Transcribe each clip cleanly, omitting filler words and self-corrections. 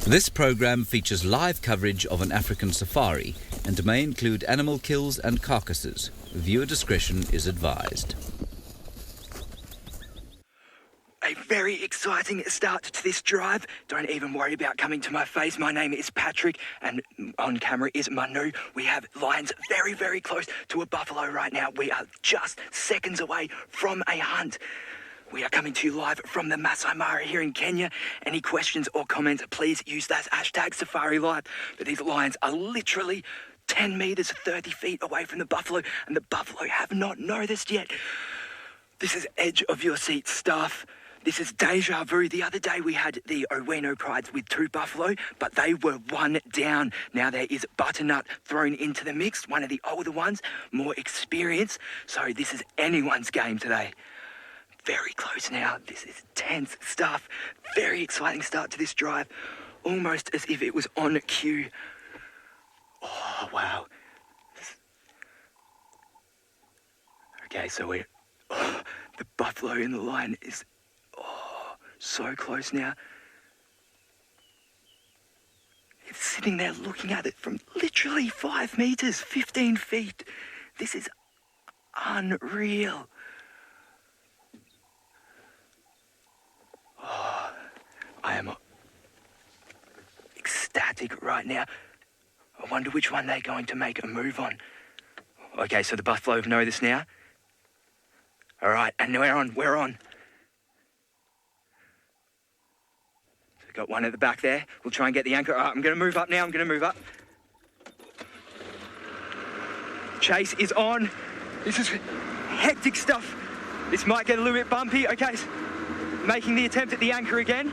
This program features live coverage of an African safari and may include animal kills and carcasses. Viewer discretion is advised. A very exciting start to this drive. Don't even worry about coming to my face. My name is Patrick and on camera is Manu. We have lions very, very close to a buffalo right now. We are just seconds away from a hunt. We are coming to you live from the Maasai Mara here in Kenya. Any questions or comments, please use that hashtag Safari Live. But these lions are literally 10 metres, 30 feet away from the buffalo, and the buffalo have not noticed yet. This is edge of your seat stuff. This is deja vu. The other day we had the Owino prides with 2 buffalo, but they were 1 down. Now there is Butternut thrown into the mix, one of the older ones, more experience. So this is anyone's game today. Very close now. This is tense stuff. Very exciting start to this drive. Almost as if it was on cue. Oh, wow. Okay, so the buffalo in the line is so close now. It's sitting there looking at it from literally 5 metres, 15 feet. This is unreal. I am ecstatic right now. I wonder which one they're going to make a move on. Okay, so the buffalo know this now. All right, and we're on. So got one at the back there. We'll try and get the anchor. All right, I'm going to move up now. Chase is on. This is hectic stuff. This might get a little bit bumpy. Okay, making the attempt at the anchor again.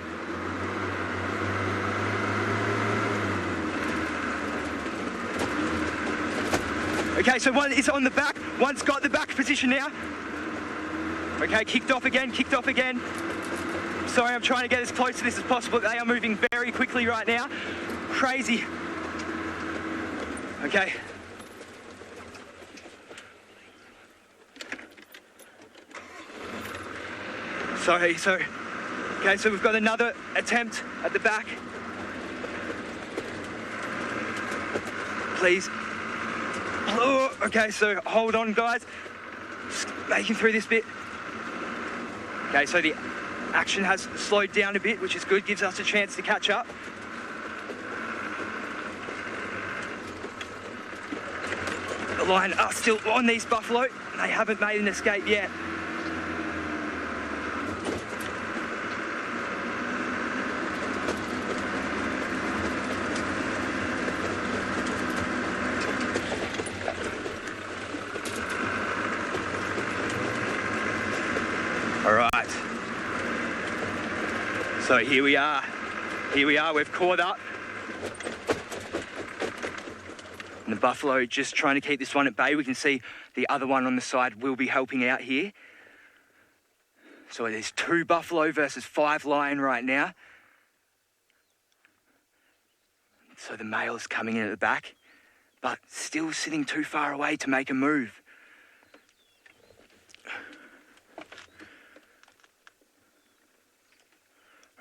Okay, so one is on the back. One's got the back position now. Okay, kicked off again. Sorry, I'm trying to get as close to this as possible. They are moving very quickly right now. Crazy. Okay. Okay, so we've got another attempt at the back. Please. Oh, okay, so hold on, guys. Just making through this bit. Okay, so the action has slowed down a bit, which is good. Gives us a chance to catch up. The lion are still on these buffalo. They haven't made an escape yet. So here we are, we've caught up. And the buffalo just trying to keep this one at bay. We can see the other one on the side will be helping out here. So there's 2 buffalo versus 5 lion right now. So the male's coming in at the back, but still sitting too far away to make a move.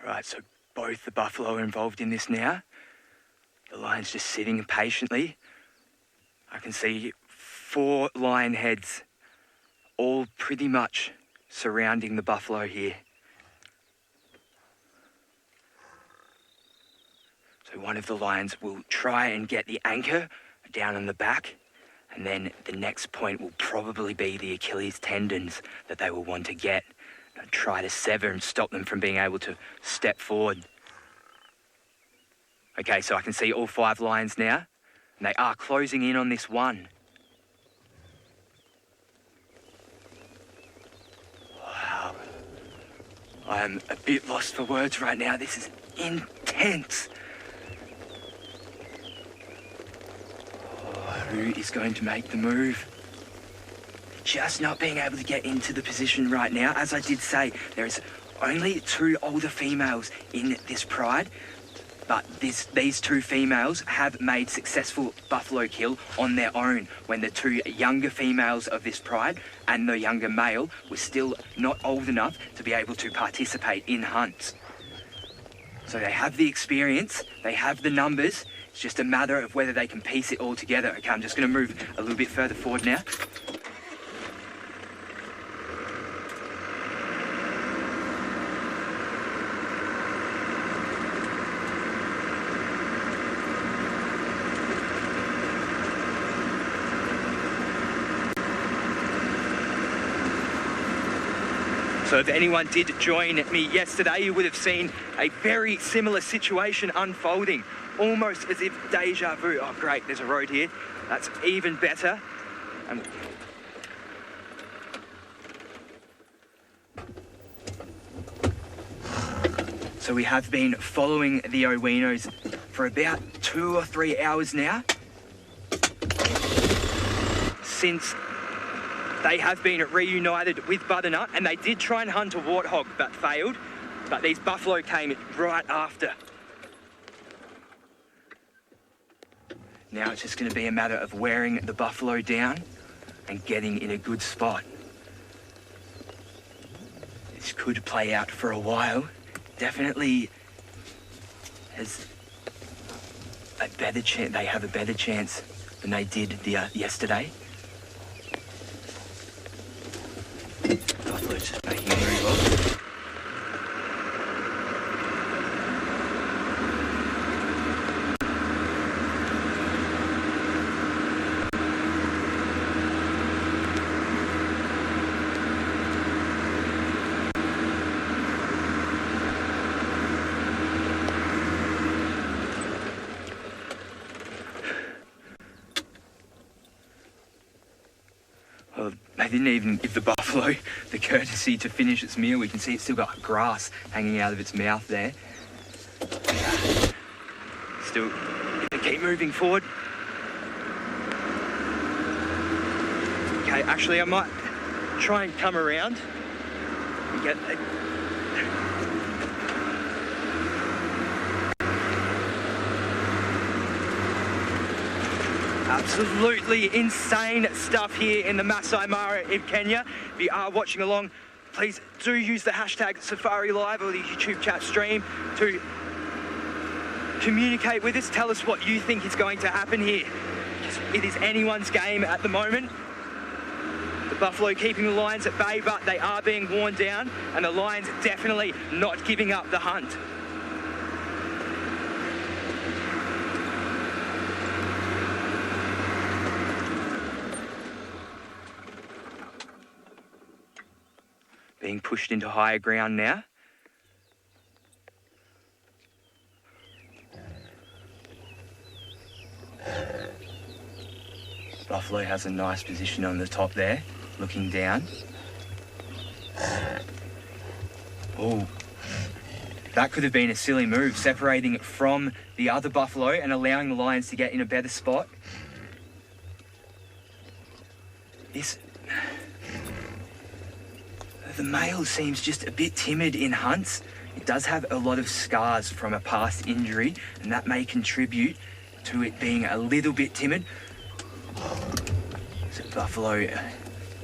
Right, so both the buffalo are involved in this now. The lion's just sitting patiently. I can see 4 lion heads, all pretty much surrounding the buffalo here. So one of the lions will try and get the anchor down on the back, and then the next point will probably be the Achilles tendons that they will want to get. Try to sever and stop them from being able to step forward. Okay, so I can see all 5 lions now, and they are closing in on this one. Wow. I am a bit lost for words right now. This is intense. Who is going to make the move? Just not being able to get into the position right now. As I did say, there is only 2 older females in this pride, but these 2 females have made successful buffalo kill on their own when the 2 younger females of this pride and the younger male were still not old enough to be able to participate in hunts. So they have the experience, they have the numbers. It's just a matter of whether they can piece it all together. Okay, I'm just going to move a little bit further forward now. So if anyone did join me yesterday, you would have seen a very similar situation unfolding, almost as if deja vu. Oh, great, there's a road here. That's even better. So we have been following the Owinos for about 2 or 3 hours now, since they have been reunited with Butternut, and they did try and hunt a warthog but failed, but these buffalo came right after. Now it's just going to be a matter of wearing the buffalo down and getting in a good spot. This could play out for a while. Definitely has a better chance. They have a better chance than they did yesterday. Buffalo's making it very well. Well, they didn't even give the buffalo the courtesy to finish its meal. We can see it's still got grass hanging out of its mouth there. Still gonna keep moving forward. Okay, actually I might try and come around and get absolutely insane stuff here in the Maasai Mara in Kenya. If you are watching along, please do use the hashtag Safari Live or the YouTube chat stream to communicate with us. Tell us what you think is going to happen here. It is anyone's game at the moment. The buffalo keeping the lions at bay, but they are being worn down, and the lions definitely not giving up the hunt. Being pushed into higher ground now. Buffalo has a nice position on the top there, looking down. Oh, that could have been a silly move, separating it from the other buffalo and allowing the lions to get in a better spot. The male seems just a bit timid in hunts. It does have a lot of scars from a past injury, and that may contribute to it being a little bit timid. So buffalo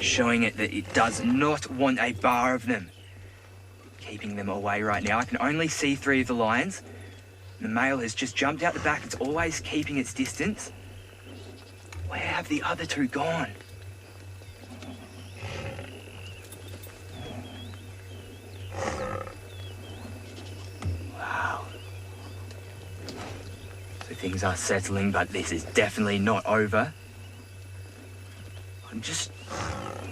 showing it that it does not want a bar of them, keeping them away right now. I can only see 3 of the lions. The male has just jumped out the back. It's always keeping its distance. Where have the other 2 gone? Wow. So things are settling, but this is definitely not over. I'm just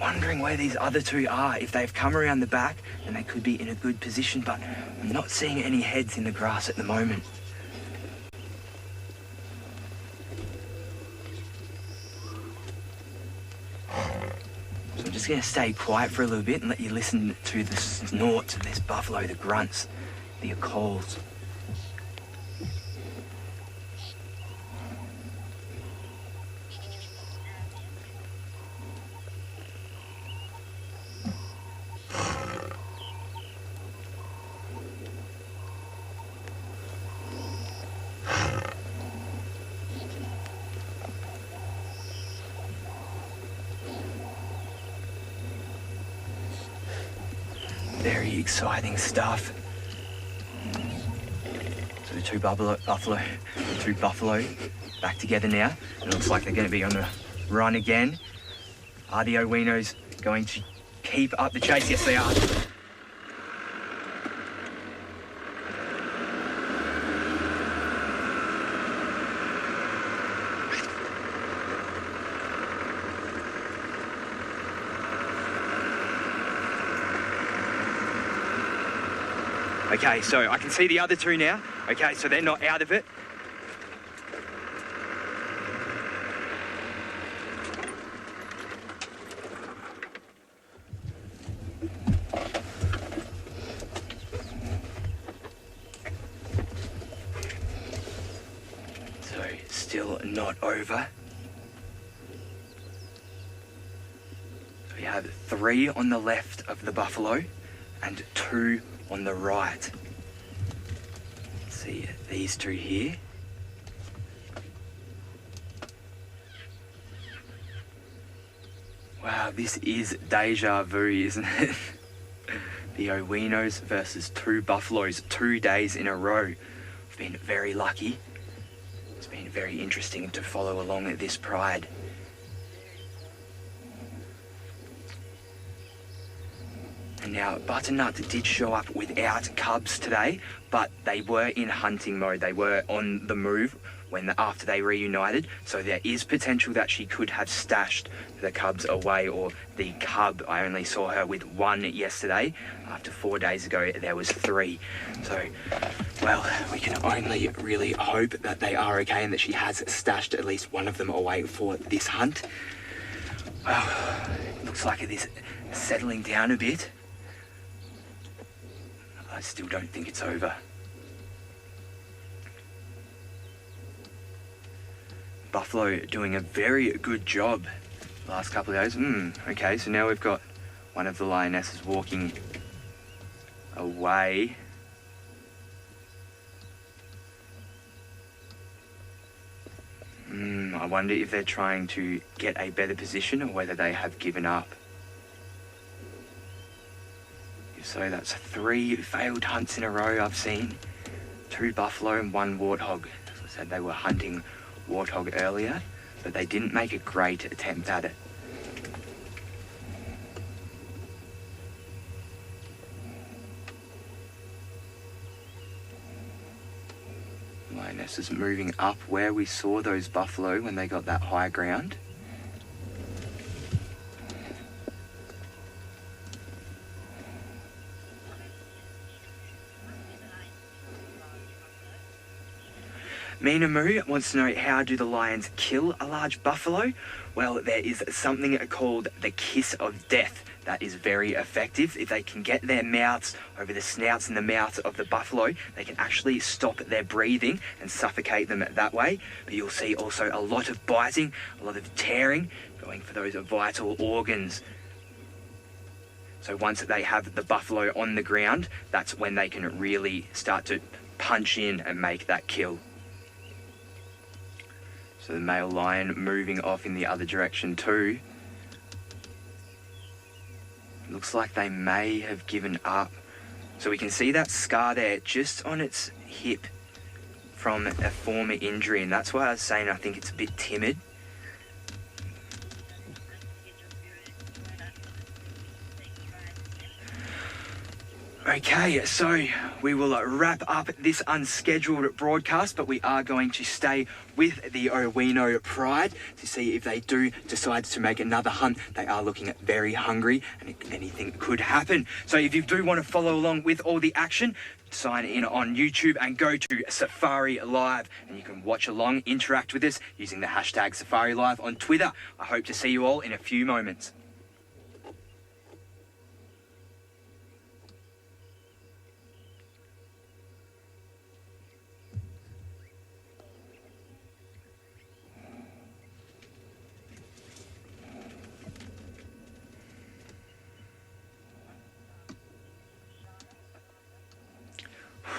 wondering where these other 2 are. If they've come around the back, then they could be in a good position, but I'm not seeing any heads in the grass at the moment. So I'm just going to stay quiet for a little bit and let you listen to the snorts of this buffalo, the grunts, the calls. Very exciting stuff. So the two buffalo back together now. It looks like they're going to be on the run again. Are the Owinos going to keep up the chase? Yes, they are. Okay, so I can see the other two now. Okay, so they're not out of it. So, still not over. We have 3 on the left of the buffalo and 2 on the right. See these 2 here. Wow, this is deja vu, isn't it? The Owinos versus 2 buffaloes, 2 days in a row. We've been very lucky. It's been very interesting to follow along this pride. Now, Butternut did show up without cubs today, but they were in hunting mode. They were on the move after they reunited, so there is potential that she could have stashed the cubs away, or the cub. I only saw her with 1 yesterday. After 4 days ago, there was 3. So, well, we can only really hope that they are okay and that she has stashed at least one of them away for this hunt. Well, looks like it is settling down a bit. I still don't think it's over. Buffalo doing a very good job the last couple of days. Okay, so now we've got one of the lionesses walking away. I wonder if they're trying to get a better position or whether they have given up. So that's 3 failed hunts in a row I've seen. 2 buffalo and 1 warthog. As I said, they were hunting warthog earlier, but they didn't make a great attempt at it. Lioness is moving up where we saw those buffalo when they got that high ground. Mina Moo wants to know, how do the lions kill a large buffalo? Well, there is something called the kiss of death that is very effective. If they can get their mouths over the snouts and the mouth of the buffalo, they can actually stop their breathing and suffocate them that way. But you'll see also a lot of biting, a lot of tearing, going for those vital organs. So once they have the buffalo on the ground, that's when they can really start to punch in and make that kill. So the male lion moving off in the other direction too. Looks like they may have given up. So we can see that scar there just on its hip from a former injury, and that's why I was saying I think it's a bit timid. Okay, so we will wrap up this unscheduled broadcast, but we are going to stay with the Owino pride to see if they do decide to make another hunt. They are looking very hungry and anything could happen. So if you do want to follow along with all the action, sign in on YouTube and go to Safari Live, and you can watch along, interact with us using the hashtag Safari Live on Twitter. I hope to see you all in a few moments.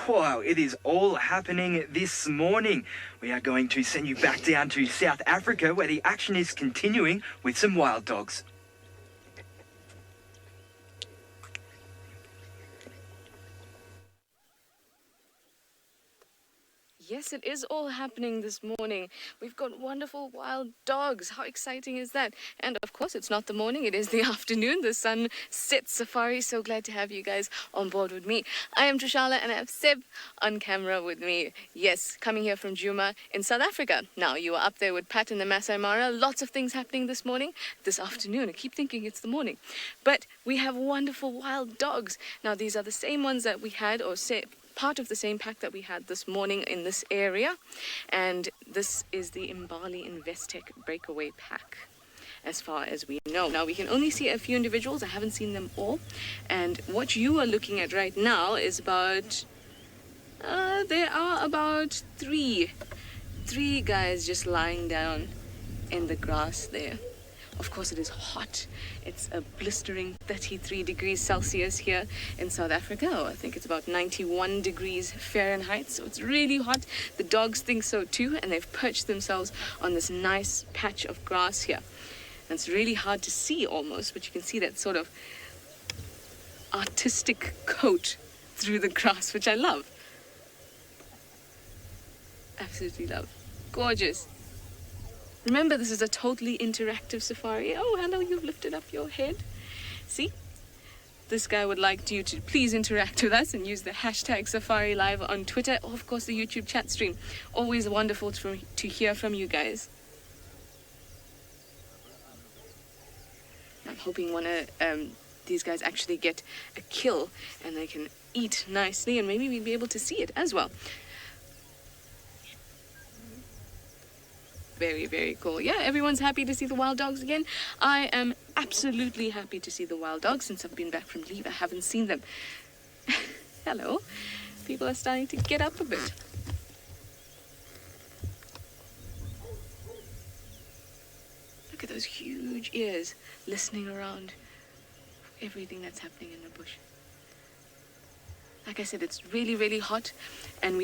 Wow, it is all happening this morning. We are going to send you back down to South Africa, where the action is continuing with some wild dogs. Yes, it is all happening this morning. We've got wonderful wild dogs. How exciting is that? And of course, it's not the morning, it is the afternoon. The sun sets safari. So glad to have you guys on board with me. I am Trishala and I have Seb on camera with me. Yes, coming here from Djuma in South Africa. Now, you are up there with Pat in the Maasai Mara. Lots of things happening this morning, this afternoon. I keep thinking it's the morning. But we have wonderful wild dogs. Now, these are the same ones that we had, or part of the same pack that we had this morning in this area, and this is the Mbali Investec breakaway pack as far as we know. Now we can only see a few individuals. I haven't seen them all, and what you are looking at right now is about there are about three guys just lying down in the grass there. Of course, it is hot. It's a blistering 33 degrees Celsius here in South Africa. I think it's about 91 degrees Fahrenheit, so it's really hot. The dogs think so too, and they've perched themselves on this nice patch of grass here. And it's really hard to see almost, but you can see that sort of artistic coat through the grass, which I love. Absolutely love. Gorgeous. Remember, this is a totally interactive safari. Oh, hello, you've lifted up your head. See? This guy would like you to please interact with us and use the hashtag Safari Live on Twitter, or of course the YouTube chat stream. Always wonderful to hear from you guys. I'm hoping one of these guys actually get a kill and they can eat nicely, and maybe we'd be able to see it as well. Very, very cool. Yeah, everyone's happy to see the wild dogs again. I am absolutely happy to see the wild dogs. Since I've been back from leave, I haven't seen them. Hello. People are starting to get up a bit. Look at those huge ears listening around everything that's happening in the bush. Like I said, it's really, really hot, and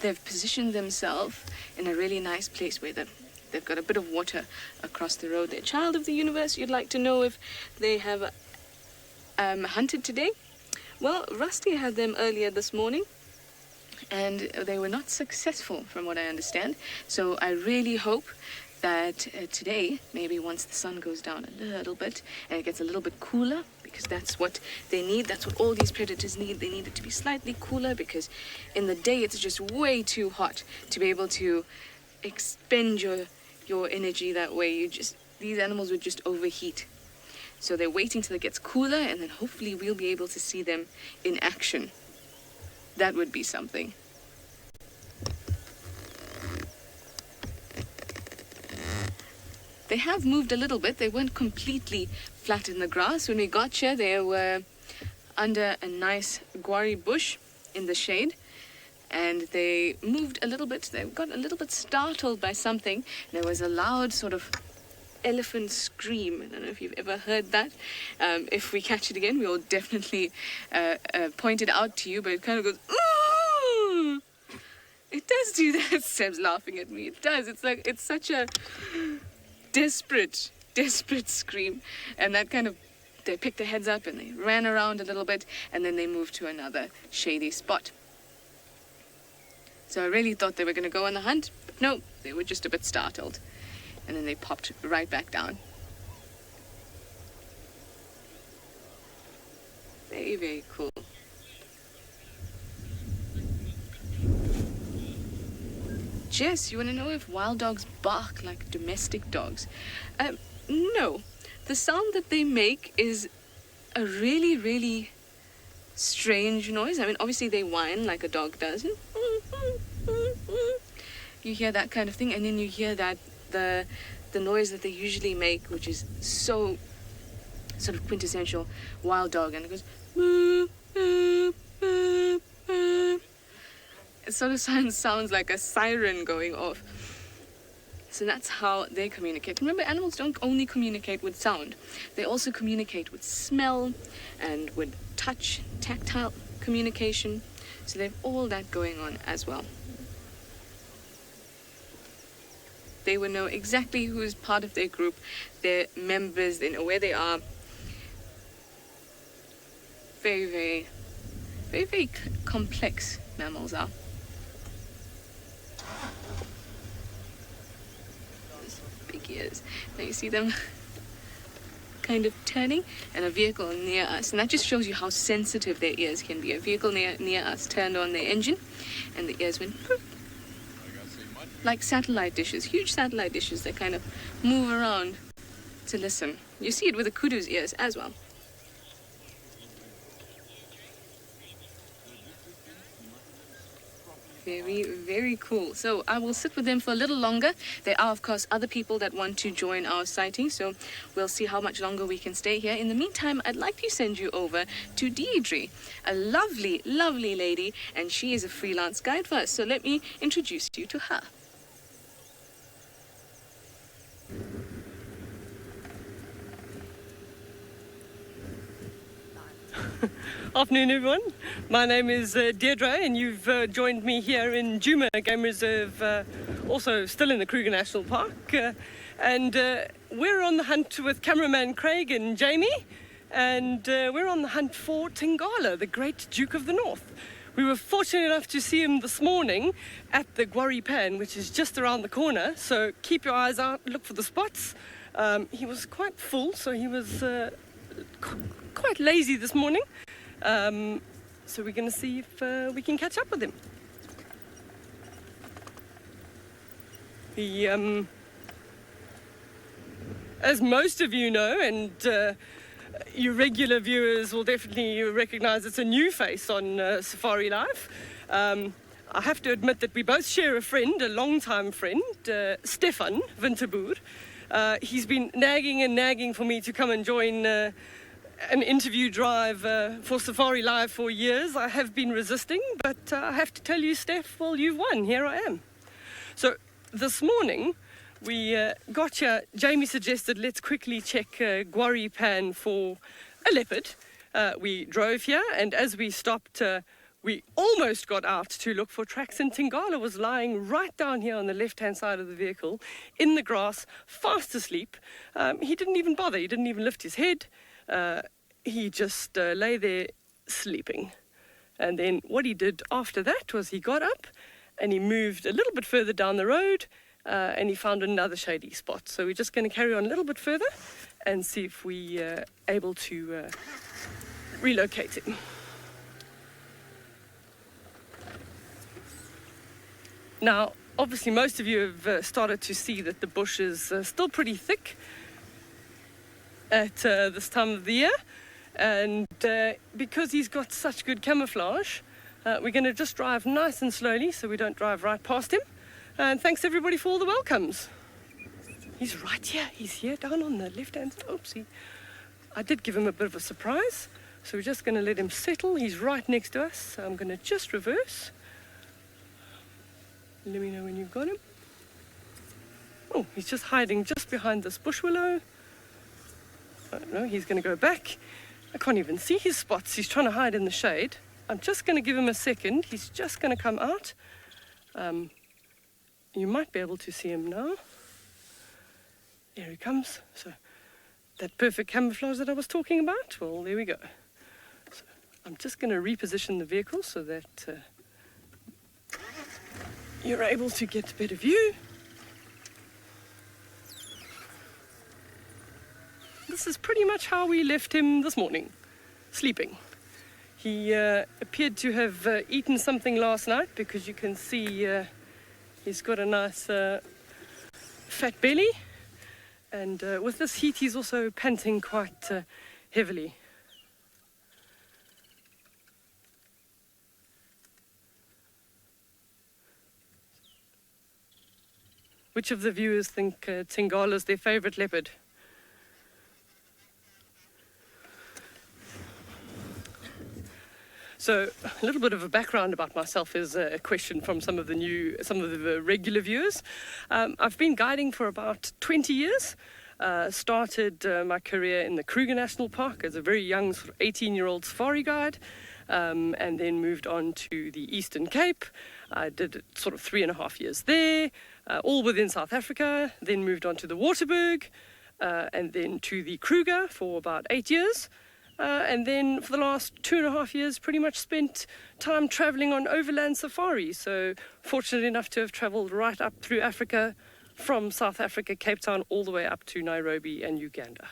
they've positioned themselves in a really nice place where they've got a bit of water across the road. They're child of the universe. You'd like to know if they have hunted today? Well, Rusty had them earlier this morning, and they were not successful from what I understand. So I really hope that today, maybe once the sun goes down a little bit and it gets a little bit cooler, because that's what they need. That's what all these predators need. They need it to be slightly cooler, because in the day it's just way too hot to be able to expend your energy that way. These animals would just overheat. So they're waiting till it gets cooler, and then hopefully we'll be able to see them in action. That would be something. They have moved a little bit. They weren't completely flat in the grass. When we got here, they were under a nice guari bush in the shade, and they moved a little bit. They got a little bit startled by something. There was a loud sort of elephant scream. I don't know if you've ever heard that. If we catch it again, we'll definitely point it out to you, but it kind of goes, ooh! It does do that. Seb's laughing at me. It does. It's such a desperate scream, and that kind of, they picked their heads up and they ran around a little bit, and then they moved to another shady spot. So I really thought they were going to go on the hunt, but no, they were just a bit startled, and then they popped right back down. Very, very cool. Jess, you want to know if wild dogs bark like domestic dogs? No. The sound that they make is a really, really strange noise. I mean, obviously they whine like a dog does. You hear that kind of thing, and then you hear that the noise that they usually make, which is so sort of quintessential wild dog, and it goes moo, moo, moo, moo. It sort of sounds like a siren going off. So that's how they communicate. Remember, animals don't only communicate with sound. They also communicate with smell and with touch, tactile communication. So they have all that going on as well. They will know exactly who is part of their group, their members, they know where they are. Very, very Very, very complex mammals are. Those big ears. Now you see them kind of turning, and a vehicle near us, and that just shows you how sensitive their ears can be. A vehicle near us turned on their engine, and the ears went poof, like satellite dishes, huge satellite dishes that kind of move around to listen. You see it with the kudu's ears as well. Very, very cool. So I will sit with them for a little longer. There are, of course, other people that want to join our sighting, so we'll see how much longer we can stay here. In the meantime, I'd like to send you over to Deirdre, a lovely, lovely lady, and she is a freelance guide for us. So let me introduce you to her. Afternoon, everyone. My name is Deirdre, and you've joined me here in Djuma Game Reserve, also still in the Kruger National Park. And we're on the hunt with cameraman Craig and Jamie, and we're on the hunt for Tingala, the great Duke of the North. We were fortunate enough to see him this morning at the Gwari Pan, which is just around the corner, so keep your eyes out, look for the spots. He was quite full, so he was quite lazy this morning. So we're going to see if we can catch up with him. He, as most of you know, and you regular viewers will definitely recognize, it's a new face on Safari Life. I have to admit that we both share a friend, a long-time friend, Stefan Winterboer. He's been nagging for me to come and join an interview drive for Safari Live for years. I have been resisting, but I have to tell you, Steph, well, you've won. Here I am. So this morning, we got here. Jamie suggested let's quickly check Gwari Pan for a leopard. We drove here, and as we stopped, we almost got out to look for tracks, and Tingala was lying right down here on the left-hand side of the vehicle, in the grass, fast asleep. He didn't even bother. He didn't even lift his head. He just lay there sleeping. And then what he did after that was he got up and he moved a little bit further down the road and he found another shady spot. So we're just going to carry on a little bit further and see if we're able to relocate him. Now, obviously most of you have started to see that the bush is still pretty thick at this time of the year, and because he's got such good camouflage, we're going to just drive nice and slowly so we don't drive right past him. And thanks everybody for all the welcomes. He's right here. He's here down on the left hand side. Oopsie. I did give him a bit of a surprise, so we're just going to let him settle. He's right next to us, so I'm going to just reverse. Let me know when you've got him. Oh, he's just hiding just behind this bush willow. I don't know, he's going to go back. I can't even see his spots. He's trying to hide in the shade. I'm just going to give him a second. He's just going to come out. You might be able to see him now. There he comes. So that perfect camouflage that I was talking about, well, there we go. So I'm just going to reposition the vehicle so that you're able to get a better view. This is pretty much how we left him this morning, sleeping. He appeared to have eaten something last night because you can see he's got a nice fat belly, and with this heat he's also panting quite heavily. Which of the viewers think Tingala is their favorite leopard? So a little bit of a background about myself is a question from some of the regular viewers. I've been guiding for about 20 years. Started my career in the Kruger National Park as a very young 18-year-old safari guide, and then moved on to the Eastern Cape. I did sort of 3.5 years there, all within South Africa, then moved on to the Waterberg, and then to the Kruger for about 8 years. and then for the last 2.5 years pretty much spent time traveling on overland safari. So fortunate enough to have traveled right up through Africa, from South Africa, Cape Town, all the way up to Nairobi and Uganda.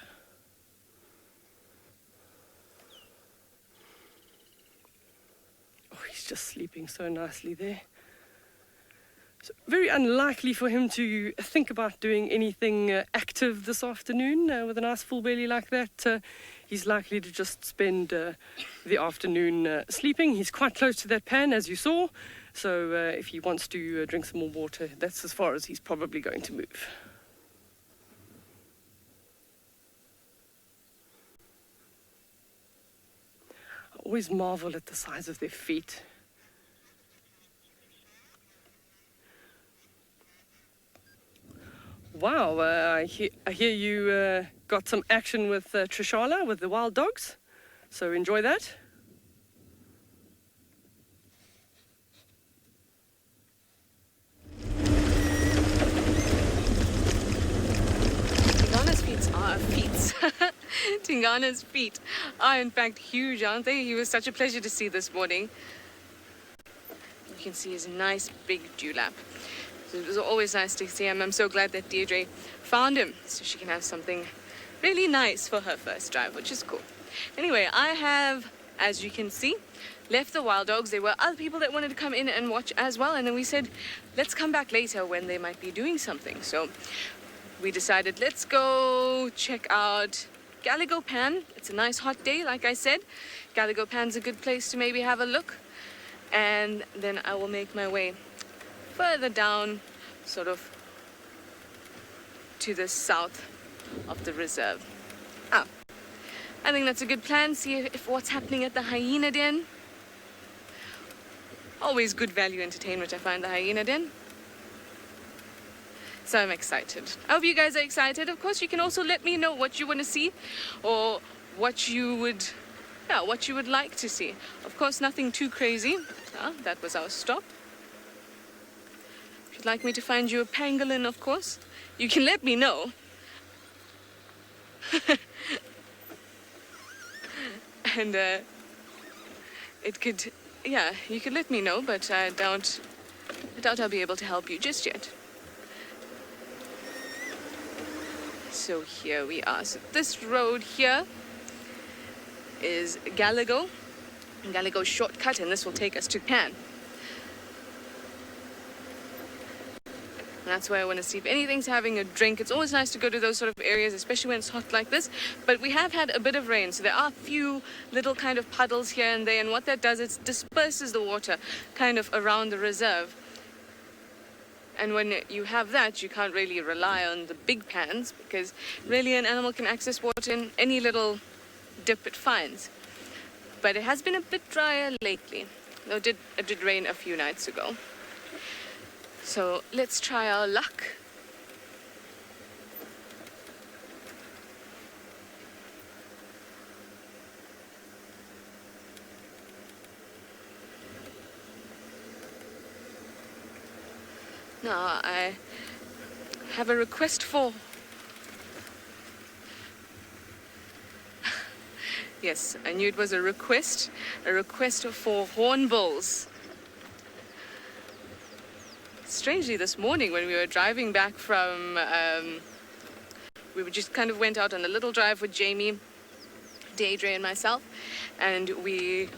Oh, he's just sleeping so nicely there. So very unlikely for him to think about doing anything active this afternoon with a nice full belly like that. He's likely to just spend the afternoon sleeping. He's quite close to that pan, as you saw. So if he wants to drink some more water, that's as far as he's probably going to move. I always marvel at the size of their feet. Wow, I hear you got some action with Trishala, with the wild dogs. So enjoy that. Tingana's feet are in fact huge, aren't they? He was such a pleasure to see this morning. You can see his nice big dewlap. So it was always nice to see him. I'm so glad that Deirdre found him so she can have something really nice for her first drive, which is cool. Anyway, I have, as you can see, left the wild dogs. There were other people that wanted to come in and watch as well, and then we said, let's come back later when they might be doing something. So we decided, let's go check out Galago Pan. It's a nice hot day, like I said. Galago Pan's a good place to maybe have a look. And then I will make my way further down, sort of to the south of the reserve. I think that's a good plan. See if what's happening at the hyena den. Always good value entertainment, I find, the hyena den. So I'm excited. I hope you guys are excited. Of course, you can also let me know what you want to see or what you would like to see. Of course, nothing too crazy. That was our stop. If you'd like me to find you a pangolin, of course, you can let me know. And it could, you could let me know, but I doubt I'll be able to help you just yet. So here we are. So this road here is Galago shortcut, and this will take us to Pan. And that's why I want to see if anything's having a drink. It's always nice to go to those sort of areas, especially when it's hot like this. But we have had a bit of rain, so there are a few little kind of puddles here and there, and what that does is disperses the water kind of around the reserve. And when you have that, you can't really rely on the big pans, because really an animal can access water in any little dip it finds. But it has been a bit drier lately, though it did rain a few nights ago. So let's try our luck. Now I have a request for... Yes, I knew it was a request for hornbills. Strangely, this morning when we were driving back from, we just kind of went out on a little drive with Jamie, Deirdre and myself, and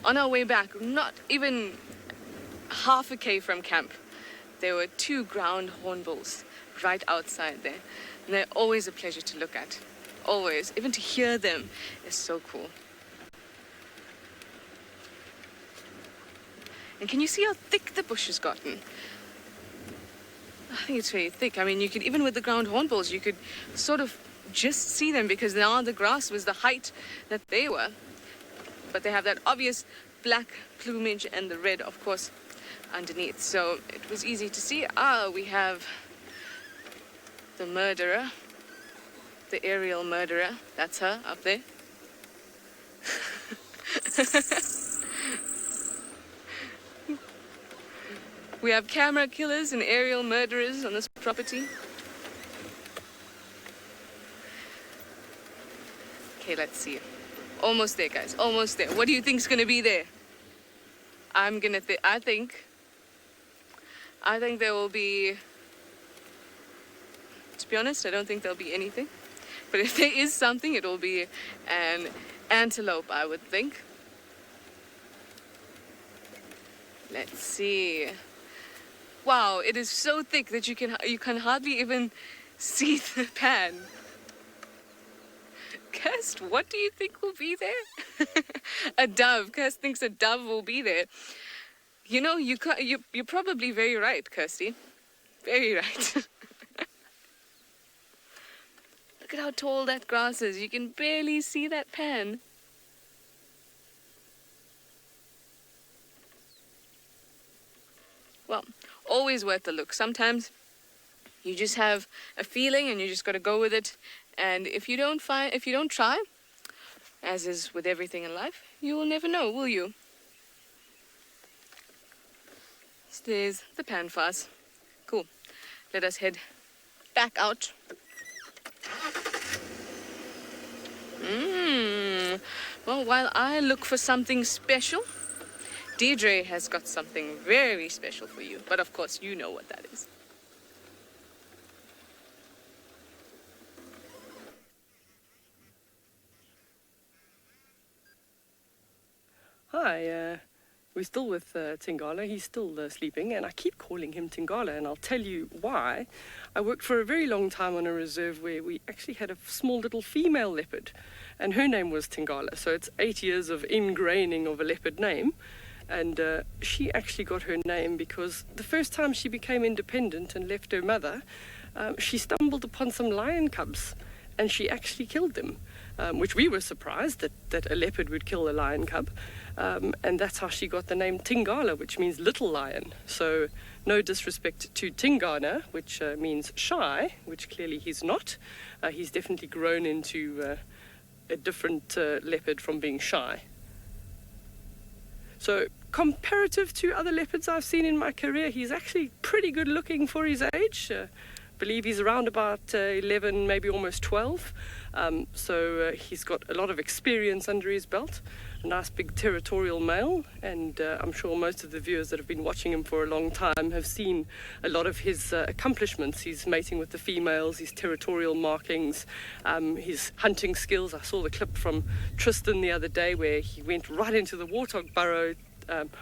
on our way back, not even half a K from camp, there were 2 ground hornbills right outside there. And they're always a pleasure to look at. Always. Even to hear them is so cool. And can you see how thick the bush has gotten? I think it's very thick. I mean, you could, even with the ground hornbills, you could sort of just see them, because now the grass was the height that they were. But they have that obvious black plumage and the red, of course, underneath. So it was easy to see. We have the murderer, the aerial murderer. That's her up there. We have camera killers and aerial murderers on this property. Okay, let's see. Almost there, guys. Almost there. What do you think's gonna be there? I think there will be. To be honest, I don't think there'll be anything. But if there is something, it will be an antelope, I would think. Let's see. Wow, it is so thick that you can hardly even see the pan. Kirst, what do you think will be there? A dove. Kirst thinks a dove will be there. You know, you're probably very right, Kirsty. Very right. Look at how tall that grass is. You can barely see that pan. Well, always worth a look. Sometimes you just have a feeling and you just got to go with it. And if you don't try, as is with everything in life, you will never know, will you? So there's the pan farce. Cool. Let us head back out. Well, while I look for something special, Deirdre has got something very special for you. But of course, you know what that is. Hi, we're still with Tingala. He's still sleeping, and I keep calling him Tingala, and I'll tell you why. I worked for a very long time on a reserve where we actually had a small little female leopard, and her name was Tingala. So it's 8 years of ingraining of a leopard name, and she actually got her name because the first time she became independent and left her mother, she stumbled upon some lion cubs, and she actually killed them. Which we were surprised that a leopard would kill a lion cub. And that's how she got the name Tingala, which means little lion. So no disrespect to Tingana, which means shy, which clearly he's not. He's definitely grown into a different leopard from being shy. So comparative to other leopards I've seen in my career, he's actually pretty good looking for his age. Believe he's around about 11, maybe almost 12. So he's got a lot of experience under his belt, a nice big territorial male, and I'm sure most of the viewers that have been watching him for a long time have seen a lot of his accomplishments. His mating with the females, his territorial markings, his hunting skills. I saw the clip from Tristan the other day where he went right into the warthog burrow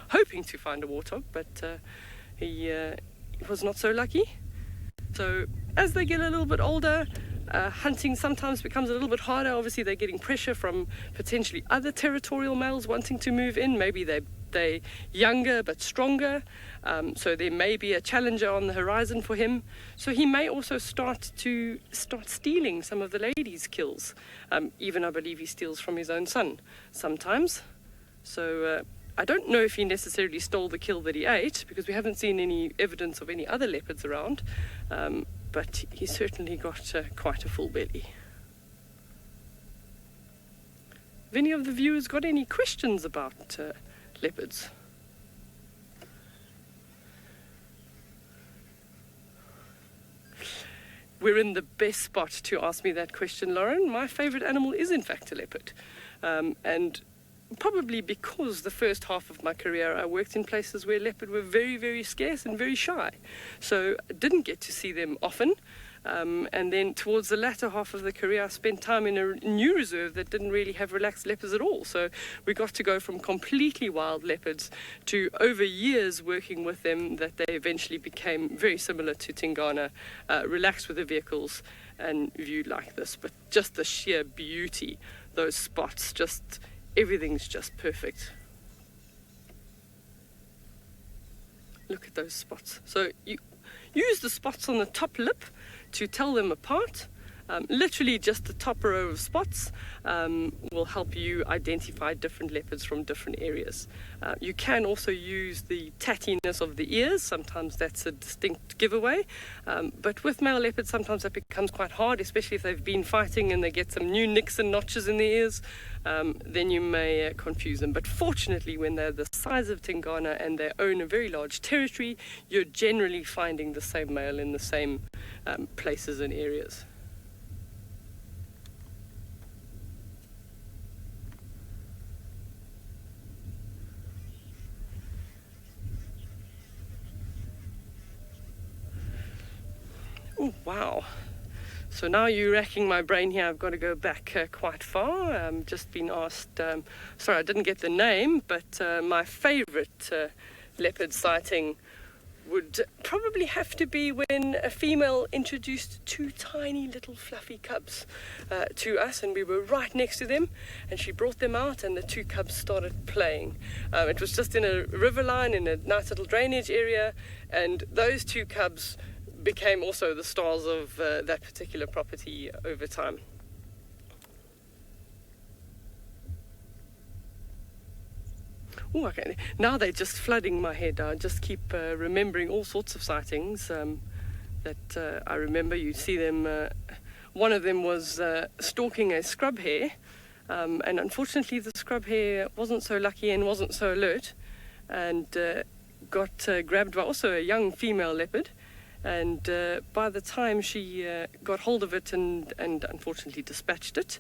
hoping to find a warthog, but he was not so lucky. So as they get a little bit older, hunting sometimes becomes a little bit harder. Obviously, they're getting pressure from potentially other territorial males wanting to move in. Maybe they're younger but stronger, so there may be a challenger on the horizon for him. So he may also start stealing some of the ladies' kills. Even I believe he steals from his own son sometimes. So I don't know if he necessarily stole the kill that he ate, because we haven't seen any evidence of any other leopards around, but he certainly got quite a full belly. Have any of the viewers got any questions about leopards? We're in the best spot to ask me that question, Lauren. My favourite animal is in fact a leopard, and probably because the first half of my career I worked in places where leopard were very, very scarce and very shy. So I didn't get to see them often. And then towards the latter half of the career, I spent time in a new reserve that didn't really have relaxed leopards at all. So we got to go from completely wild leopards to over years working with them that they eventually became very similar to Tingana, relaxed with the vehicles and viewed like this. But just the sheer beauty, those spots, just everything's just perfect. Look at those spots. So you use the spots on the top lip to tell them apart. Literally just the top row of spots will help you identify different leopards from different areas. You can also use the tattiness of the ears. Sometimes that's a distinct giveaway. But with male leopards, sometimes that becomes quite hard, especially if they've been fighting and they get some new nicks and notches in the ears. Then you may confuse them. But fortunately, when they're the size of Tingana and they own a very large territory, you're generally finding the same male in the same places and areas. Oh, wow. So now you're racking my brain here. I've got to go back quite far. Just been asked, sorry, I didn't get the name, but my favorite leopard sighting would probably have to be when a female introduced two tiny little fluffy cubs to us, and we were right next to them, and she brought them out and the two cubs started playing. It was just in a riverline in a nice little drainage area, and those two cubs became also the stars of that particular property over time. Oh, okay. Now they're just flooding my head. I just keep remembering all sorts of sightings that I remember. You see them. One of them was stalking a scrub hare, and unfortunately the scrub hare wasn't so lucky and wasn't so alert, and got grabbed by also a young female leopard. And by the time she got hold of it and unfortunately dispatched it,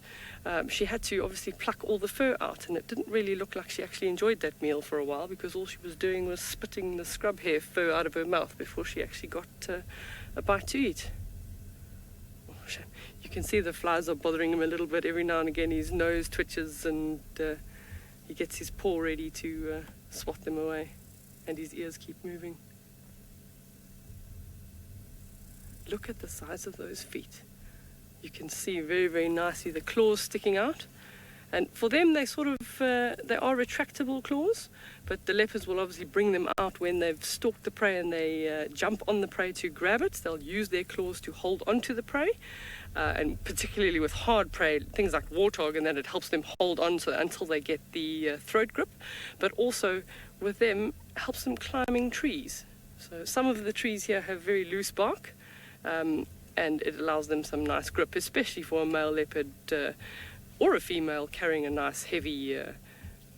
she had to obviously pluck all the fur out, and it didn't really look like she actually enjoyed that meal for a while, because all she was doing was spitting the scrub hare fur out of her mouth before she actually got a bite to eat. You can see the flies are bothering him a little bit. Every now and again his nose twitches, and he gets his paw ready to swat them away, and his ears keep moving. Look at the size of those feet. You can see very, very nicely the claws sticking out. And for them, they sort of, they are retractable claws, but the leopards will obviously bring them out when they've stalked the prey and they jump on the prey to grab it. They'll use their claws to hold onto the prey, and particularly with hard prey, things like warthog, and then it helps them hold on to until they get the throat grip. But also with them, helps them climbing trees. So some of the trees here have very loose bark, and it allows them some nice grip, especially for a male leopard or a female carrying a nice heavy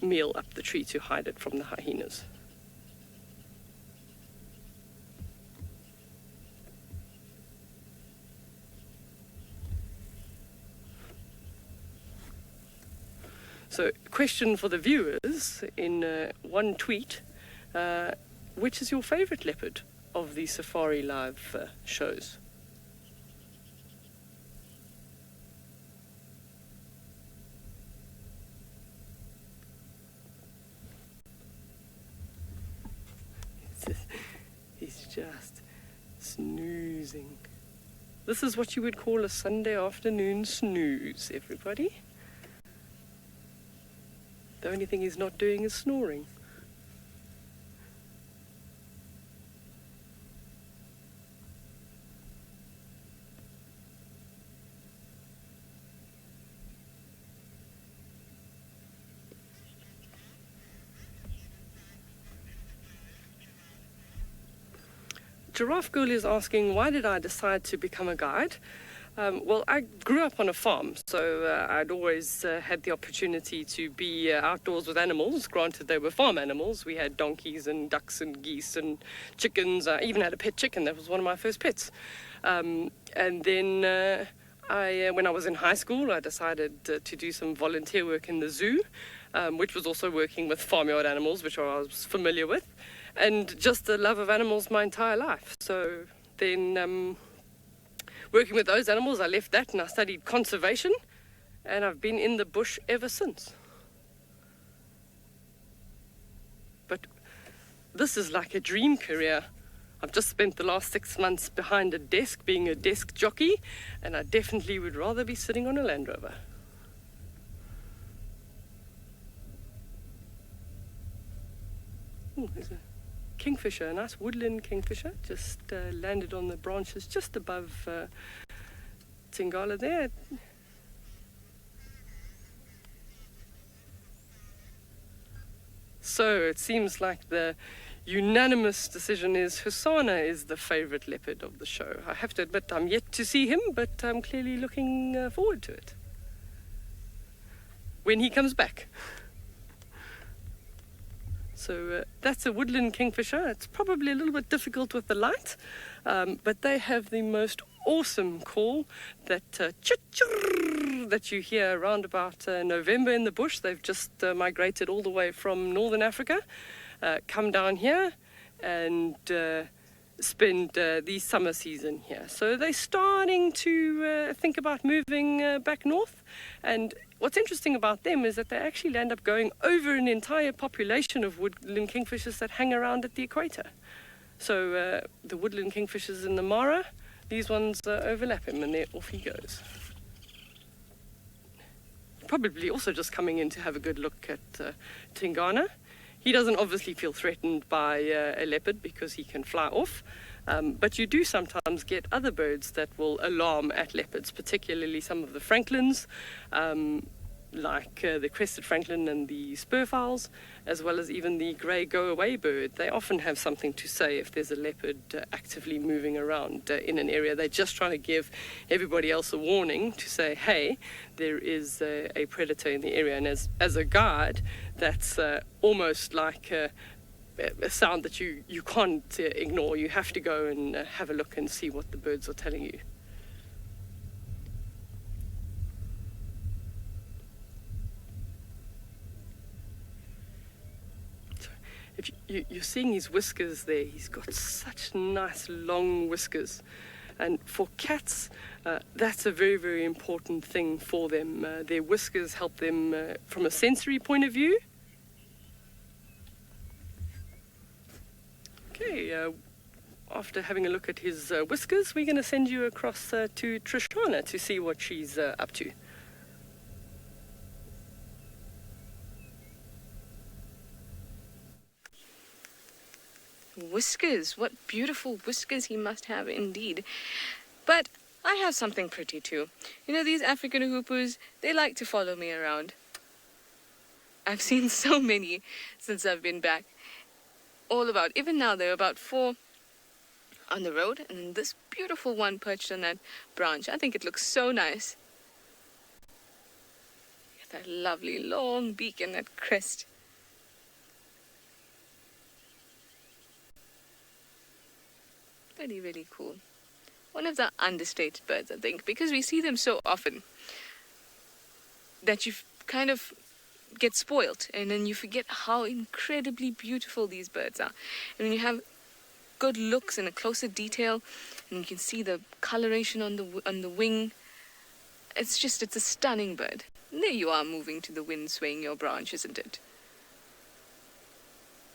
meal up the tree to hide it from the hyenas. So, question for the viewers in one tweet: which is your favorite leopard of the Safari Live shows? He's just snoozing. This is what you would call a Sunday afternoon snooze, everybody. The only thing he's not doing is snoring. Giraffe Girl is asking, why did I decide to become a guide? Well, I grew up on a farm, so I'd always had the opportunity to be outdoors with animals. Granted, they were farm animals. We had donkeys and ducks and geese and chickens. I even had a pet chicken. That was one of my first pets. And then when I was in high school, I decided to do some volunteer work in the zoo, which was also working with farmyard animals, which I was familiar with. And just the love of animals my entire life. So then working with those animals, I left that and I studied conservation, and I've been in the bush ever since. But this is like a dream career. I've just spent the last 6 months behind a desk being a desk jockey, and I definitely would rather be sitting on a Land Rover. Ooh, there's a kingfisher, a nice woodland kingfisher, just landed on the branches just above Tingala there. So it seems like the unanimous decision is Husana is the favorite leopard of the show. I have to admit I'm yet to see him, but I'm clearly looking forward to it when he comes back. So that's a woodland kingfisher. It's probably a little bit difficult with the light, but they have the most awesome call, that chit-chirr that you hear around about November in the bush. They've just migrated all the way from northern Africa, come down here, and spend the summer season here. So they're starting to think about moving back north. And what's interesting about them is that they actually end up going over an entire population of woodland kingfishers that hang around at the equator. So the woodland kingfishers in the Mara, these ones overlap him, and off he goes. Probably also just coming in to have a good look at Tingana. He doesn't obviously feel threatened by a leopard because he can fly off, but you do sometimes get other birds that will alarm at leopards, particularly some of the franklins, like the crested franklin and the spurfowls, as well as even the grey go-away bird. They often have something to say if there's a leopard actively moving around in an area. They're just trying to give everybody else a warning to say, hey, there is a predator in the area. And as a guide, that's almost like a sound that you can't ignore. You have to go and have a look and see what the birds are telling you. If you're seeing his whiskers there, he's got such nice long whiskers. And for cats, that's a very, very important thing for them. Their whiskers help them from a sensory point of view. Okay, after having a look at his whiskers, we're going to send you across to Trishana to see what she's up to. Whiskers, what beautiful whiskers he must have indeed. But I have something pretty too. You know, these African hoopoes, they like to follow me around. I've seen so many since I've been back. All about, even now there are about 4 on the road, and then this beautiful one perched on that branch. I think it looks so nice. That lovely long beak and that crest. Really, really cool. One of the understated birds, I think, because we see them so often that you kind of get spoiled, and then you forget how incredibly beautiful these birds are. And when you have good looks and a closer detail, and you can see the coloration on the wing, it's a stunning bird. And there you are, moving to the wind, swaying your branch, isn't it?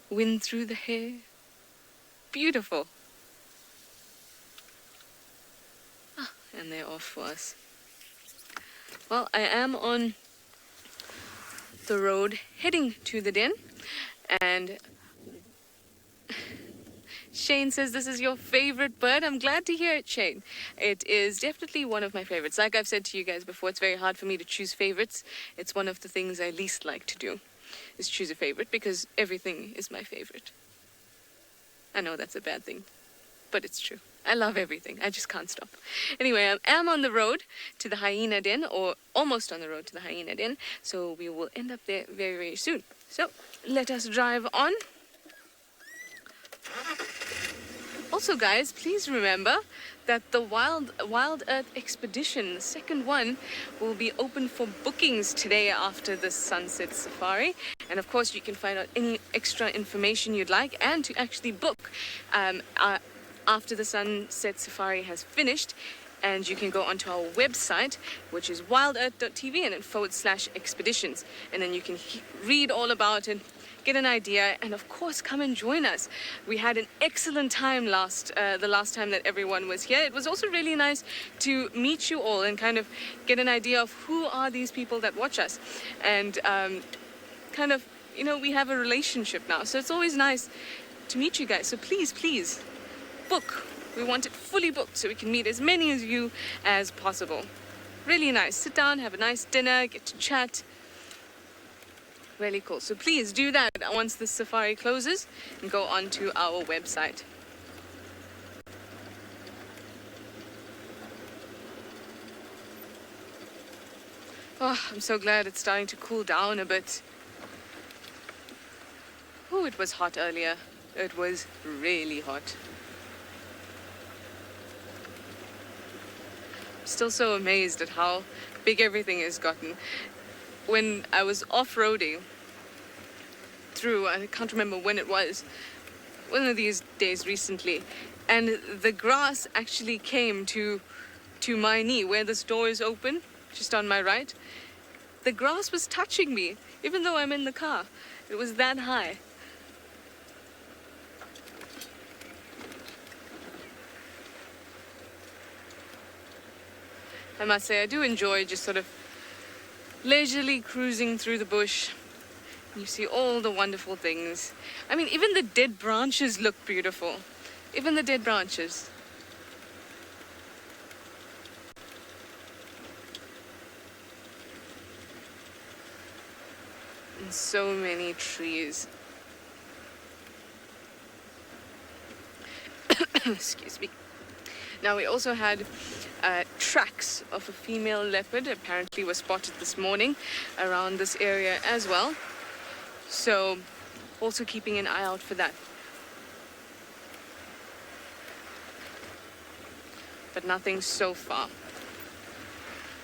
Wind through the hair. Beautiful. And they're off for us. Well, I am on the road heading to the den, and Shane says this is your favorite bird. I'm glad to hear it, Shane. It is definitely one of my favorites. Like I've said to you guys before, it's very hard for me to choose favorites. It's one of the things I least like to do, is choose a favorite, because everything is my favorite. I know that's a bad thing, but it's true. I love everything. I just can't stop. Anyway, I am on the road to the hyena den, or almost on the road to the hyena den, so we will end up there very, very soon. So, let us drive on. Also, guys, please remember that the Wild Earth Expedition, the second one, will be open for bookings today after the Sunset Safari. And of course, you can find out any extra information you'd like, and to actually book after the Sunset Safari has finished. And you can go onto our website, which is wildearth.tv, and then /expeditions. And then you can read all about it, get an idea, and of course come and join us. We had an excellent time the last time that everyone was here. It was also really nice to meet you all and kind of get an idea of who are these people that watch us. And kind of, you know, we have a relationship now, so it's always nice to meet you guys. So please book. We want it fully booked so we can meet as many of you as possible. Really nice. Sit down, have a nice dinner, get to chat. Really cool. So please do that once the safari closes, and go onto our website. Oh, I'm so glad it's starting to cool down a bit. Oh, it was hot earlier. It was really hot. Still so amazed at how big everything has gotten. When I was off-roading through, I can't remember when it was, one of these days recently, and the grass actually came to my knee where this door is open, just on my right. The grass was touching me, even though I'm in the car. It was that high. I must say, I do enjoy just sort of leisurely cruising through the bush. You see all the wonderful things. I mean, even the dead branches look beautiful. Even the dead branches. And so many trees. Excuse me. Now we also had tracks of a female leopard, apparently was spotted this morning around this area as well. So also keeping an eye out for that. But nothing so far.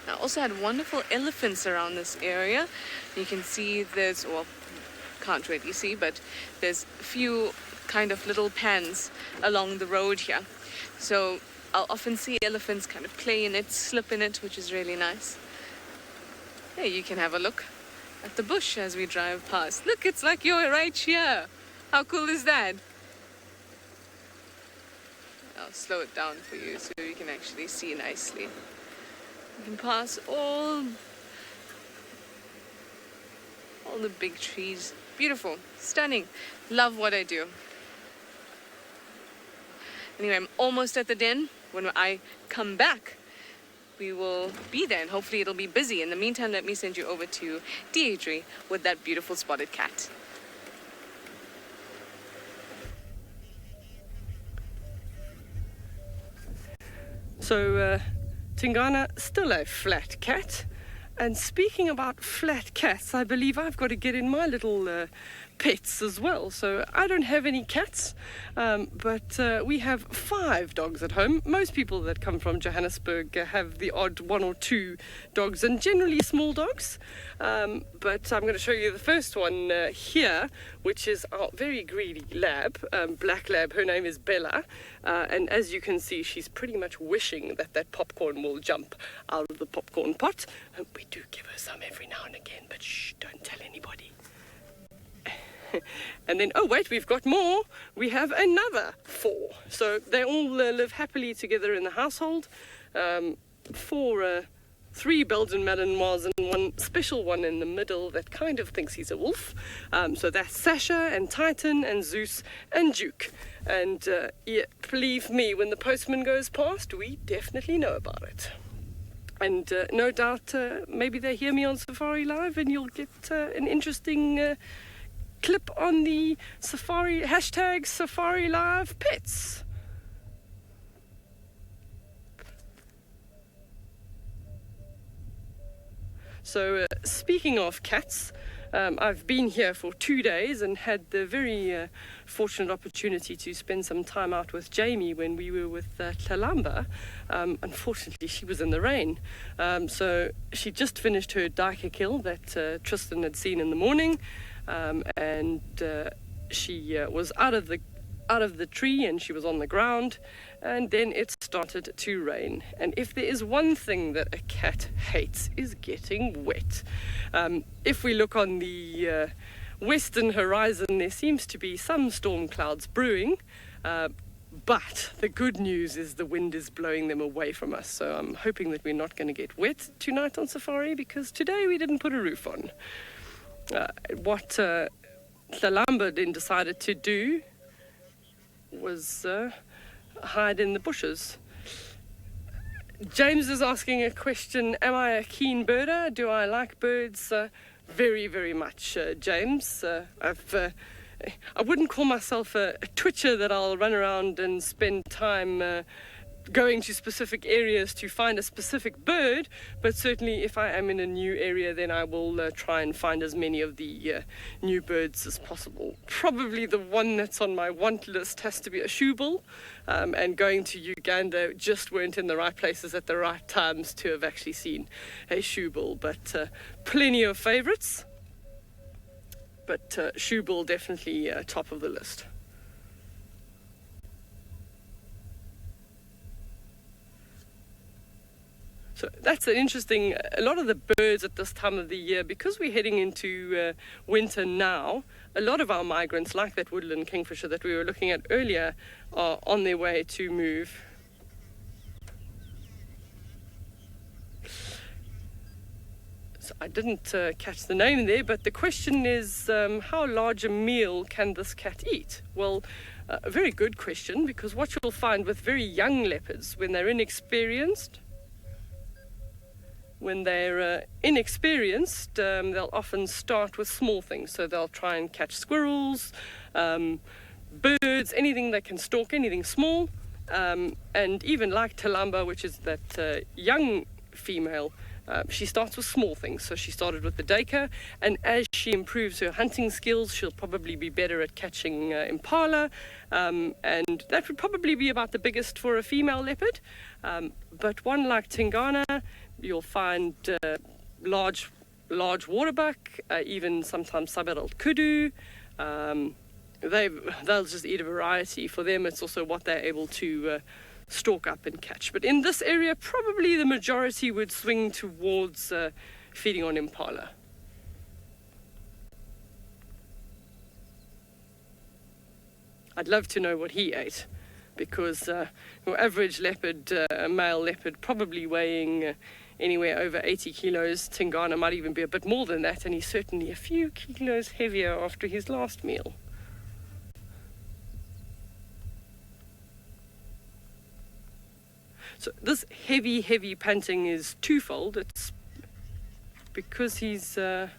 I also had wonderful elephants around this area. You can see there's, well, can't really see, but there's a few kind of little pans along the road here. So I'll often see elephants kind of play in it, slip in it, which is really nice. Hey, you can have a look at the bush as we drive past. Look, it's like you're right here. How cool is that? I'll slow it down for you so you can actually see nicely. You can pass all the big trees. Beautiful, stunning. Love what I do. Anyway, I'm almost at the den. When I come back, we will be there and hopefully it'll be busy. In the meantime, let me send you over to Deirdre with that beautiful spotted cat. So, Tingana, still a flat cat. And speaking about flat cats, I believe I've got to get in my little pets as well. So I don't have any cats, but we have 5 dogs at home. Most people that come from Johannesburg have the odd 1 or 2 dogs, and generally small dogs. But I'm going to show you the first one here, which is our very greedy lab, black lab. Her name is Bella, and as you can see, she's pretty much wishing that that popcorn will jump out of the popcorn pot. We do give her some every now and again, but shh, don't tell anybody. And then, oh wait, we've got more. We have another 4. So they all live happily together in the household. 3 Belgian Malinois and 1 special one in the middle that kind of thinks he's a wolf. So that's Sasha and Titan and Zeus and Duke. And yeah, believe me, when the postman goes past, we definitely know about it. And no doubt maybe they hear me on Safari Live and you'll get an interesting clip on the Safari hashtag Safari Live Pets. So speaking of cats, I've been here for 2 days and had the very fortunate opportunity to spend some time out with Jamie when we were with Tlalamba. Unfortunately, she was in the rain. So she just finished her duiker kill that Tristan had seen in the morning. And she was out of the tree and she was on the ground, and then it started to rain. And if there is one thing that a cat hates, is getting wet. If we look on the western horizon, there seems to be some storm clouds brewing, but the good news is the wind is blowing them away from us. So I'm hoping that we're not going to get wet tonight on safari, because today we didn't put a roof on. What Tlalamba then decided to do was hide in the bushes. James is asking a question: am I a keen birder? Do I like birds? Very, very much, James. I wouldn't call myself a twitcher that I'll run around and spend time going to specific areas to find a specific bird, but certainly if I am in a new area, then I will try and find as many of the new birds as possible. Probably the one that's on my want list has to be a shoebill, and going to Uganda just weren't in the right places at the right times to have actually seen a shoebill, but plenty of favorites, but shoebill definitely top of the list. So that's an interesting, a lot of the birds at this time of the year, because we're heading into winter now, a lot of our migrants, like that woodland kingfisher that we were looking at earlier, are on their way to move. So I didn't catch the name there, but the question is, how large a meal can this cat eat? Well, a very good question, because what you'll find with very young leopards, when they're inexperienced, they'll often start with small things. So they'll try and catch squirrels, birds, anything that can stalk, anything small. And even like Talamba, which is that young female, she starts with small things. So she started with the duiker, and as she improves her hunting skills, she'll probably be better at catching impala, and that would probably be about the biggest for a female leopard. But one like Tingana, you'll find large waterbuck, even sometimes sub-adult kudu. They'll just eat a variety. For them, it's also what they're able to stalk up and catch. But in this area, probably the majority would swing towards feeding on impala. I'd love to know what he ate, because your average leopard, male leopard, probably weighing anywhere over 80 kilos. Tingana might even be a bit more than that, and he's certainly a few kilos heavier after his last meal. So this heavy panting is twofold. It's because he's got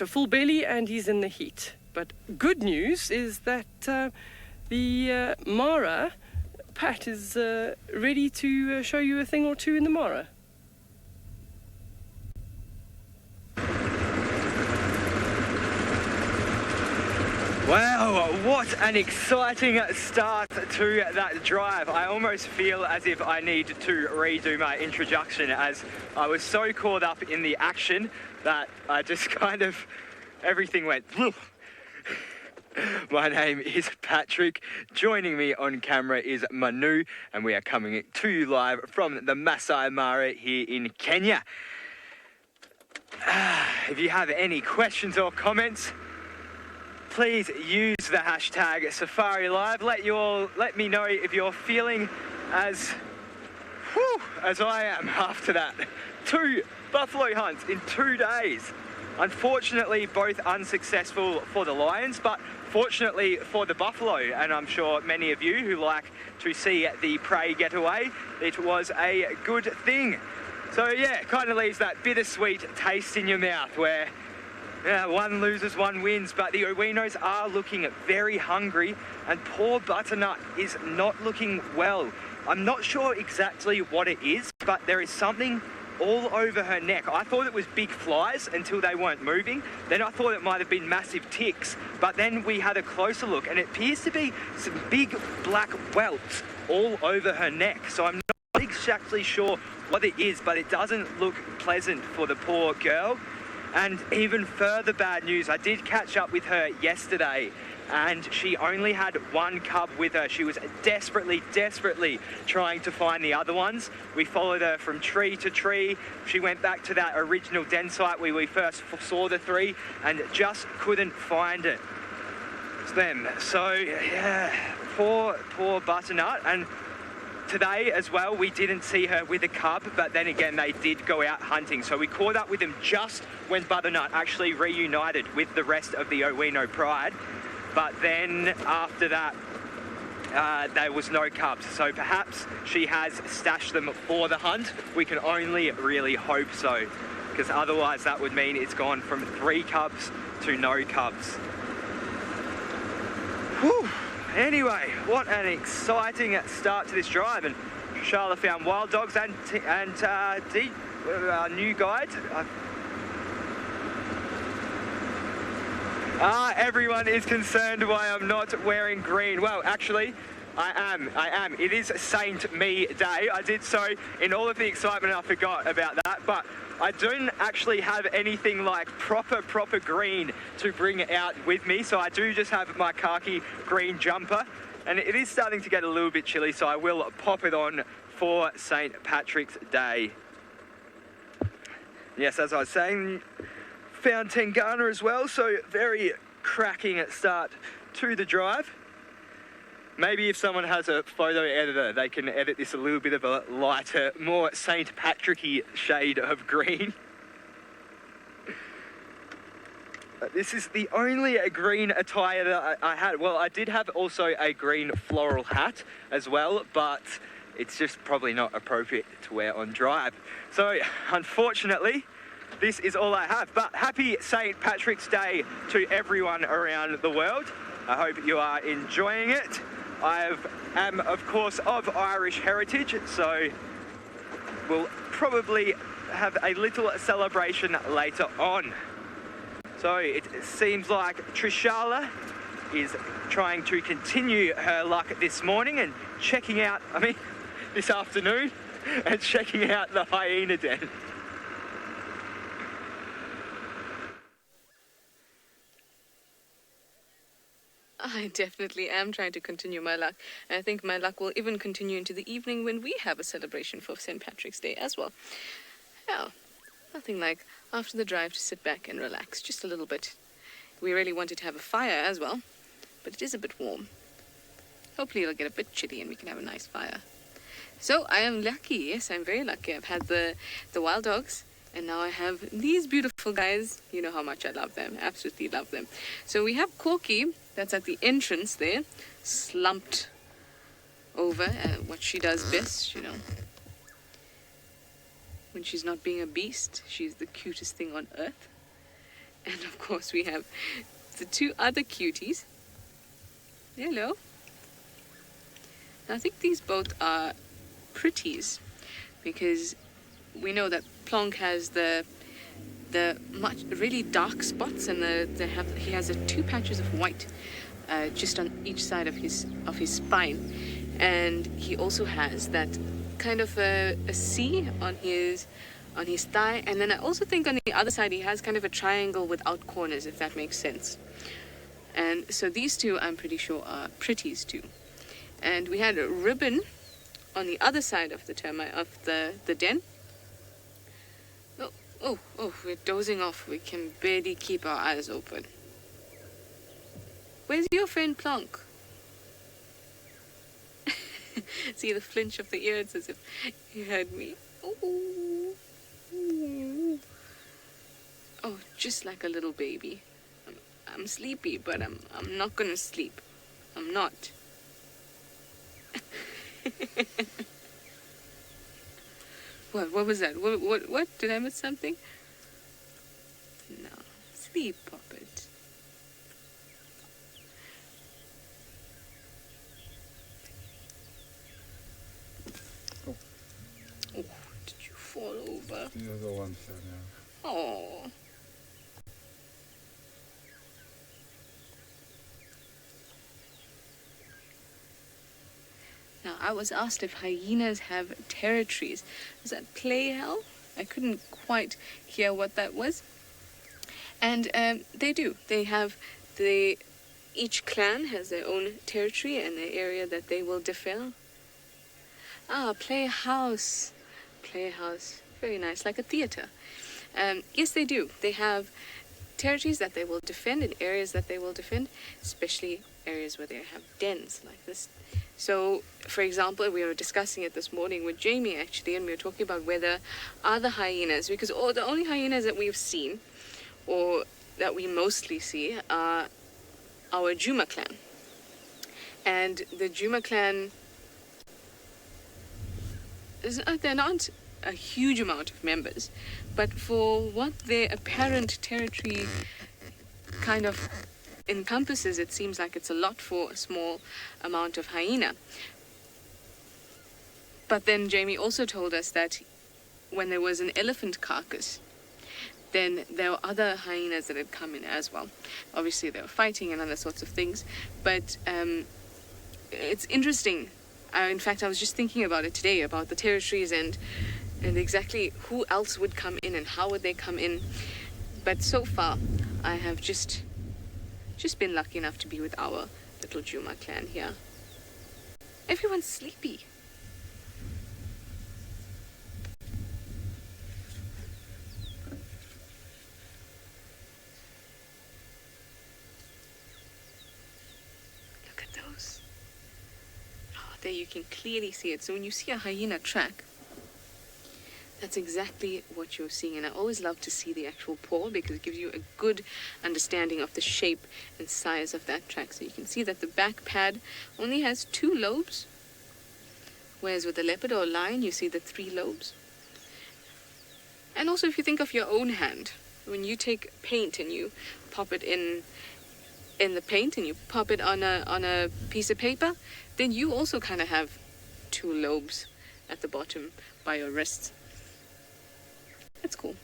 a full belly and he's in the heat. But good news is that the Mara, Pat, is ready to show you a thing or two in the Mara. Wow, what an exciting start to that drive. I almost feel as if I need to redo my introduction, as I was so caught up in the action that I just everything went. My name is Patrick. Joining me on camera is Manu, and we are coming to you live from the Maasai Mara here in Kenya. If you have any questions or comments, please use the hashtag Safari Live. Let me know if you're feeling as I am after that. 2 buffalo hunts in 2 days. Unfortunately, both unsuccessful for the lions, but fortunately for the buffalo, and I'm sure many of you who like to see the prey get away, it was a good thing. So yeah, kind of leaves that bittersweet taste in your mouth where one loses, one wins, but the Owinos are looking very hungry, and poor Butternut is not looking well. I'm not sure exactly what it is, but there is something all over her neck. I thought it was big flies until they weren't moving. Then I thought it might have been massive ticks, but then we had a closer look, and it appears to be some big black welts all over her neck. So I'm not exactly sure what it is, but it doesn't look pleasant for the poor girl. And even further bad news, I did catch up with her yesterday, and she only had 1 cub with her. She was desperately trying to find the other ones. We followed her from tree to tree. She went back to that original den site where we first saw the 3 and just couldn't find it. It's them. So yeah, poor Butternut. And today as well, we didn't see her with a cub, but then again, they did go out hunting. So we caught up with them just when Butternut actually reunited with the rest of the Owino pride. But then after that, there was no cubs. So perhaps she has stashed them for the hunt. We can only really hope so, because otherwise that would mean it's gone from 3 cubs to no cubs. Whew. Anyway, what an exciting start to this drive, and Charlotte found wild dogs and our new guide. Everyone is concerned why I'm not wearing green. Well, actually, I am. It is Saint Me Day. I did so in all of the excitement, I forgot about that, but I don't actually have anything like proper green to bring out with me, so I do just have my khaki green jumper And it is starting to get a little bit chilly, so I will pop it on for St. Patrick's Day. Yes, as I was saying, found Tengana as well, so very cracking start to the drive. Maybe if someone has a photo editor, they can edit this a little bit of a lighter, more St. Patricky shade of green. This is the only green attire that I had. Well, I did have also a green floral hat as well, but it's just probably not appropriate to wear on drive. So, unfortunately, this is all I have. But happy St. Patrick's Day to everyone around the world. I hope you are enjoying it. I am, of course, of Irish heritage, so we'll probably have a little celebration later on. So it seems like Trishala is trying to continue her luck this morning and this afternoon, and checking out the hyena den. I definitely am trying to continue my luck. And I think my luck will even continue into the evening when we have a celebration for St. Patrick's Day as well. Yeah, nothing like after the drive to sit back and relax just a little bit. We really wanted to have a fire as well, but it is a bit warm. Hopefully it'll get a bit chilly and we can have a nice fire. So I am lucky, yes, I'm very lucky. I've had the wild dogs, and now I have these beautiful guys. You know how much I love them, absolutely love them. So we have Corky, that's at the entrance there, slumped over what she does best, you know. When she's not being a beast, she's the cutest thing on earth. And of course we have the two other cuties. Hello. I think these both are pretties, because we know that Plonk has the really dark spots, and he has two patches of white just on each side of his spine, and he also has that kind of a C on his thigh, and then I also think on the other side he has kind of a triangle without corners, if that makes sense. And so these two I'm pretty sure are pretties too. And we had a ribbon on the other side of the den. Oh, we're dozing off. We can barely keep our eyes open. Where's your friend Plonk? See the flinch of the ear, it's as if he heard me. Oh, just like a little baby. I'm sleepy, but I'm not gonna sleep. I'm not. What was that? What? Did I miss something? No. Sleep, puppet. Oh, did you fall over? The other one fell down. Oh. Now, I was asked if hyenas have territories. Was that play hell? I couldn't quite hear what that was. And they do. Each clan has their own territory and their area that they will defend. Playhouse. Playhouse. Very nice, like a theater. Yes, they do. They have territories that they will defend and areas that they will defend, especially areas where they have dens like this. So, for example, we were discussing it this morning with Jamie, actually, and we were talking about whether other hyenas, because the only hyenas that we've seen, or that we mostly see, are our Juma clan. And the Juma clan, they're not a huge amount of members, but for what their apparent territory kind of encompasses, it seems like it's a lot for a small amount of hyena. But then Jamie also told us that when there was an elephant carcass, then there were other hyenas that had come in as well. Obviously they were fighting and other sorts of things, but it's interesting. In fact, I was just thinking about it today, about the territories and exactly who else would come in and how would they come in. But so far I have just been lucky enough to be with our little Juma clan here. Everyone's sleepy. Look at those. Oh, there you can clearly see it. So when you see a hyena track, that's exactly what you're seeing. And I always love to see the actual paw because it gives you a good understanding of the shape and size of that track. So you can see that the back pad only has 2 lobes, whereas with a leopard or a lion, you see the 3 lobes. And also, if you think of your own hand, when you take paint and you pop it in the paint and you pop it on a piece of paper, then you also kind of have 2 lobes at the bottom by your wrists. That's cool.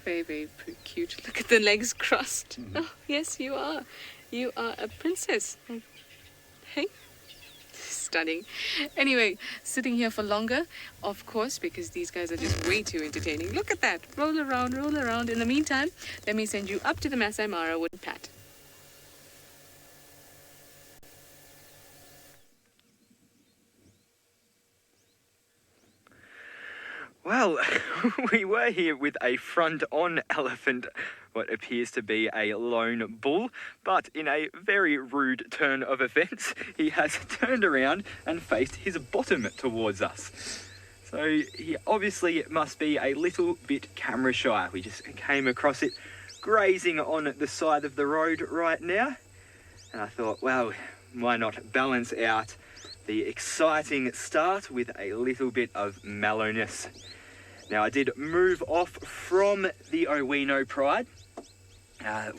Very, very cute. Look at the legs crossed. Mm-hmm. Oh, yes, you are. You are a princess. Hey? Stunning. Anyway, sitting here for longer, of course, because these guys are just way too entertaining. Look at that. Roll around, roll around. In the meantime, let me send you up to the Maasai Mara wooden pat. Well, we were here with a front-on elephant, what appears to be a lone bull, but in a very rude turn of events, he has turned around and faced his bottom towards us. So he obviously must be a little bit camera shy. We just came across it grazing on the side of the road right now, and I thought, well, why not balance out the exciting start with a little bit of mellowness. Now, I did move off from the Owino Pride.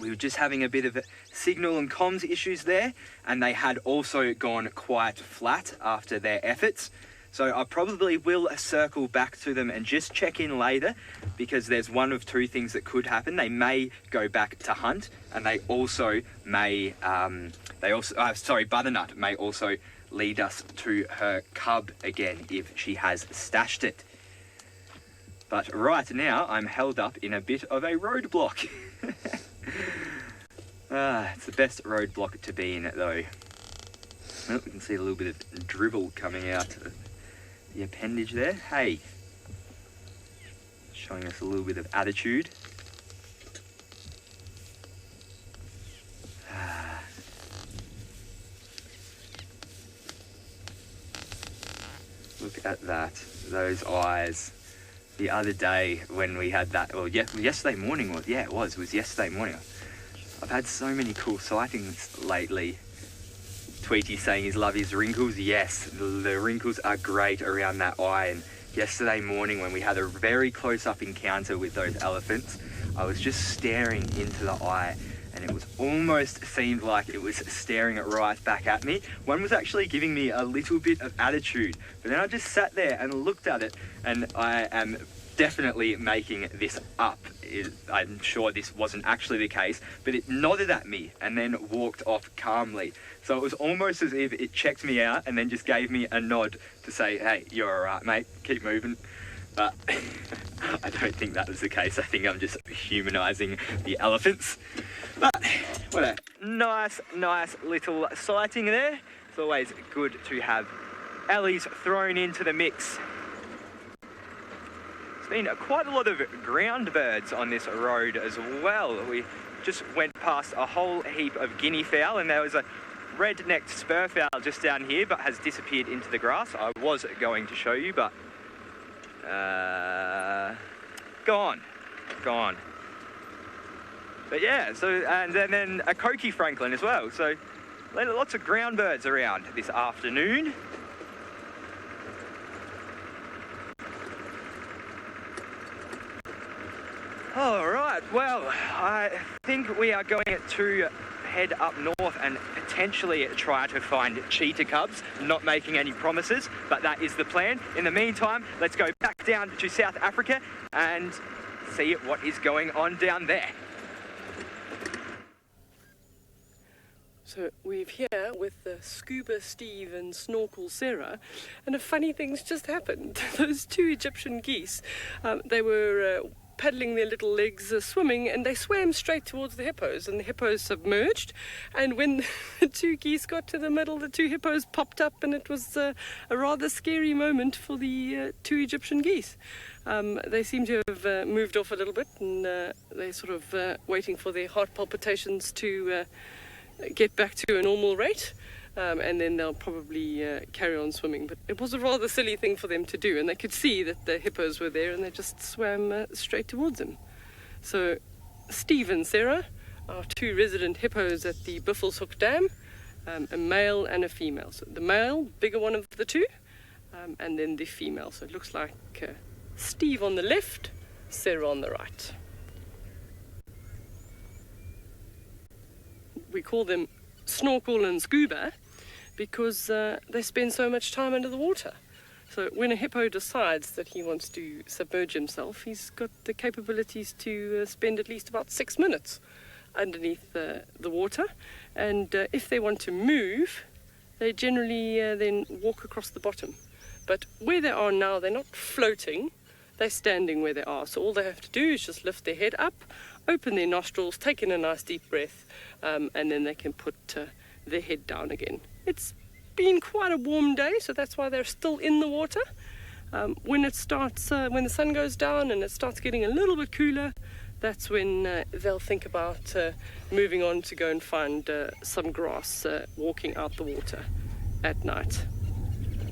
We were just having a bit of signal and comms issues there, and they had also gone quite flat after their efforts. So I probably will circle back to them and just check in later, because there's one of 2 things that could happen. They may go back to hunt, and they also may, Butternut may also lead us to her cub again if she has stashed it. But right now, I'm held up in a bit of a roadblock. It's the best roadblock to be in, though. Well, we can see a little bit of dribble coming out of the appendage there. Hey, showing us a little bit of attitude. Look at that, those eyes. The other day when we had that, well, yesterday morning, it was yesterday morning. I've had so many cool sightings lately. Tweety saying his love his wrinkles. Yes, the wrinkles are great around that eye. And yesterday morning when we had a very close-up encounter with those elephants, I was just staring into the eye, and it was almost seemed like it was staring it right back at me. One was actually giving me a little bit of attitude, but then I just sat there and looked at it, and I am definitely making this up. I'm sure this wasn't actually the case, but it nodded at me and then walked off calmly. So it was almost as if it checked me out and then just gave me a nod to say, hey, you're all right, mate, keep moving. But I don't think that was the case. I think I'm just humanising the elephants. But what a nice little sighting there. It's always good to have Ellie's thrown into the mix. There's been quite a lot of ground birds on this road as well. We just went past a whole heap of guinea fowl, and there was a red-necked spurfowl just down here, but has disappeared into the grass. I was going to show you, but gone. But yeah, so, and then a Coqui Franklin as well. So lots of ground birds around this afternoon. All right, well, I think we are going to head up north and potentially try to find cheetah cubs. Not making any promises, but that is the plan. In the meantime, let's go back down to South Africa and see what is going on down there. So we're here with Scuba Steve and Snorkel Sarah, and a funny thing's just happened. Those 2 Egyptian geese, they were paddling their little legs, swimming, and they swam straight towards the hippos, and the hippos submerged. And when the two geese got to the middle, the two hippos popped up, and it was a rather scary moment for the two Egyptian geese. They seem to have moved off a little bit, and they're sort of waiting for their heart palpitations to get back to a normal rate. And then they'll probably carry on swimming. But it was a rather silly thing for them to do, and they could see that the hippos were there, and they just swam straight towards them. So Steve and Sarah are two resident hippos at the Buffelshoek Dam, a male and a female. So the male, bigger one of the two, and then the female. So it looks like Steve on the left, Sarah on the right. We call them snorkel and scuba because they spend so much time under the water. So when a hippo decides that he wants to submerge himself, he's got the capabilities to spend at least about 6 minutes underneath the water. And if they want to move, they generally then walk across the bottom. But where they are now, they're not floating, they're standing where they are. So all they have to do is just lift their head up, open their nostrils, take in a nice deep breath, and then they can put their head down again. It's been quite a warm day, so that's why they're still in the water. When it starts, when the sun goes down and it starts getting a little bit cooler, that's when they'll think about moving on to go and find some grass, walking out the water at night.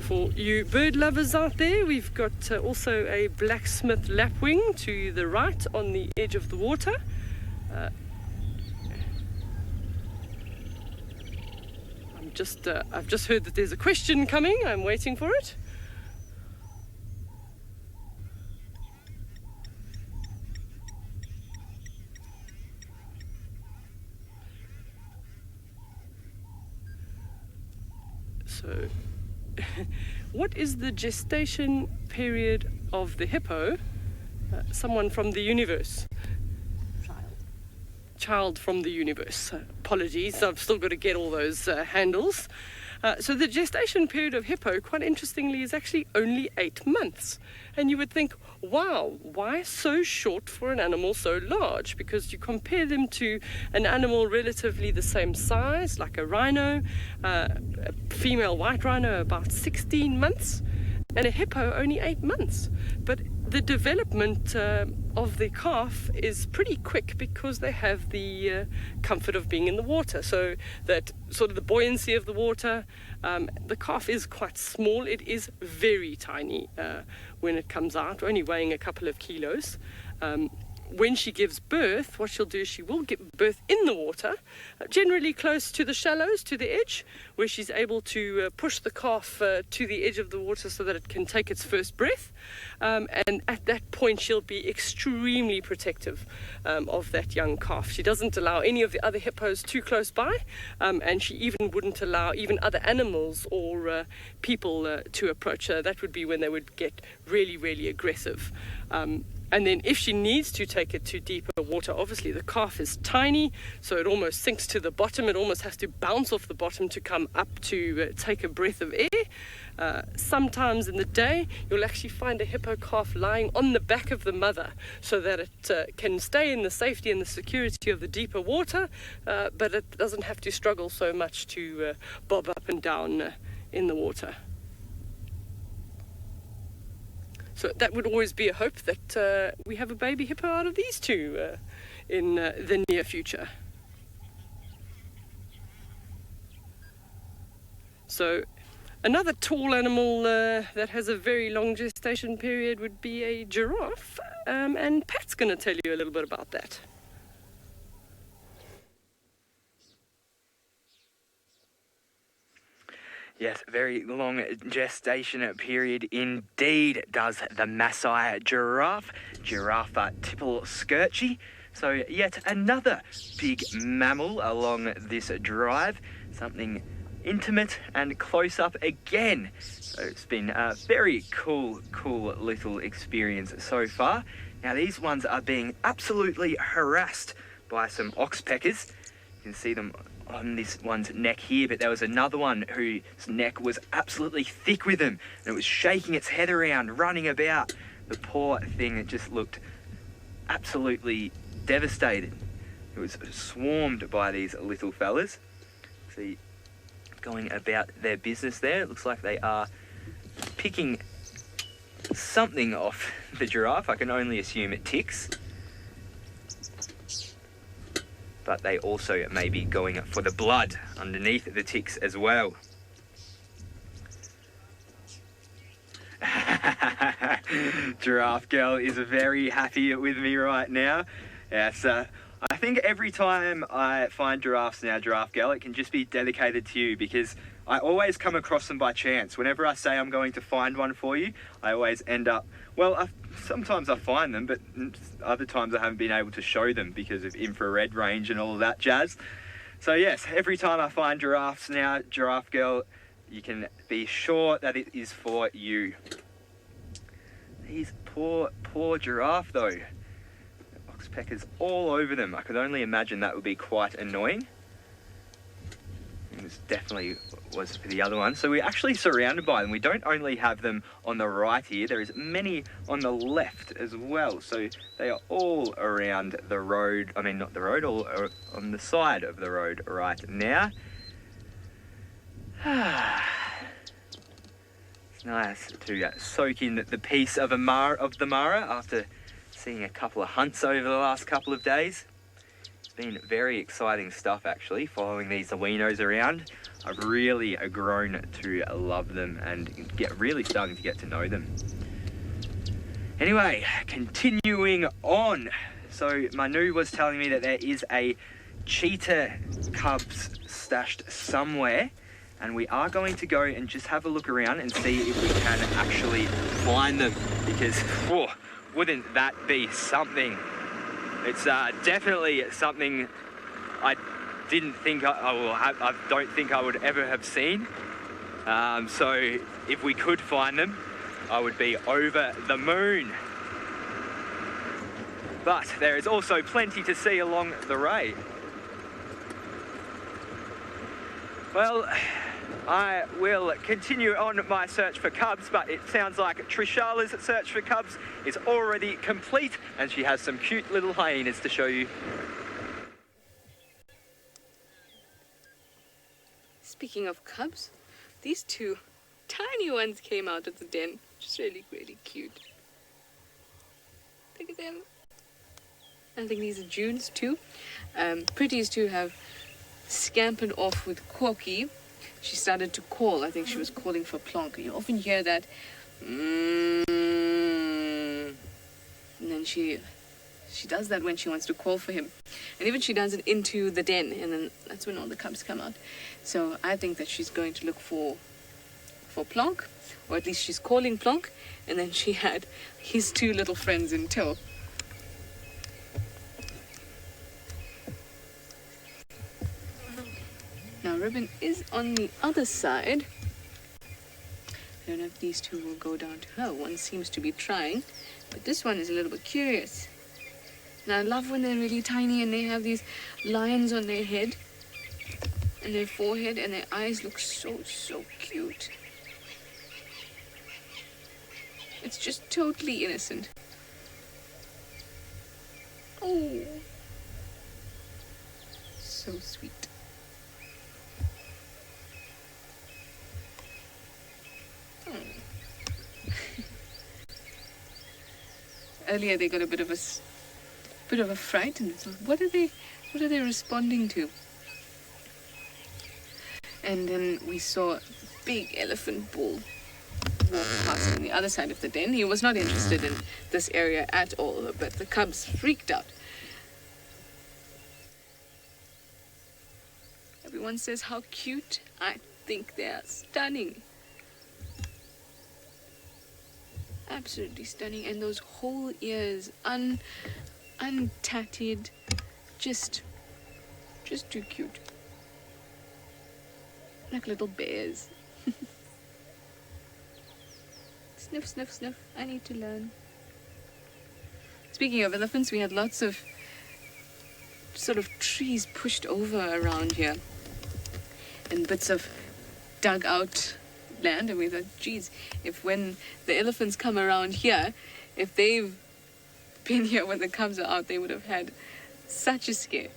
For you bird lovers out there, we've got also a blacksmith lapwing to the right on the edge of the water. I've just heard that there's a question coming. I'm waiting for it. So, what is the gestation period of the hippo? Someone from the universe. Child from the universe. Apologies, I've still got to get all those handles. So the gestation period of hippo, quite interestingly, is actually only 8 months. And you would think, wow, why so short for an animal so large? Because you compare them to an animal relatively the same size, like a rhino, a female white rhino about 16 months, and a hippo only 8 months. But the development of the calf is pretty quick because they have the comfort of being in the water. So that sort of the buoyancy of the water, the calf is quite small. It is very tiny when it comes out, only weighing a couple of kilos. When she gives birth, what she'll do is she will give birth in the water, generally close to the shallows, to the edge, where she's able to push the calf to the edge of the water so that it can take its first breath. And at that point, she'll be extremely protective of that young calf. She doesn't allow any of the other hippos too close by, and she even wouldn't allow even other animals or people to approach her. That would be when they would get really, really aggressive. And then if she needs to take it to deeper water, obviously the calf is tiny, so it almost sinks to the bottom. It almost has to bounce off the bottom to come up to take a breath of air. Sometimes in the day, you'll actually find a hippo calf lying on the back of the mother so that it can stay in the safety and the security of the deeper water, but it doesn't have to struggle so much to bob up and down in the water. So that would always be a hope that we have a baby hippo out of these two in the near future. So another tall animal that has a very long gestation period would be a giraffe, and Pat's going to tell you a little bit about that. Yes, very long gestation period indeed does the Maasai giraffe, Giraffa tipple-skirchy. So yet another big mammal along this drive, something intimate and close up again. So it's been a very cool little experience so far. Now these ones are being absolutely harassed by some oxpeckers. You can see them on this one's neck here, but there was another one whose neck was absolutely thick with them, and it was shaking its head around, running about. The poor thing, it just looked absolutely devastated. It was swarmed by these little fellas. See, going about their business there. It looks like they are picking something off the giraffe. I can only assume it ticks. But they also may be going for the blood underneath the ticks as well. Giraffe girl is very happy with me right now. Yes, I think every time I find giraffes now, Giraffe girl, it can just be dedicated to you, because I always come across them by chance. Whenever I say I'm going to find one for you, I always end up, well, sometimes I find them, but other times I haven't been able to show them because of infrared range and all of that jazz. So yes, every time I find giraffes now, Giraffe girl, you can be sure that it is for you. These poor giraffe though. Oxpeckers all over them. I could only imagine that would be quite annoying. This definitely was for the other one. So we're actually surrounded by them. We don't only have them on the right here, there is many on the left as well. So they are all around the road. I mean, not the road, all on the side of the road right now. It's nice to soak in the peace of the Mara after seeing a couple of hunts over the last couple of days. It's been very exciting stuff actually, following these albinos around. I've really grown to love them and really starting to get to know them. Anyway, continuing on. So Manu was telling me that there is a Cheetah Cubs stashed somewhere, and we are going to go and just have a look around and see if we can actually find them, because wouldn't that be something? It's definitely something I didn't think I don't think I would ever have seen. So if we could find them, I would be over the moon. But there is also plenty to see along the way. Well, I will continue on my search for cubs, but it sounds like Trishala's search for cubs is already complete, and she has some cute little hyenas to show you. Speaking of cubs, these two tiny ones came out of the den. Just really, really cute. Look at them. I think these are June's too. Pretty's two have scampered off with Corky. She started to call. I think she was calling for Plonk. You often hear that. And then she does that when she wants to call for him. And even she does it into the den, and then that's when all the cubs come out. So I think that she's going to look for Plonk, or at least she's calling Plonk, and then she had his two little friends in tow. Now Ribbon is on the other side. I don't know if these two will go down to her. One seems to be trying, but this one is a little bit curious. And I love when they're really tiny and they have these lines on their head and their forehead, and their eyes look so cute. It's just totally innocent. Oh, so sweet. Earlier they got a bit of a fright, and thought, what are they responding to? And then we saw a big elephant bull walk past on the other side of the den. He was not interested in this area at all, but the cubs freaked out. Everyone says how cute. I think they are stunning. Absolutely stunning. And those whole ears, untatted, just too cute. Like little bears. Sniff, sniff, sniff. I need to learn. Speaking of elephants, we had lots of sort of trees pushed over around here, and bits of dug out land, and we thought, geez, if when the elephants come around here, if they've been here when the cubs are out, they would have had such a scare.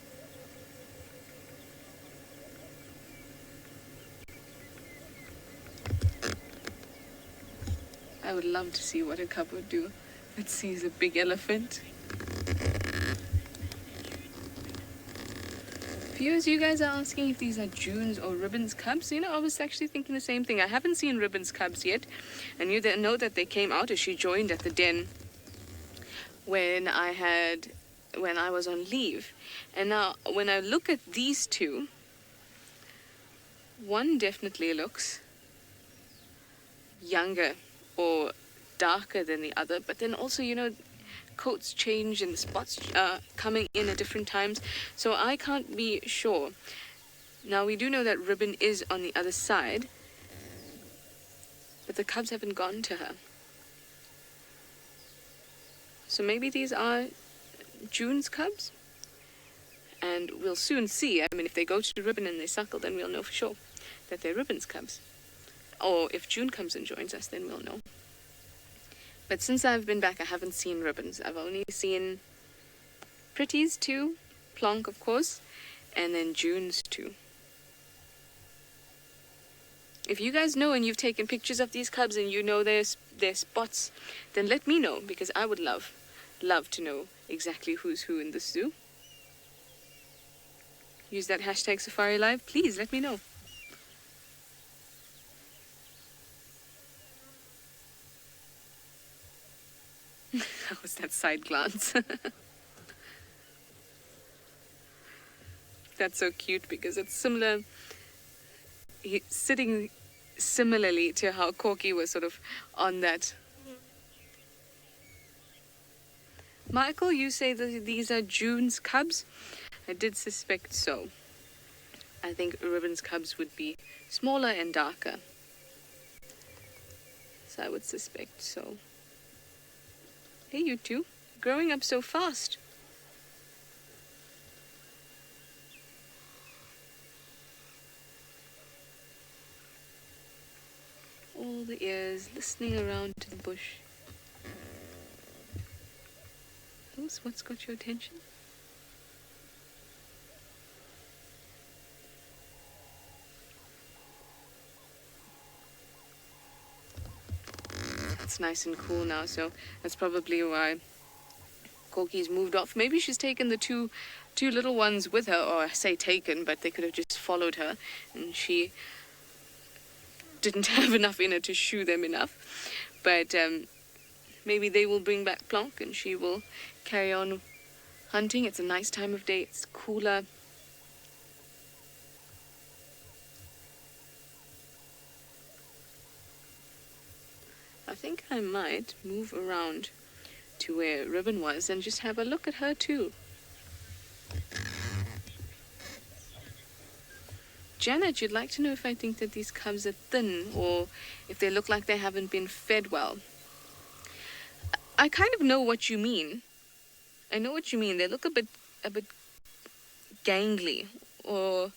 I would love to see what a cub would do if it sees a big elephant. Viewers, you guys are asking if these are June's or Ribbon's cubs. You know, I was actually thinking the same thing. I haven't seen Ribbon's cubs yet. And you know that they came out as she joined at the den when I was on leave. And now, when I look at these two, one definitely looks younger or darker than the other, but then also, you know, coats change and spots coming in at different times, so I can't be sure. Now, we do know that Ribbon is on the other side, but the cubs haven't gone to her. So maybe these are June's cubs, and we'll soon see. I mean, if they go to Ribbon and they suckle, then we'll know for sure that they're Ribbon's cubs. Or if June comes and joins us, then we'll know. But since I've been back, I haven't seen Ribbons. I've only seen Pretty's two, Plonk, of course, and then June's two. If you guys know and you've taken pictures of these cubs and you know their spots, then let me know, because I would love to know exactly who's who in this zoo. Use that hashtag Safari Live. Please let me know. How was that side glance? That's so cute because it's similar. He's sitting similarly to how Corky was sort of on that. Michael, you say that these are June's cubs? I did suspect so. I think Ribbon's cubs would be smaller and darker. So I would suspect so. Hey, you two, growing up so fast. All the ears listening around to the bush. What's got your attention? It's nice and cool now, so that's probably why Corky's moved off. Maybe she's taken the two little ones with her, or I say taken, but they could have just followed her, and she didn't have enough in her to shoo them enough. But maybe they will bring back Plonk, and she will carry on hunting. It's a nice time of day. It's cooler. I think I might move around to where Ribbon was and just have a look at her too. Janet, you'd like to know if I think that these cubs are thin or if they look like they haven't been fed well. I kind of know what you mean. I know what you mean. They look a bit gangly, or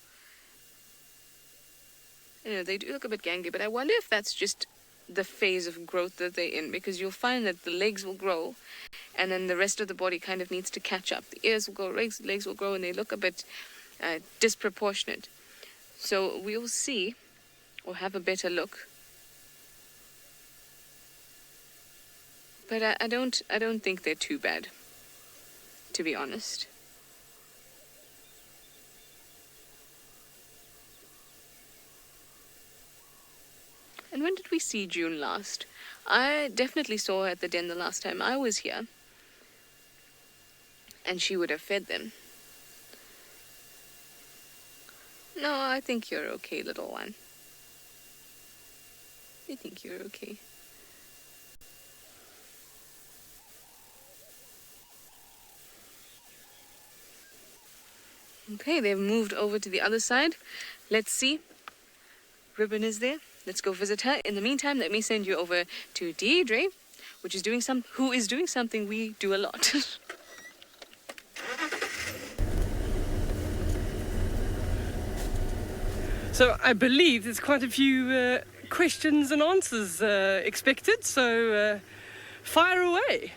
you know, they do look a bit gangly, but I wonder if that's just the phase of growth that they're in, because you'll find that the legs will grow and then the rest of the body kind of needs to catch up. The ears will grow, legs will grow, and they look a bit disproportionate. So we'll see, or have a better look. But I don't think they're too bad, to be honest. And when did we see June last? I definitely saw her at the den the last time I was here. And she would have fed them. No, I think you're okay, little one. I think you're okay. Okay, they've moved over to the other side. Let's see. Ribbon is there. Let's go visit her. In the meantime, let me send you over to Deirdre, who is doing something we do a lot. So I believe there's quite a few questions and answers expected, so fire away.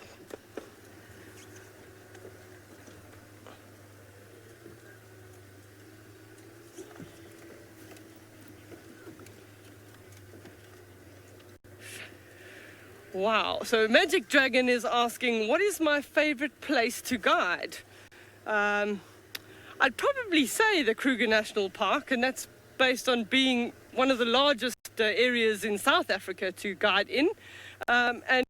Wow. So Magic Dragon is asking, what is my favorite place to guide? I'd probably say the Kruger National Park, and that's based on being one of the largest areas in South Africa to guide in. And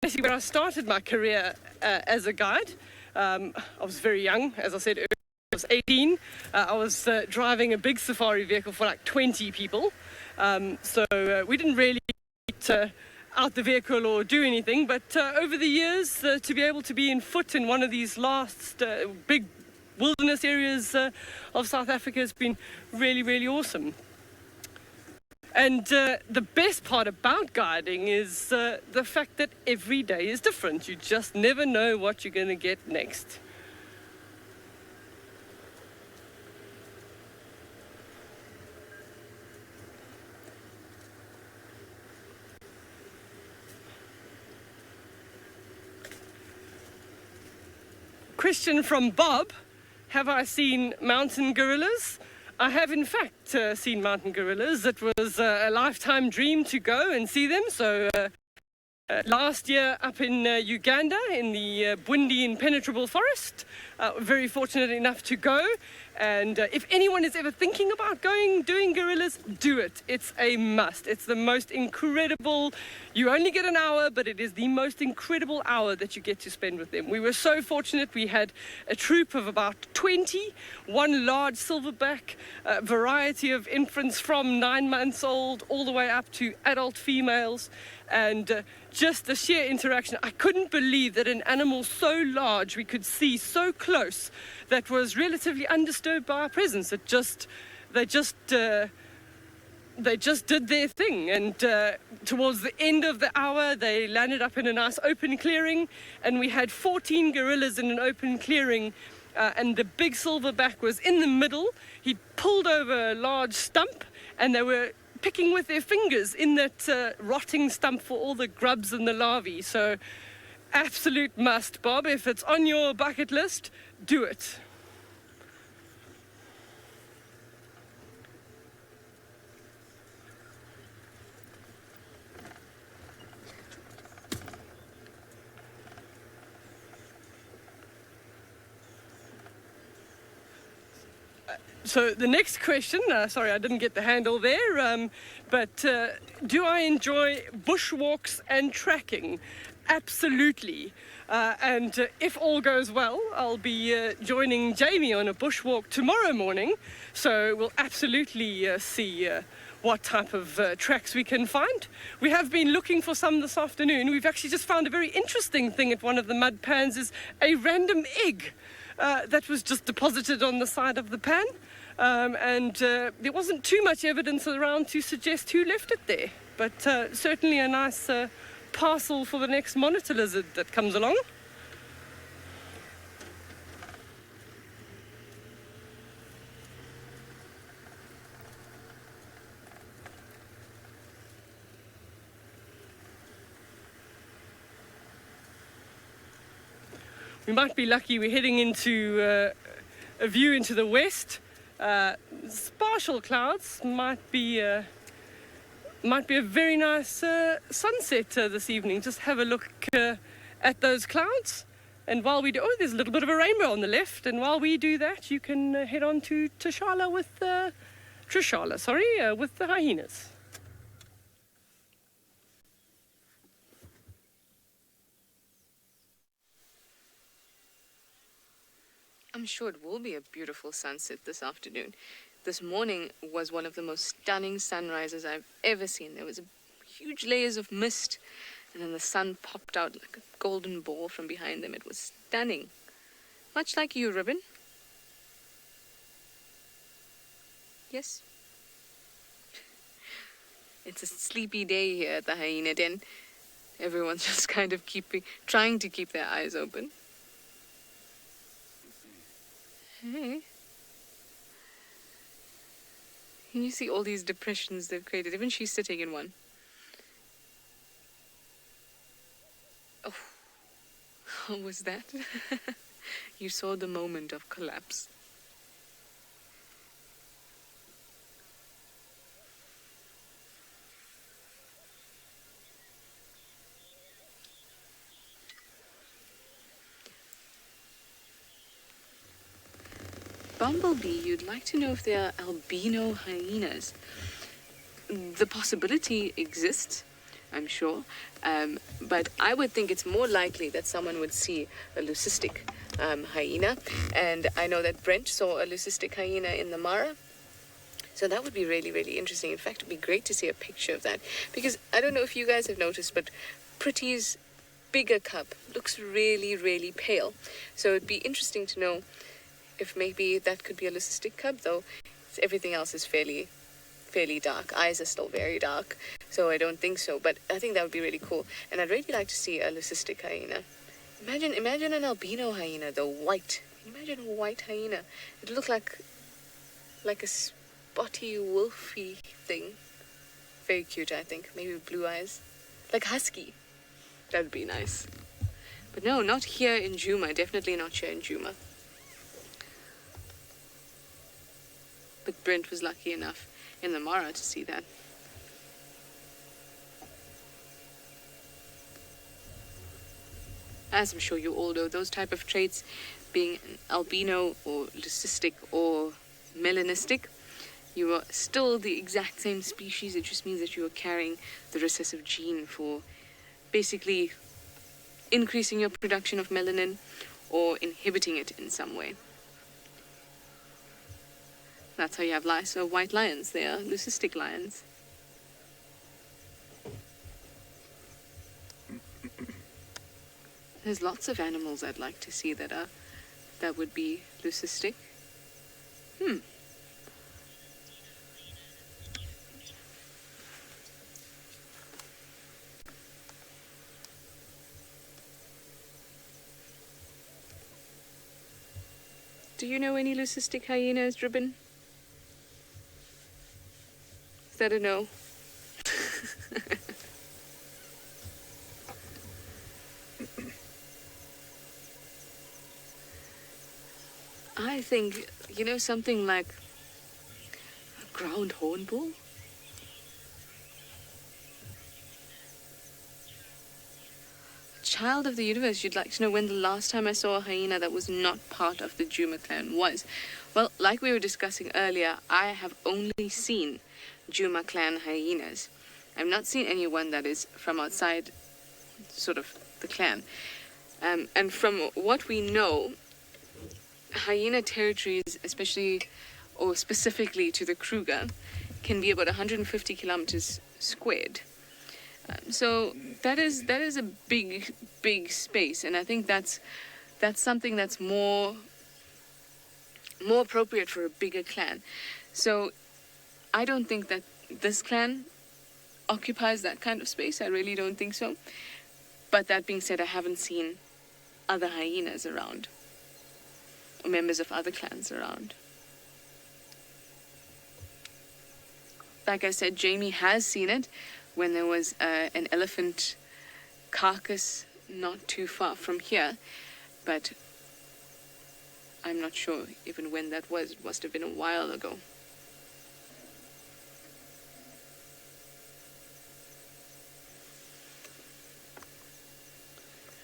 basically where I started my career as a guide. I was very young, as I said earlier. I was 18. I was driving a big safari vehicle for like 20 people. So we didn't really get out the vehicle or do anything. But over the years, to be able to be in foot in one of these last big wilderness areas of South Africa has been really, really awesome. And the best part about guiding is the fact that every day is different. You just never know what you're going to get next. Question from Bob. Have I seen mountain gorillas? I have in fact seen mountain gorillas. It was a lifetime dream to go and see them. So last year up in Uganda in the Bwindi Impenetrable Forest, very fortunate enough to go. And if anyone is ever thinking about doing gorillas, do it. It's a must. It's the most incredible, you only get an hour, but it is the most incredible hour that you get to spend with them. We were so fortunate. We had a troop of about 20, one large silverback, a variety of infants from 9 months old all the way up to adult females. And just the sheer interaction. I couldn't believe that an animal so large we could see so close that was relatively undisturbed by our presence. They just did their thing. And towards the end of the hour, they landed up in a nice open clearing, and we had 14 gorillas in an open clearing. And the big silverback was in the middle. He pulled over a large stump, and they were picking with their fingers in that rotting stump for all the grubs and the larvae. So absolute must, Bob. If it's on your bucket list, do it. So the next question, sorry I didn't get the handle there, but do I enjoy bushwalks and tracking? Absolutely. And if all goes well, I'll be joining Jamie on a bushwalk tomorrow morning, so we'll absolutely see what type of tracks we can find. We have been looking for some this afternoon. We've actually just found a very interesting thing at one of the mud pans, is a random egg that was just deposited on the side of the pan. And there wasn't too much evidence around to suggest who left it there. But certainly a nice parcel for the next monitor lizard that comes along. We might be lucky. We're heading into a view into the west. Partial clouds might be a very nice sunset this evening. Just have a look at those clouds, and while we do, oh, there's a little bit of a rainbow on the left. And while we do that, you can head on to Tishala with the hyenas. I'm sure it will be a beautiful sunset this afternoon. This morning was one of the most stunning sunrises I've ever seen. There was huge layers of mist, and then the sun popped out like a golden ball from behind them. It was stunning. Much like you, Ribbon. Yes? It's a sleepy day here at the hyena den. Everyone's just kind of trying to keep their eyes open. Hey. Can you see all these depressions they've created? Even she's sitting in one. Oh. How was that? You saw the moment of collapse. Bumblebee, you'd like to know if they are albino hyenas. The possibility exists, I'm sure, but I would think it's more likely that someone would see a leucistic hyena, and I know that Brent saw a leucistic hyena in the Mara, so that would be really, really interesting. In fact, it would be great to see a picture of that, because I don't know if you guys have noticed, but Pretty's bigger cub looks really, really pale, so it'd be interesting to know if maybe that could be a leucistic cub, though everything else is fairly dark. Eyes are still very dark, so I don't think so, but I think that would be really cool. And I'd really like to see a leucistic hyena. Imagine an albino hyena, though, white. Imagine a white hyena. It looked like a spotty, wolfy thing. Very cute, I think. Maybe blue eyes. Like husky. That would be nice. But no, not here in Djuma. Definitely not here in Djuma. But Brent was lucky enough in the Mara to see that. As I'm sure you all know, those type of traits, being albino or leucistic or melanistic, you are still the exact same species. It just means that you are carrying the recessive gene for basically increasing your production of melanin or inhibiting it in some way. That's how you have white lions. They are leucistic lions. There's lots of animals I'd like to see that would be leucistic. Do you know any leucistic hyenas, Ribbon? Is that a no? I think, something like a ground hornbill? Child of the universe, you'd like to know when the last time I saw a hyena that was not part of the Djuma clan was. Well, like we were discussing earlier, I have only seen Djuma clan hyenas. I've not seen anyone that is from outside sort of the clan. And from what we know, hyena territories, especially or specifically to the Kruger, can be about 150 kilometers squared. So that is a big space, and I think that's something that's more appropriate for a bigger clan. So I don't think that this clan occupies that kind of space. I really don't think so. But that being said, I haven't seen other hyenas around, or members of other clans around. Like I said, Jamie has seen it when there was an elephant carcass not too far from here, but I'm not sure even when that was. It must have been a while ago.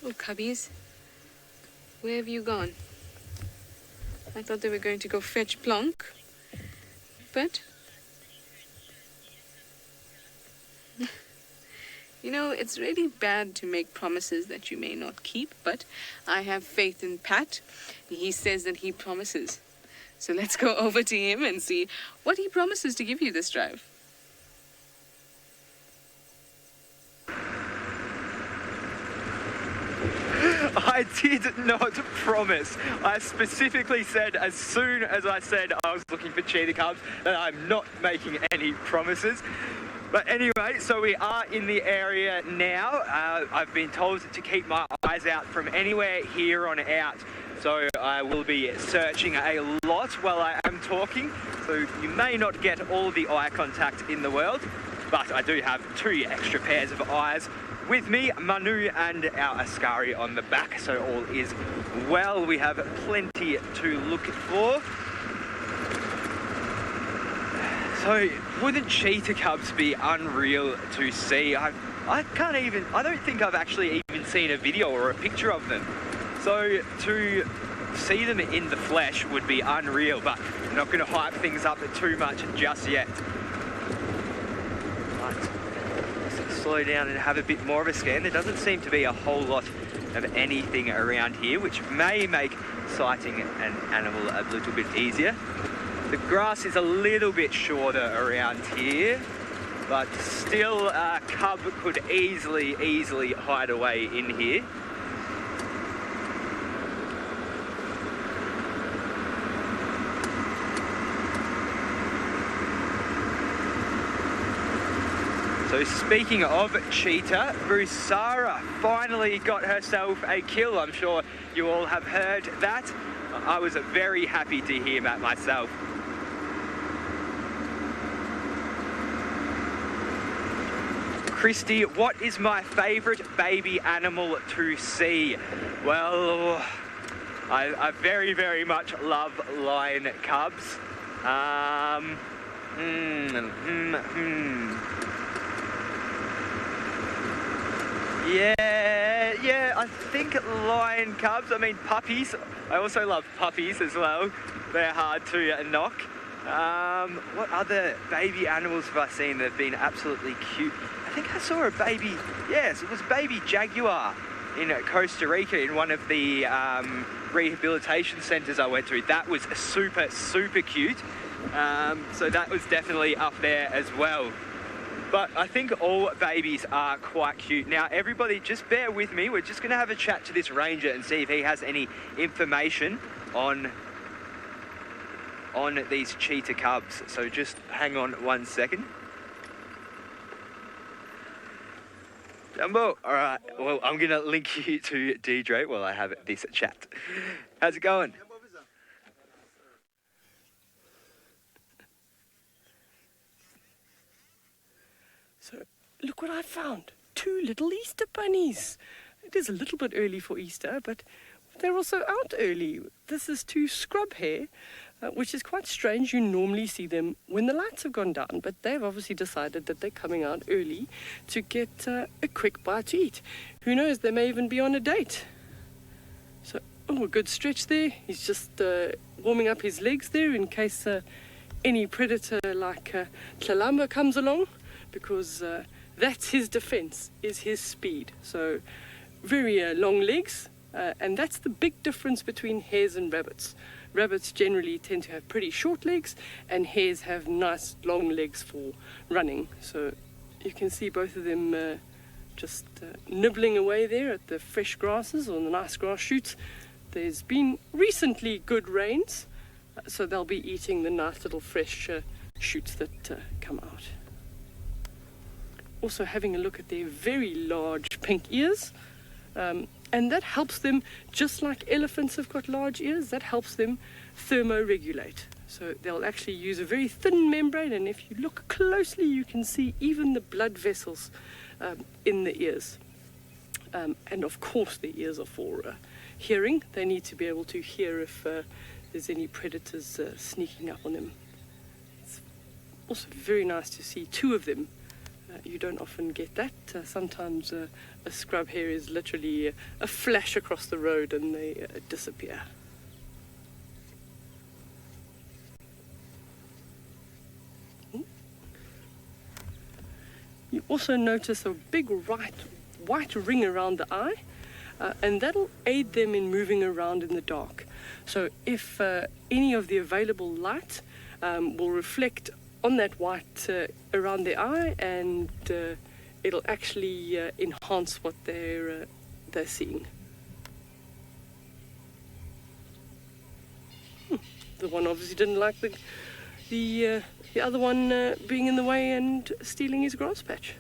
Oh, cubbies, where have you gone? I thought they were going to go fetch Plonk, but it's really bad to make promises that you may not keep, but I have faith in Pat. He says that he promises. So let's go over to him and see what he promises to give you this drive. I did not promise. I specifically said, as soon as I said I was looking for cheetah cubs, that I'm not making any promises. But anyway, so we are in the area now. I've been told to keep my eyes out from anywhere here on out. So I will be searching a lot while I am talking. So you may not get all the eye contact in the world, but I do have 2 extra pairs of eyes with me, Manu and our Askari on the back. So all is well. We have plenty to look for. So, wouldn't cheetah cubs be unreal to see? I don't think I've actually even seen a video or a picture of them. So, to see them in the flesh would be unreal, but I'm not going to hype things up too much just yet. Let's slow down and have a bit more of a scan. There doesn't seem to be a whole lot of anything around here, which may make sighting an animal a little bit easier. The grass is a little bit shorter around here, but still a cub could easily hide away in here. So speaking of cheetah, Busara finally got herself a kill. I'm sure you all have heard that. I was very happy to hear that myself. Christy, what is my favourite baby animal to see? Well, I very much love lion cubs. Yeah, I think lion cubs. I mean, puppies. I also love puppies as well. They're hard to knock. What other baby animals have I seen that have been absolutely cute? I think I saw a baby, yes, it was baby jaguar in Costa Rica in one of the rehabilitation centres I went to. That was super cute. So that was definitely up there as well. But I think all babies are quite cute. Now, everybody, just bear with me. We're just going to have a chat to this ranger and see if he has any information on these cheetah cubs. So just hang on 1 second. Jumbo, all right. Well, I'm going to link you to Deidre while I have this chat. How's it going? So, look what I found. 2 little Easter bunnies. It is a little bit early for Easter, but they're also out early. This is 2 scrub hare, which is quite strange. You normally see them when the lights have gone down, but they've obviously decided that they're coming out early to get a quick bite to eat. Who knows, they may even be on a date. So, oh, a good stretch there. He's just warming up his legs there in case any predator like Tlalamba comes along, because that's his defense, is his speed. So very long legs, and that's the big difference between hares and rabbits. Rabbits generally tend to have pretty short legs, and hares have nice long legs for running. So you can see both of them just nibbling away there at the fresh grasses or the nice grass shoots. There's been recently good rains, so they'll be eating the nice little fresh shoots that come out. Also having a look at their very large pink ears, and that helps them, just like elephants have got large ears, that helps them thermoregulate. So they'll actually use a very thin membrane, and if you look closely you can see even the blood vessels in the ears. And of course their ears are for hearing. They need to be able to hear if there's any predators sneaking up on them. It's also very nice to see 2 of them. You don't often get that. Sometimes a scrub hare is literally a flash across the road and they disappear. You also notice a big white ring around the eye, and that'll aid them in moving around in the dark. So if any of the available light will reflect on that white around the eye, and it'll actually enhance what they're seeing. The one obviously didn't like the other one being in the way and stealing his grass patch.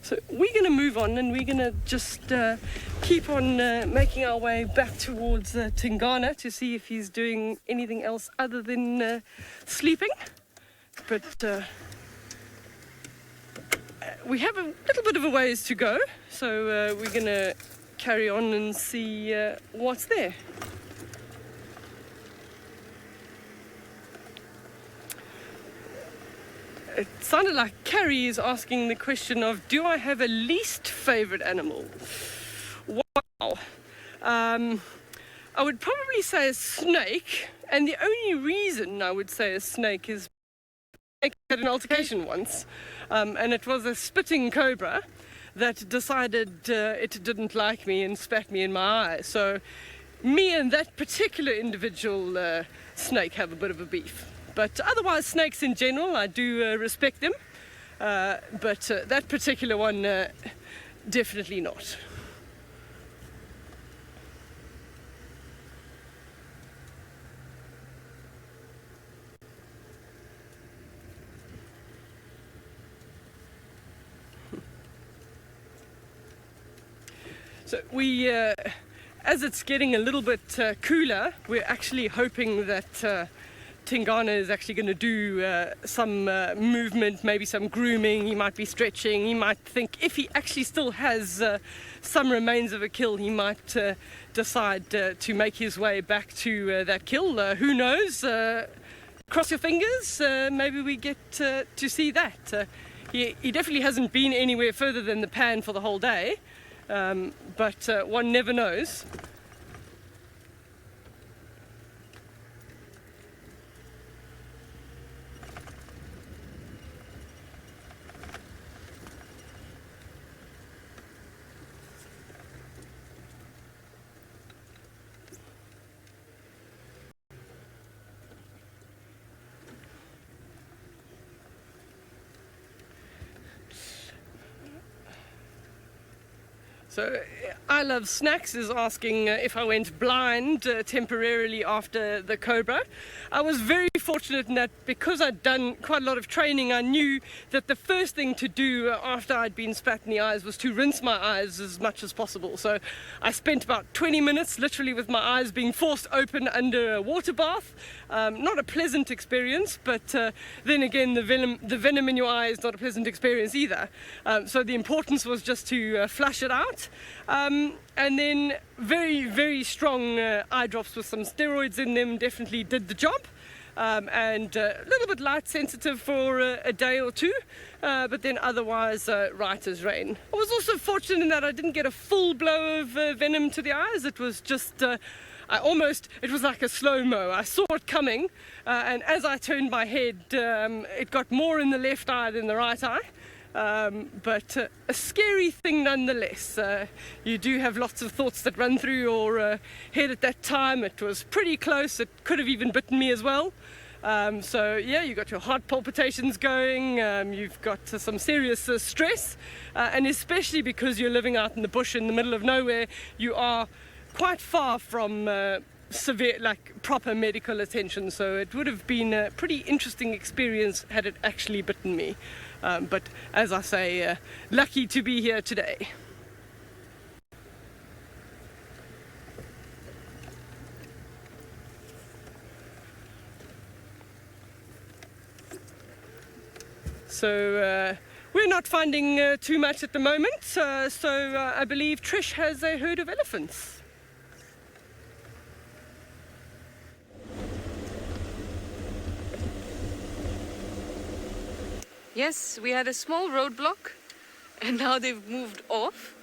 So we're going to move on, and we're going to just keep on making our way back towards Tingana to see if he's doing anything else other than sleeping. But we have a little bit of a ways to go, so we're going to carry on and see what's there. It sounded like Carrie is asking the question of, do I have a least favourite animal? Wow. I would probably say a snake, and the only reason I would say a snake is I had an altercation once, and it was a spitting cobra that decided it didn't like me and spat me in my eye. So me and that particular individual snake have a bit of a beef. But otherwise, snakes in general, I do respect them. But that particular one, definitely not. So we, as it's getting a little bit cooler, we're actually hoping that Tingana is actually going to do some movement, maybe some grooming. He might be stretching. He might think if he actually still has some remains of a kill, he might decide to make his way back to that kill. Who knows? Cross your fingers. Maybe we get to see that. He definitely hasn't been anywhere further than the pan for the whole day. But one never knows. So, I Love Snacks is asking if I went blind temporarily after the cobra. I was very fortunate in that because I'd done quite a lot of training, I knew that the first thing to do after I'd been spat in the eyes was to rinse my eyes as much as possible. So I spent about 20 minutes literally with my eyes being forced open under a water bath. Not a pleasant experience, but then again the venom in your eye is not a pleasant experience either. So the importance was just to flush it out. And then very, very strong eye drops with some steroids in them definitely did the job. And a little bit light sensitive for a day or two, but then otherwise right as rain. I was also fortunate in that I didn't get a full blow of venom to the eyes. It was just, it was like a slow-mo. I saw it coming, and as I turned my head, it got more in the left eye than the right eye. But a scary thing nonetheless. You do have lots of thoughts that run through your head at that time. It was pretty close. It could have even bitten me as well. So yeah, you got your heart palpitations going. You've got some serious stress, and especially because you're living out in the bush in the middle of nowhere, you are quite far from severe, like proper medical attention. So it would have been a pretty interesting experience had it actually bitten me. But as I say, lucky to be here today. So we're not finding too much at the moment, so I believe Trish has a herd of elephants. Yes, we had a small roadblock, and now they've moved off,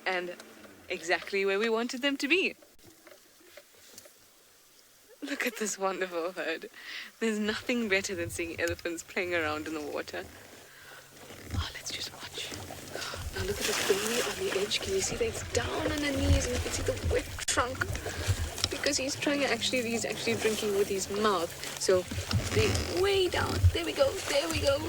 and exactly where we wanted them to be. Look at this wonderful herd. There's nothing better than seeing elephants playing around in the water. Oh, let's just watch. Now look at the baby on the edge. Can you see that it's down on her knees, and you can see the wet trunk? Because he's actually drinking with his mouth. So they're way down. There we go, there we go.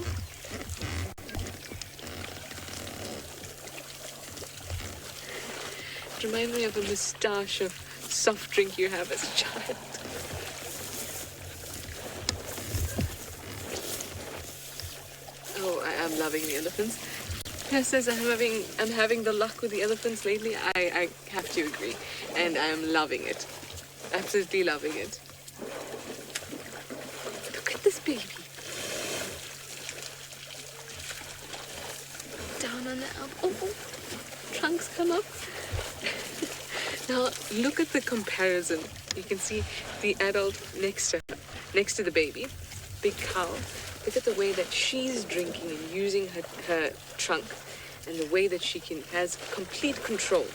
It reminds me of a moustache of soft drink you have as a child. Oh, I am loving the elephants. Yes, as I'm having the luck with the elephants lately, I have to agree. And I am loving it. Absolutely loving it. Look at this baby. Down on the elbow. Oh, trunks come up. Now, look at the comparison. You can see the adult next to the baby, big cow. Look at the way that she's drinking and using her trunk, and the way that she has complete control.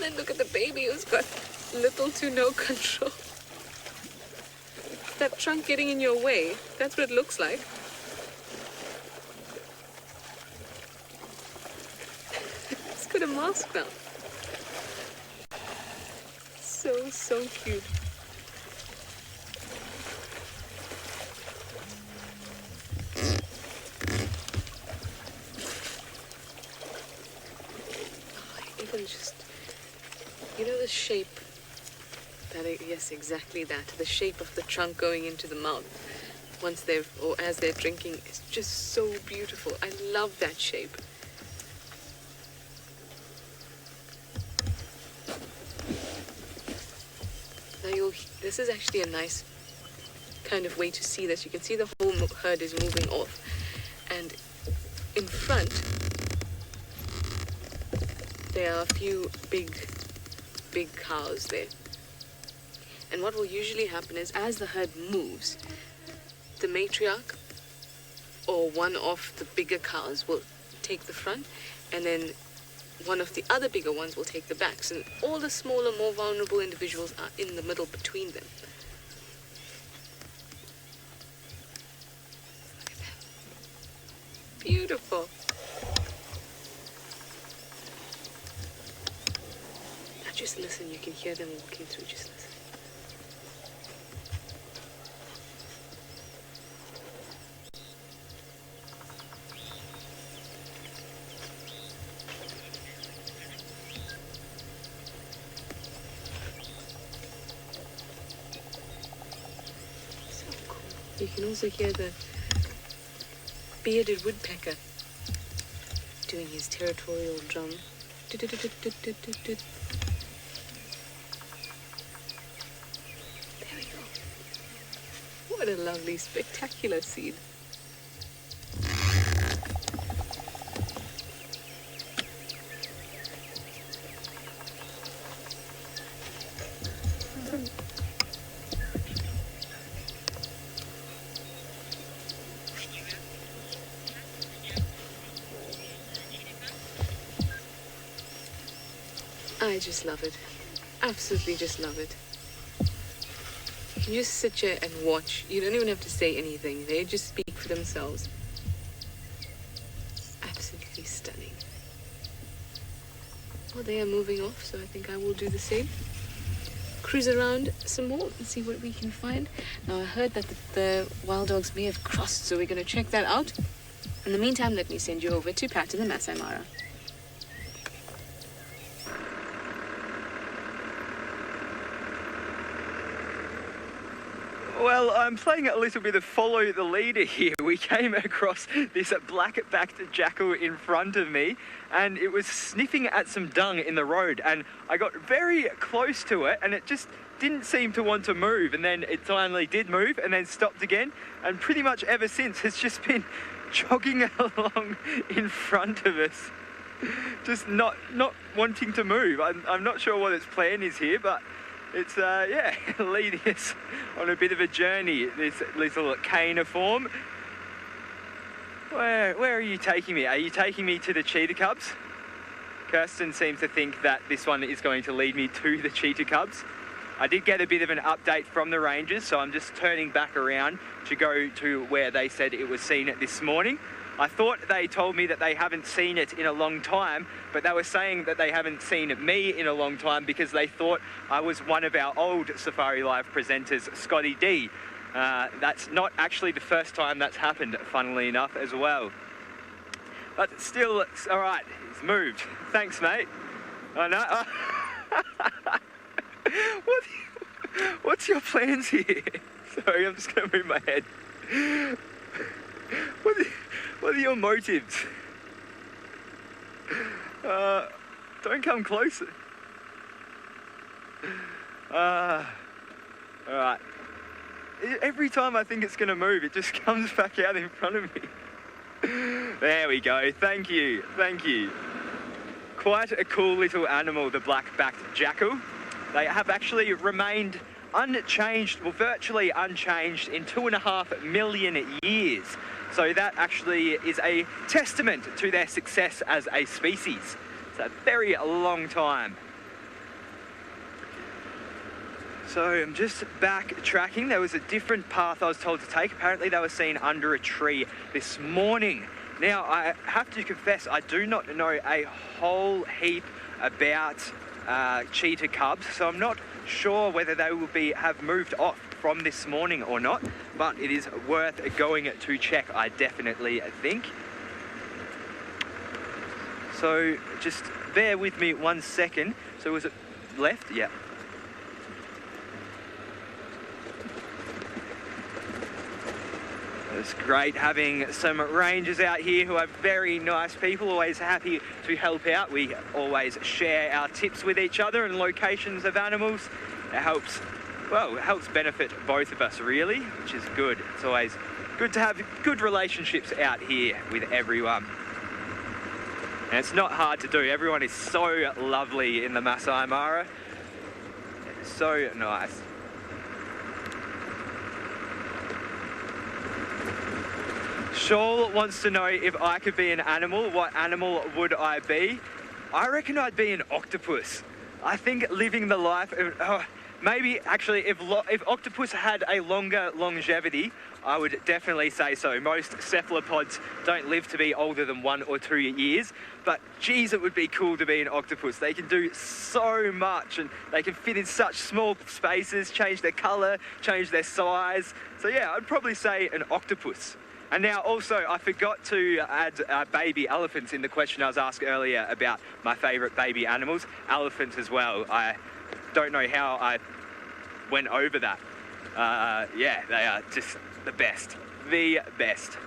then look at the baby who's got little to no control. That trunk getting in your way, that's what it looks like. It's got a mask now. So cute. Even just, you know, the shape yes, exactly that. The shape of the trunk going into the mouth once they've, or as they're drinking, is just so beautiful. I love that shape. Now this is actually a nice kind of way to see this. You can see the whole herd is moving off. And in front, there are a few big cows there. And what will usually happen is, as the herd moves, the matriarch or one of the bigger cows will take the front, and then one of the other bigger ones will take the backs, and all the smaller, more vulnerable individuals are in the middle between them. Look at that. Beautiful. Now just listen, you can hear them walking through, just listen. You can also hear the bearded woodpecker doing his territorial drum. There we go. What a lovely, spectacular scene. I just love it. Absolutely just love it. You can just sit here and watch. You don't even have to say anything. They just speak for themselves. Absolutely stunning. Well, they are moving off, so I think I will do the same. Cruise around some more and see what we can find. Now, I heard that the wild dogs may have crossed, so we're going to check that out. In the meantime, let me send you over to Pat in the Maasai Mara. Well, I'm playing a little bit of follow the leader here. We came across this black-backed jackal in front of me, and it was sniffing at some dung in the road, and I got very close to it, and it just didn't seem to want to move, and then it finally did move, and then stopped again, and pretty much ever since it's just been jogging along in front of us, just not wanting to move. I'm not sure what its plan is here, but it's, yeah, leading us on a bit of a journey, this little caniform. Where are you taking me? Are you taking me to the Cheetah Cubs? Kirsten seems to think that this one is going to lead me to the Cheetah Cubs. I did get a bit of an update from the rangers, so I'm just turning back around to go to where they said it was seen this morning. I thought they told me that they haven't seen it in a long time, but they were saying that they haven't seen me in a long time because they thought I was one of our old Safari Live presenters, Scotty D. That's not actually the first time that's happened, funnily enough, as well. But still, it's all right. He's moved. Thanks, mate. Oh, no. What's your plans here? Sorry, I'm just going to move my head. What are your motives? Don't come closer. All right. Every time I think it's going to move, it just comes back out in front of me. There we go. Thank you. Thank you. Quite a cool little animal, the black-backed jackal. They have actually remained unchanged, well, virtually unchanged in 2.5 million years. So that actually is a testament to their success as a species. It's a very long time. So I'm just backtracking. There was a different path I was told to take. Apparently they were seen under a tree this morning. Now, I have to confess, I do not know a whole heap about cheetah cubs, so I'm not sure whether they will have moved off from this morning or not, but it is worth going to check, I definitely think. So just bear with me 1 second. So was it left? Yeah. It's great having some rangers out here who are very nice people, always happy to help out. We always share our tips with each other and locations of animals. It helps benefit both of us really, which is good. It's always good to have good relationships out here with everyone. And it's not hard to do. Everyone is so lovely in the Maasai Mara. It's so nice. Shawl wants to know if I could be an animal, what animal would I be? I reckon I'd be an octopus. I think living the life of, maybe actually if octopus had a longer longevity, I would definitely say so. Most cephalopods don't live to be older than 1 or 2 years, but geez, it would be cool to be an octopus. They can do so much and they can fit in such small spaces, change their colour, change their size. So yeah, I'd probably say an octopus. And now also, I forgot to add baby elephants in the question I was asked earlier about my favourite baby animals. Elephants as well. I don't know how I went over that. Yeah, they are just the best. The best.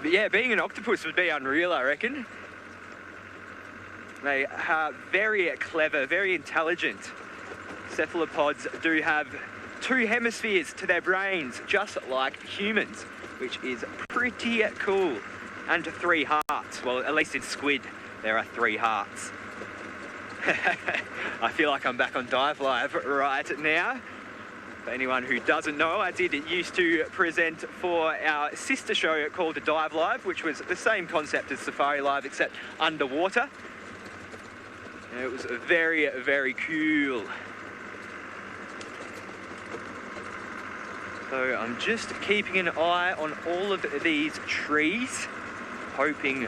But yeah, being an octopus would be unreal, I reckon. They are very clever, very intelligent. Cephalopods do have 2 hemispheres to their brains, just like humans, which is pretty cool. And 3 hearts. Well, at least in squid, there are 3 hearts. I feel like I'm back on Dive Live right now. For anyone who doesn't know, I did used to present for our sister show called Dive Live, which was the same concept as Safari Live, except underwater. And it was very, very cool. So I'm just keeping an eye on all of these trees, hoping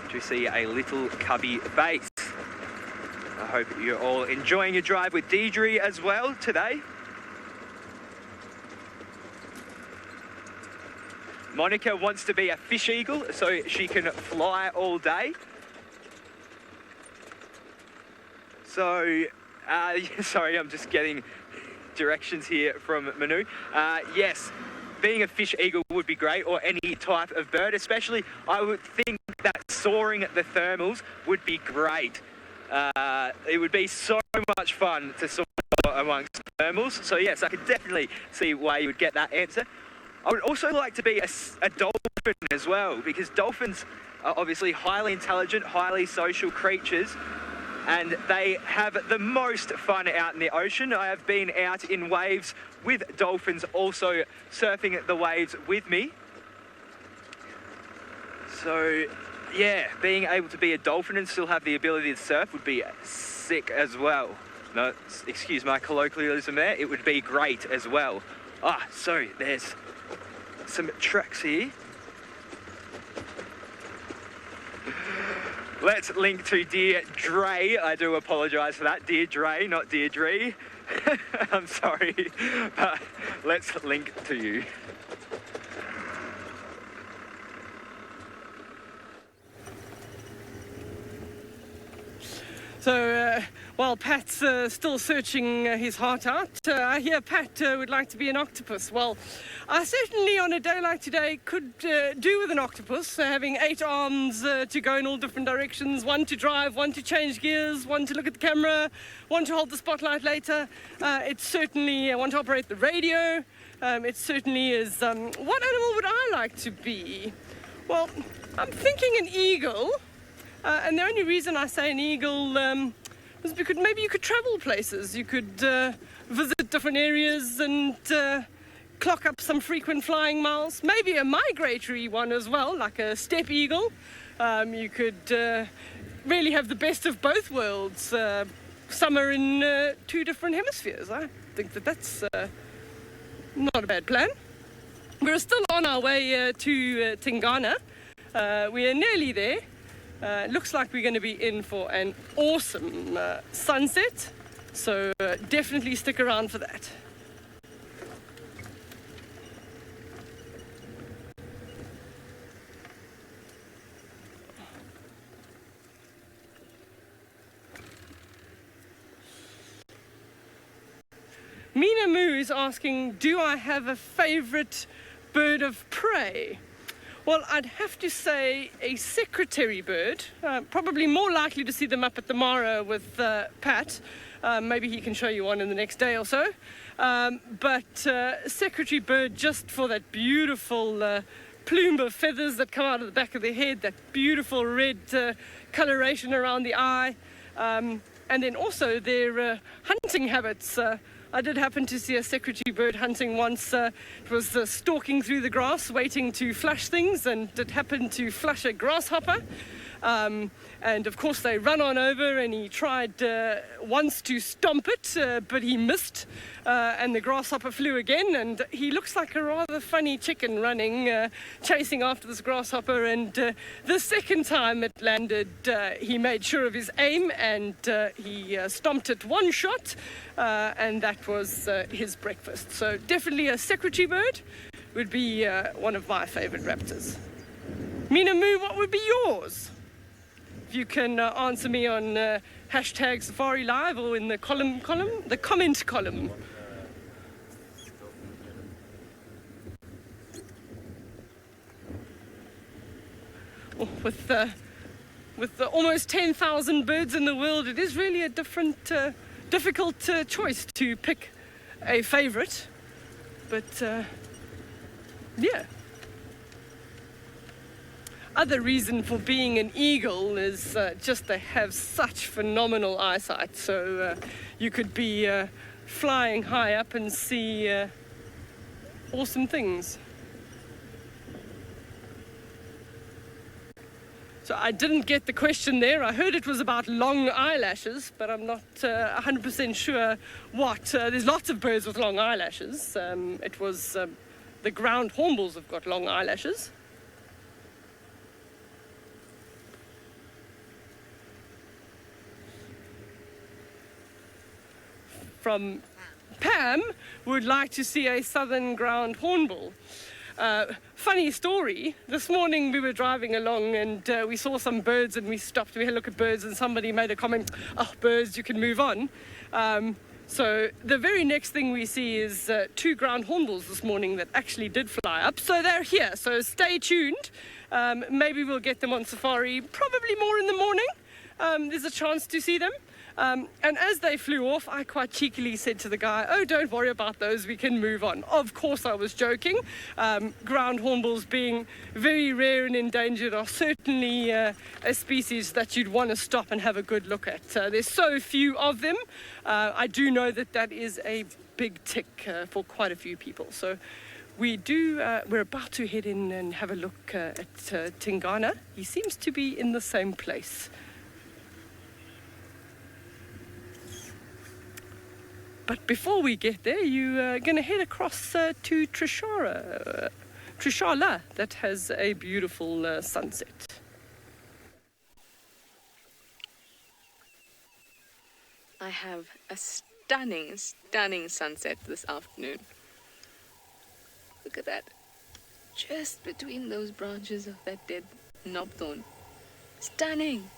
to see a little cubby face. I hope you're all enjoying your drive with Deidre as well today. Monica wants to be a fish eagle so she can fly all day. So, sorry, I'm just getting directions here from Manu. Yes, being a fish eagle would be great, or any type of bird, especially I would think that soaring the thermals would be great. It would be so much fun to soar amongst thermals. So yes, I could definitely see why you would get that answer. I would also like to be a dolphin as well, because dolphins are obviously highly intelligent, highly social creatures, and they have the most fun out in the ocean. I have been out in waves with dolphins, also surfing the waves with me. So yeah, being able to be a dolphin and still have the ability to surf would be sick as well. No, excuse my colloquialism there, it would be great as well. So there's some tracks here. Let's link to Dear Dre. I do apologise for that. Dear Dre, not Deirdre. I'm sorry, but let's link to you. So while Pat's still searching his heart out, I hear Pat would like to be an octopus. Well, I certainly on a day like today could do with an octopus, having 8 arms to go in all different directions, 1 to drive, 1 to change gears, 1 to look at the camera, 1 to hold the spotlight later. It's certainly 1 to operate the radio. It certainly is. What animal would I like to be? Well, I'm thinking an eagle. And the only reason I say an eagle is because maybe you could travel places. You could visit different areas and clock up some frequent flying miles. Maybe a migratory one as well, like a steppe eagle. You could really have the best of both worlds. summer in 2 different hemispheres. I think that's not a bad plan. We're still on our way to Tingana. We are nearly there. Looks like we're going to be in for an awesome sunset, so definitely stick around for that. Mina Moo is asking, do I have a favorite bird of prey? Well, I'd have to say a secretary bird. Probably more likely to see them up at the Mara with Pat. Maybe he can show you one in the next day or so. But secretary bird, just for that beautiful plume of feathers that come out of the back of the head, that beautiful red coloration around the eye, and then also their hunting habits. I did happen to see a secretary bird hunting once. It was stalking through the grass, waiting to flush things, and it happened to flush a grasshopper. And of course they run on over, and he tried once to stomp it, but he missed, and the grasshopper flew again, and he looks like a rather funny chicken running, chasing after this grasshopper, and the second time it landed, he made sure of his aim, and he stomped it one shot, and that was his breakfast. So definitely a secretary bird would be one of my favorite raptors. Mina Moo, what would be yours? If you can answer me on hashtag Safari Live or in the comment column. Oh, with the almost 10,000 birds in the world, it is really a difficult choice to pick a favorite. But yeah. Other reason for being an eagle is just they have such phenomenal eyesight. So you could be flying high up and see awesome things. So I didn't get the question there. I heard it was about long eyelashes, but I'm not 100% sure what. There's lots of birds with long eyelashes. It was the ground hornbills have got long eyelashes. From Pam, would like to see a southern ground hornbill. Funny story, this morning we were driving along and we saw some birds and we stopped, we had a look at birds and somebody made a comment, oh, birds, you can move on. So the very next thing we see is 2 ground hornbills this morning that actually did fly up. So they're here, so stay tuned. Maybe we'll get them on safari, probably more in the morning. There's a chance to see them. And as they flew off, I quite cheekily said to the guy, oh, don't worry about those, we can move on. Of course I was joking. Ground hornbills being very rare and endangered are certainly a species that you'd want to stop and have a good look at. There's so few of them. I do know that that is a big tick for quite a few people. So we're about to head in and have a look at Tingana. He seems to be in the same place. But before we get there, you're going to head across to Trishala, that has a beautiful sunset. I have a stunning, stunning sunset this afternoon. Look at that. Just between those branches of that dead knobthorn. Stunning.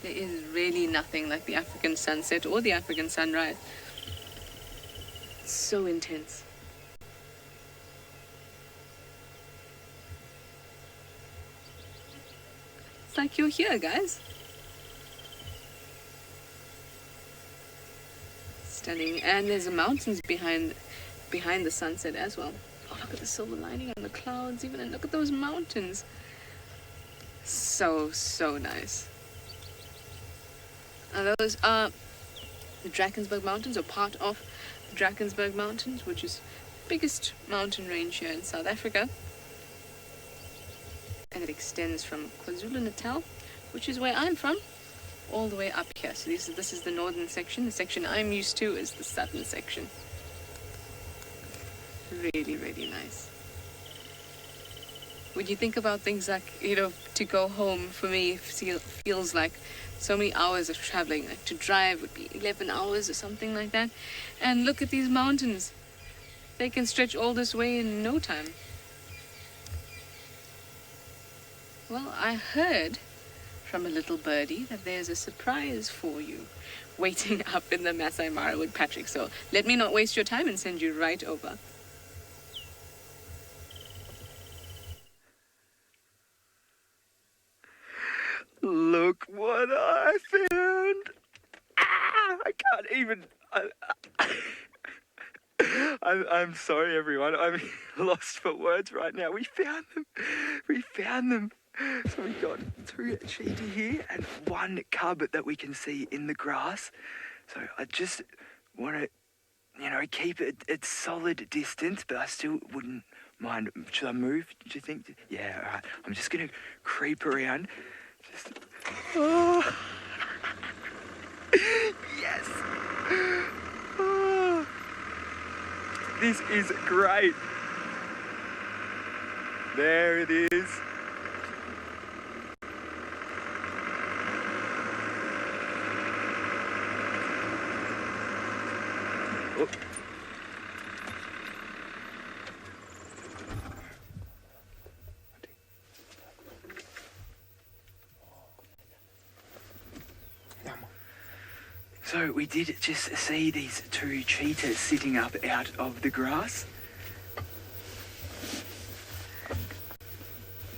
There is really nothing like the African sunset or the African sunrise. It's so intense. It's like you're here, guys. Stunning. And there's the mountains behind the sunset as well. Oh, look at the silver lining on the clouds even, and look at those mountains. So nice. Those are the Drakensberg Mountains, or part of the Drakensberg Mountains, which is the biggest mountain range here in South Africa. And it extends from KwaZulu-Natal which is where I'm from, all the way up here. So this is the northern section. The section I'm used to is the southern section. Really, really nice. When you think about things like, you know, to go home, for me, feels like so many hours of traveling. Like to drive would be 11 hours or something like that. And look at these mountains. They can stretch all this way in no time. Well, I heard from a little birdie that there's a surprise for you waiting up in the Maasai Mara with Patrick. So let me not waste your time and send you right over. Look what I found! I can't even... I'm sorry, everyone. I'm lost for words right now. We found them. We found them. So we got 2 cheetah here and 1 cub that we can see in the grass. So I just want to, you know, keep it at solid distance, but I still wouldn't mind. Should I move, do you think? Yeah, all right. I'm just going to creep around. Just... Oh. Yes! Oh. This is great. There it is. Oh. So we did just see these 2 cheetahs sitting up out of the grass.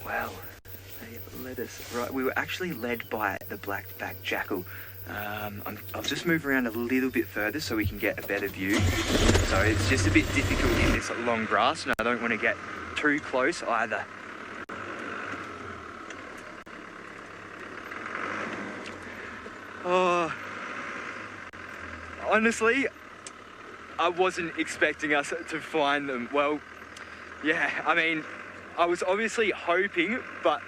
Well, they led us right. We were actually led by the black-backed jackal. I'll just move around a little bit further so we can get a better view. So it's just a bit difficult in this long grass, and I don't want to get too close either. Oh. Honestly, I wasn't expecting us to find them. Well, yeah, I mean, I was obviously hoping, but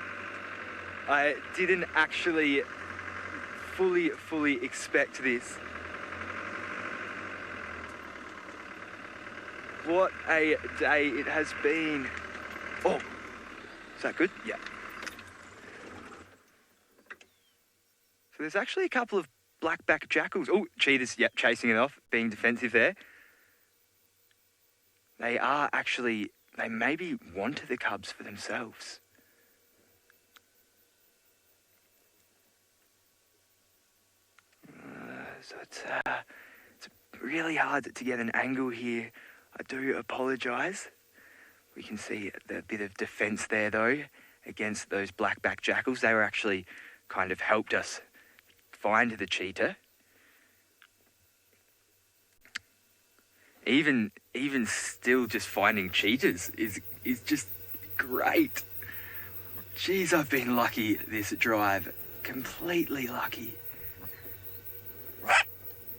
I didn't actually fully expect this. What a day it has been. Oh, is that good? Yeah. So there's actually a couple of black-backed jackals. Oh, cheetahs, yep, chasing it off, being defensive there. They are actually, they maybe wanted the cubs for themselves. So it's really hard to get an angle here. I do apologise. We can see the bit of defence there, though, against those black-backed jackals. They were actually kind of helped us find the cheetah. Even still, just finding cheetahs is just great. Jeez, I've been lucky this drive. Completely lucky.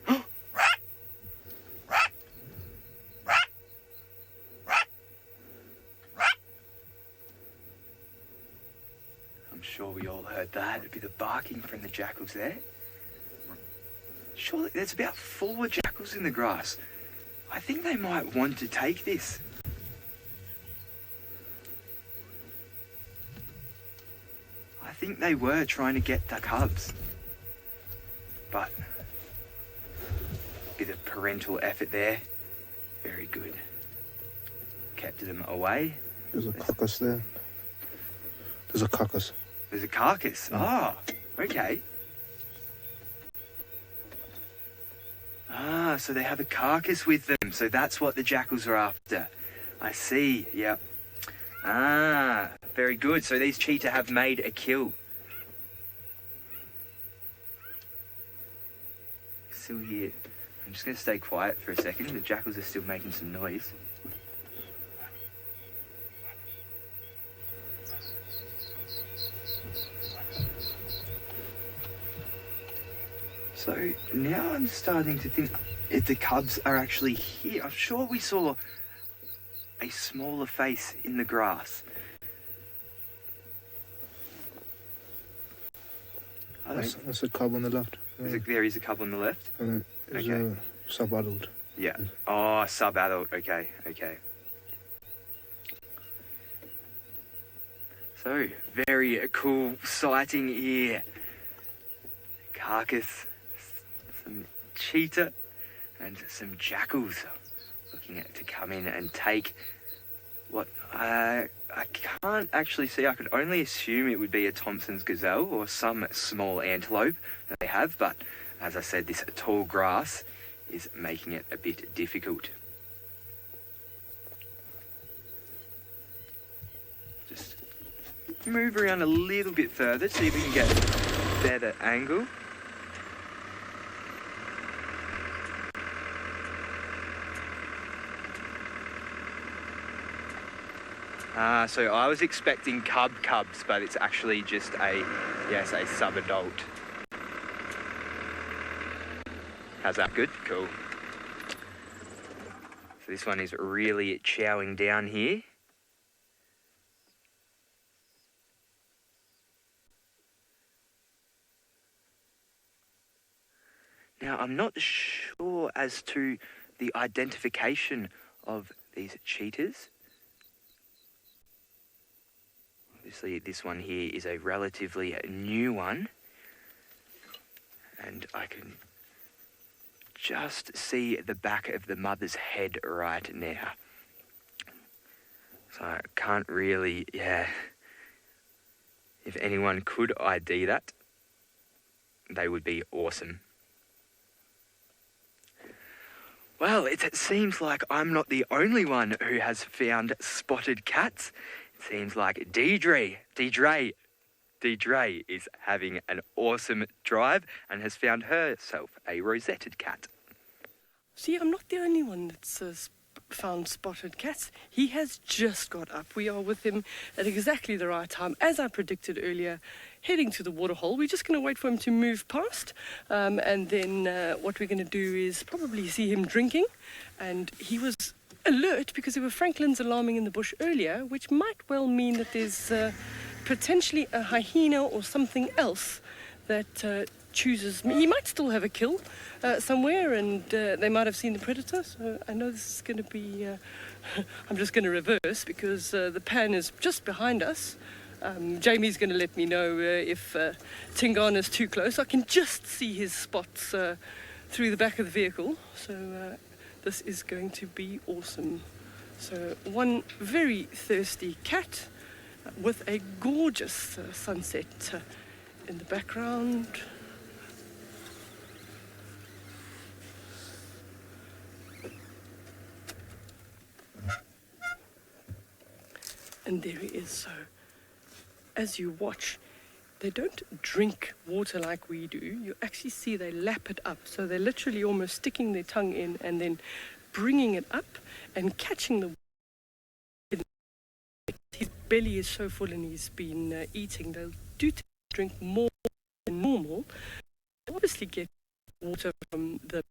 I'm sure we all heard that. A bit of barking from the jackals there. Surely there's about 4 jackals in the grass. I think they might want to take this. I think they were trying to get the cubs. But a bit of parental effort there. Very good. Kept them away. There's a carcass there. There's a carcass. There's a carcass. Oh, okay. Ah, so they have a carcass with them. So that's what the jackals are after. I see, yep. Ah, very good. So these cheetah have made a kill. Still here. I'm just going to stay quiet for a second. The jackals are still making some noise. So now I'm starting to think if the cubs are actually here. I'm sure we saw a smaller face in the grass. That's a cub on the left. Yeah. There is a cub on the left? And there's a sub-adult. Yeah. Oh, sub-adult. Okay. So, very cool sighting here. Carcass, some cheetah, and some jackals looking to come in and take what I can't actually see. I could only assume it would be a Thompson's gazelle or some small antelope that they have, but as I said, this tall grass is making it a bit difficult. Just move around a little bit further, see if we can get a better angle. So I was expecting cubs, but it's actually just a sub-adult. How's that? Good? Cool. So this one is really chowing down here. Now, I'm not sure as to the identification of these cheetahs. Obviously, this one here is a relatively new one, and I can just see the back of the mother's head right now. So I can't really, if anyone could ID that, they would be awesome. Well, it seems like I'm not the only one who has found spotted cats. It seems like Deidre is having an awesome drive and has found herself a rosetted cat. See, I'm not the only one that's found spotted cats. He has just got up. We are with him at exactly the right time, as I predicted earlier, heading to the waterhole. We're just going to wait for him to move past, and then what we're going to do is probably see him drinking. And he was alert because there were francolins alarming in the bush earlier, which might well mean that there's potentially a hyena or something else that chooses. He might still have a kill somewhere, and they might have seen the predator. So I know this is going to be. I'm just going to reverse because the pan is just behind us. Jamie's going to let me know if Tingana's too close. I can just see his spots through the back of the vehicle. So this is going to be awesome. So one very thirsty cat with a gorgeous sunset in the background. And there he is. So as you watch, they don't drink water like we do. You actually see they lap it up. So they're literally almost sticking their tongue in and then bringing it up and catching the water. His belly is so full and he's been eating. They'll drink more than normal. They obviously get water from the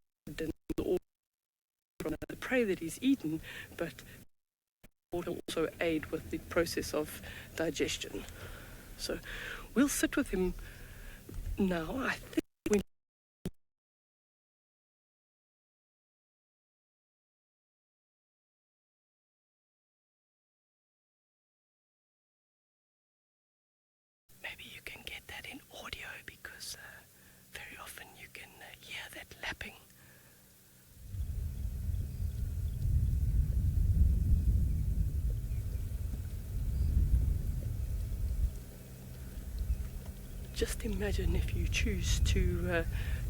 or from the prey that he's eaten, but water will also aid with the process of digestion. So we'll sit with him now. I think maybe you can get that in audio because very often you can hear that lapping. Just imagine if you choose to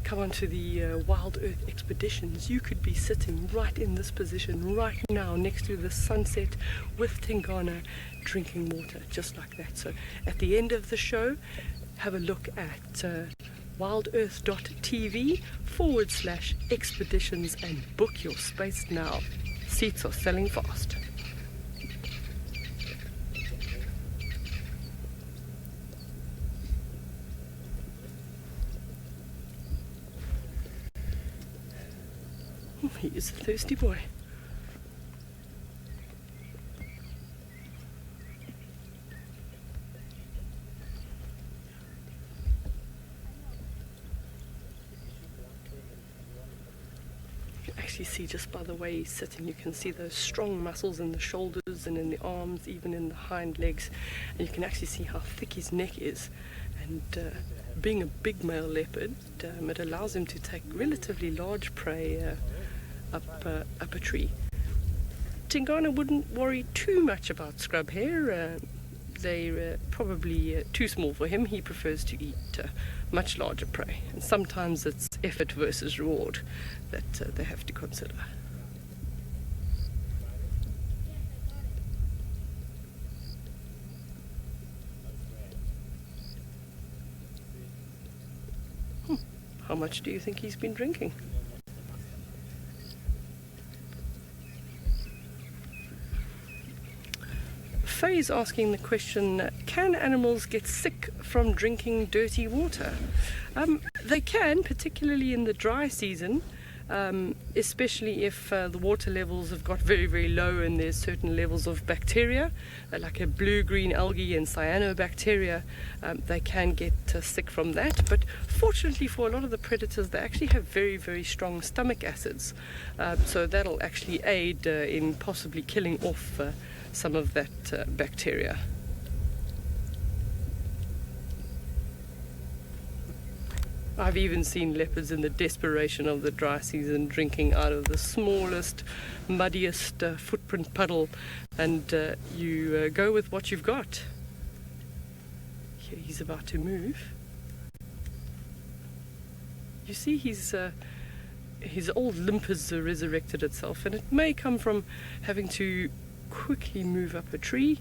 come onto the Wild Earth expeditions, you could be sitting right in this position right now next to the sunset with Tingana drinking water, just like that. So at the end of the show, have a look at wildearth.tv/expeditions and book your space now. Seats are selling fast. He is a thirsty boy. actually see just by the way he's sitting, you can see those strong muscles in the shoulders and in the arms, even in the hind legs. And you can actually see how thick his neck is. And being a big male leopard, it allows him to take relatively large prey up a tree. Tingana wouldn't worry too much about scrub hare. They're probably too small for him. He prefers to eat much larger prey. And sometimes it's effort versus reward that they have to consider. How much do you think he's been drinking? Faye's asking the question, can animals get sick from drinking dirty water? They can, particularly in the dry season, especially if the water levels have got very, very low and there's certain levels of bacteria, like a blue-green algae and cyanobacteria. They can get sick from that. But fortunately for a lot of the predators, they actually have very, very strong stomach acids. So that'll actually aid in possibly killing off some of that bacteria. I've even seen leopards in the desperation of the dry season drinking out of the smallest, muddiest footprint puddle, and you go with what you've got. Here he's about to move. You see his old limp has resurrected itself, and it may come from having to quickly move up a tree.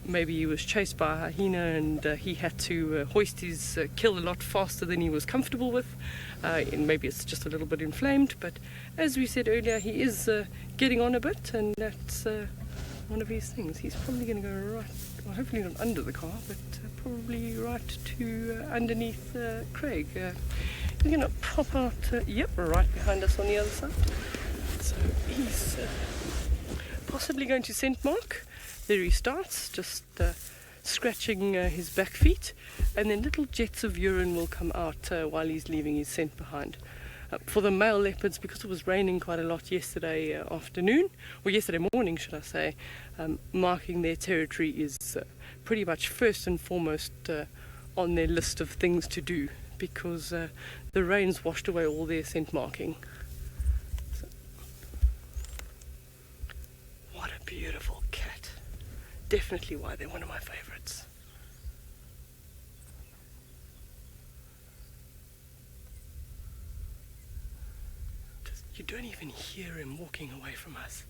Maybe he was chased by a hyena and he had to hoist his kill a lot faster than he was comfortable with, and maybe it's just a little bit inflamed, but as we said earlier, he is getting on a bit, and that's one of his things. He's probably going to go right, well, hopefully not under the car, but probably right to underneath Craig. He's going to pop out, yep, right behind us on the other side. So he's possibly going to scent mark. There he starts, just scratching his back feet, and then little jets of urine will come out while he's leaving his scent behind. For the male leopards, because it was raining quite a lot yesterday afternoon, or yesterday morning should I say, marking their territory is pretty much first and foremost on their list of things to do, because the rain's washed away all their scent marking. What a beautiful cat. Definitely why they're one of my favorites. You don't even hear him walking away from us.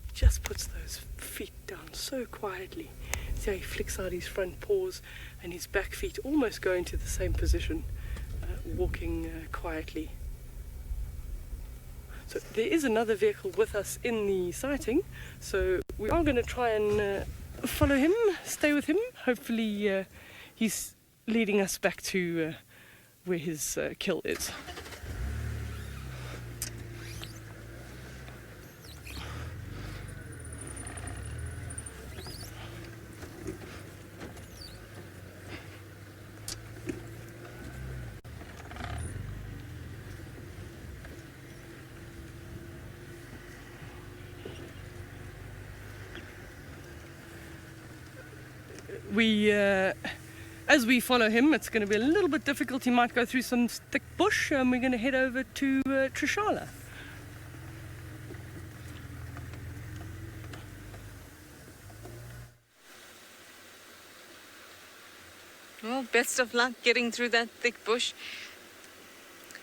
He just puts those feet down so quietly. See how he flicks out his front paws and his back feet almost go into the same position, walking quietly. So there is another vehicle with us in the sighting, so we are going to try and follow him, stay with him. Hopefully he's leading us back to where his kill is. As we follow him, it's going to be a little bit difficult. He might go through some thick bush, and we're going to head over to Trishala. Well, best of luck getting through that thick bush.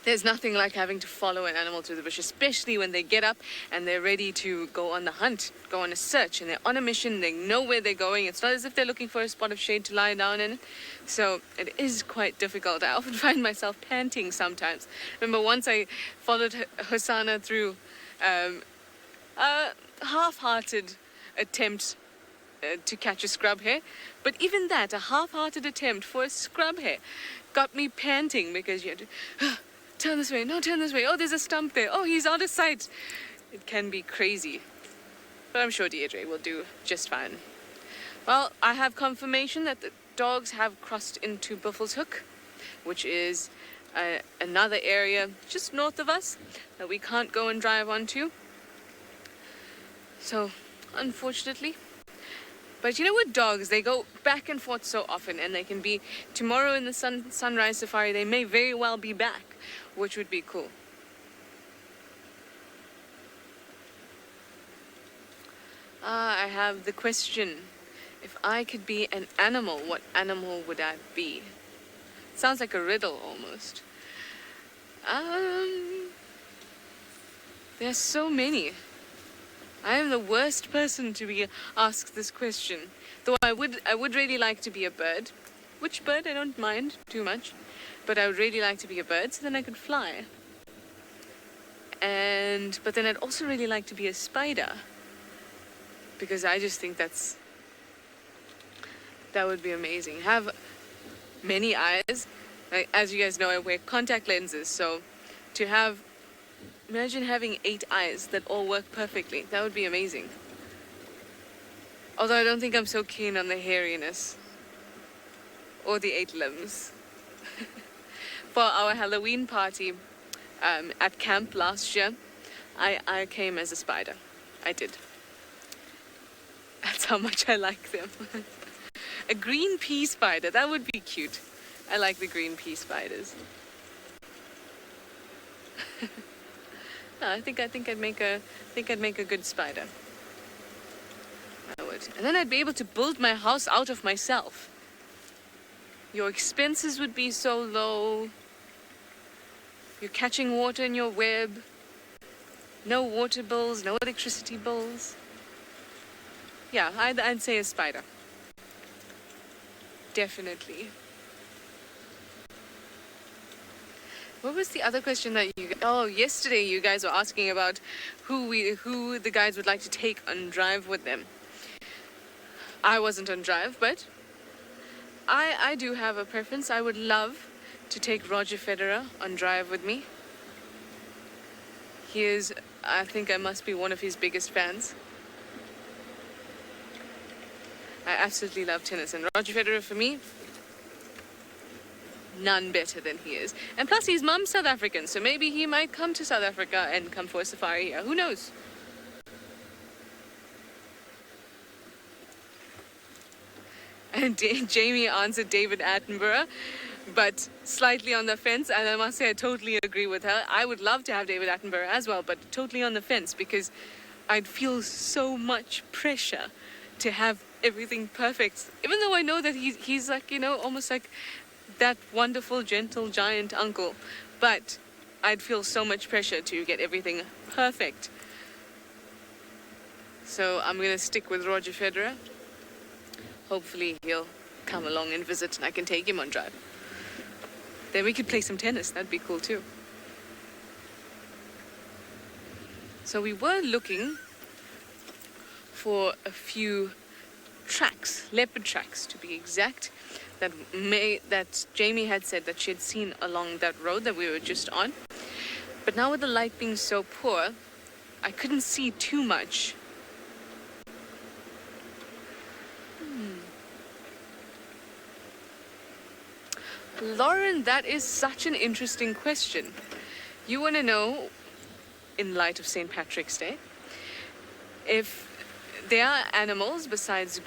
There's nothing like having to follow an animal through the bush, especially when they get up and they're ready to go on the hunt, go on a search, and they're on a mission, they know where they're going. It's not as if they're looking for a spot of shade to lie down in. So it is quite difficult. I often find myself panting sometimes. Remember once I followed Hosanna through a half-hearted attempt to catch a scrub hare. But even that, a half-hearted attempt for a scrub hare, got me panting because you had to... turn this way, no, turn this way. Oh, there's a stump there. Oh, he's out of sight. It can be crazy. But I'm sure Deirdre will do just fine. Well, I have confirmation that the dogs have crossed into Buffelshoek, which is another area just north of us that we can't go and drive onto. So, unfortunately. But you know, with dogs, they go back and forth so often, and they can be tomorrow in the sunrise safari, they may very well be back, which would be cool. I have the question. If I could be an animal, what animal would I be? Sounds like a riddle almost. There's so many. I am the worst person to be asked this question. Though I would really like to be a bird. Which bird? I don't mind too much. But I would really like to be a bird so then I could fly. But then I'd also really like to be a spider. Because I just think that would be amazing. Have many eyes. Like, as you guys know, I wear contact lenses, so imagine having 8 eyes that all work perfectly. That would be amazing. Although I don't think I'm so keen on the hairiness or the 8 limbs. For our Halloween party at camp last year, I came as a spider. I did. That's how much I like them. A green pea spider, that would be cute. I like the green pea spiders. No, I think I'd make a good spider. I would. And then I'd be able to build my house out of myself. Your expenses would be so low. You're catching water in your web. No water bills, no electricity bills. Yeah, I'd say a spider. Definitely. What was the other question that yesterday you guys were asking about who the guys would like to take on drive with them. I wasn't on drive, but I do have a preference. I would love to take Roger Federer on drive with me. I think I must be one of his biggest fans. I absolutely love tennis, and Roger Federer for me, none better than he is. And plus his mum's South African, so maybe he might come to South Africa and come for a safari here. Who knows? And Jamie answered David Attenborough, but slightly on the fence, and I must say I totally agree with her. I would love to have David Attenborough as well, but totally on the fence, because I'd feel so much pressure to have everything perfect. Even though I know that he's like, almost like that wonderful, gentle, giant uncle. But I'd feel so much pressure to get everything perfect. So I'm going to stick with Roger Federer. Hopefully he'll come along and visit and I can take him on drive. Then we could play some tennis. That'd be cool too. So we were looking for a few tracks, leopard tracks to be exact, that Jamie had said that she had seen along that road that we were just on. But now with the light being so poor, I couldn't see too much. Lauren, that is such an interesting question. You want to know, in light of St. Patrick's Day, if there are animals besides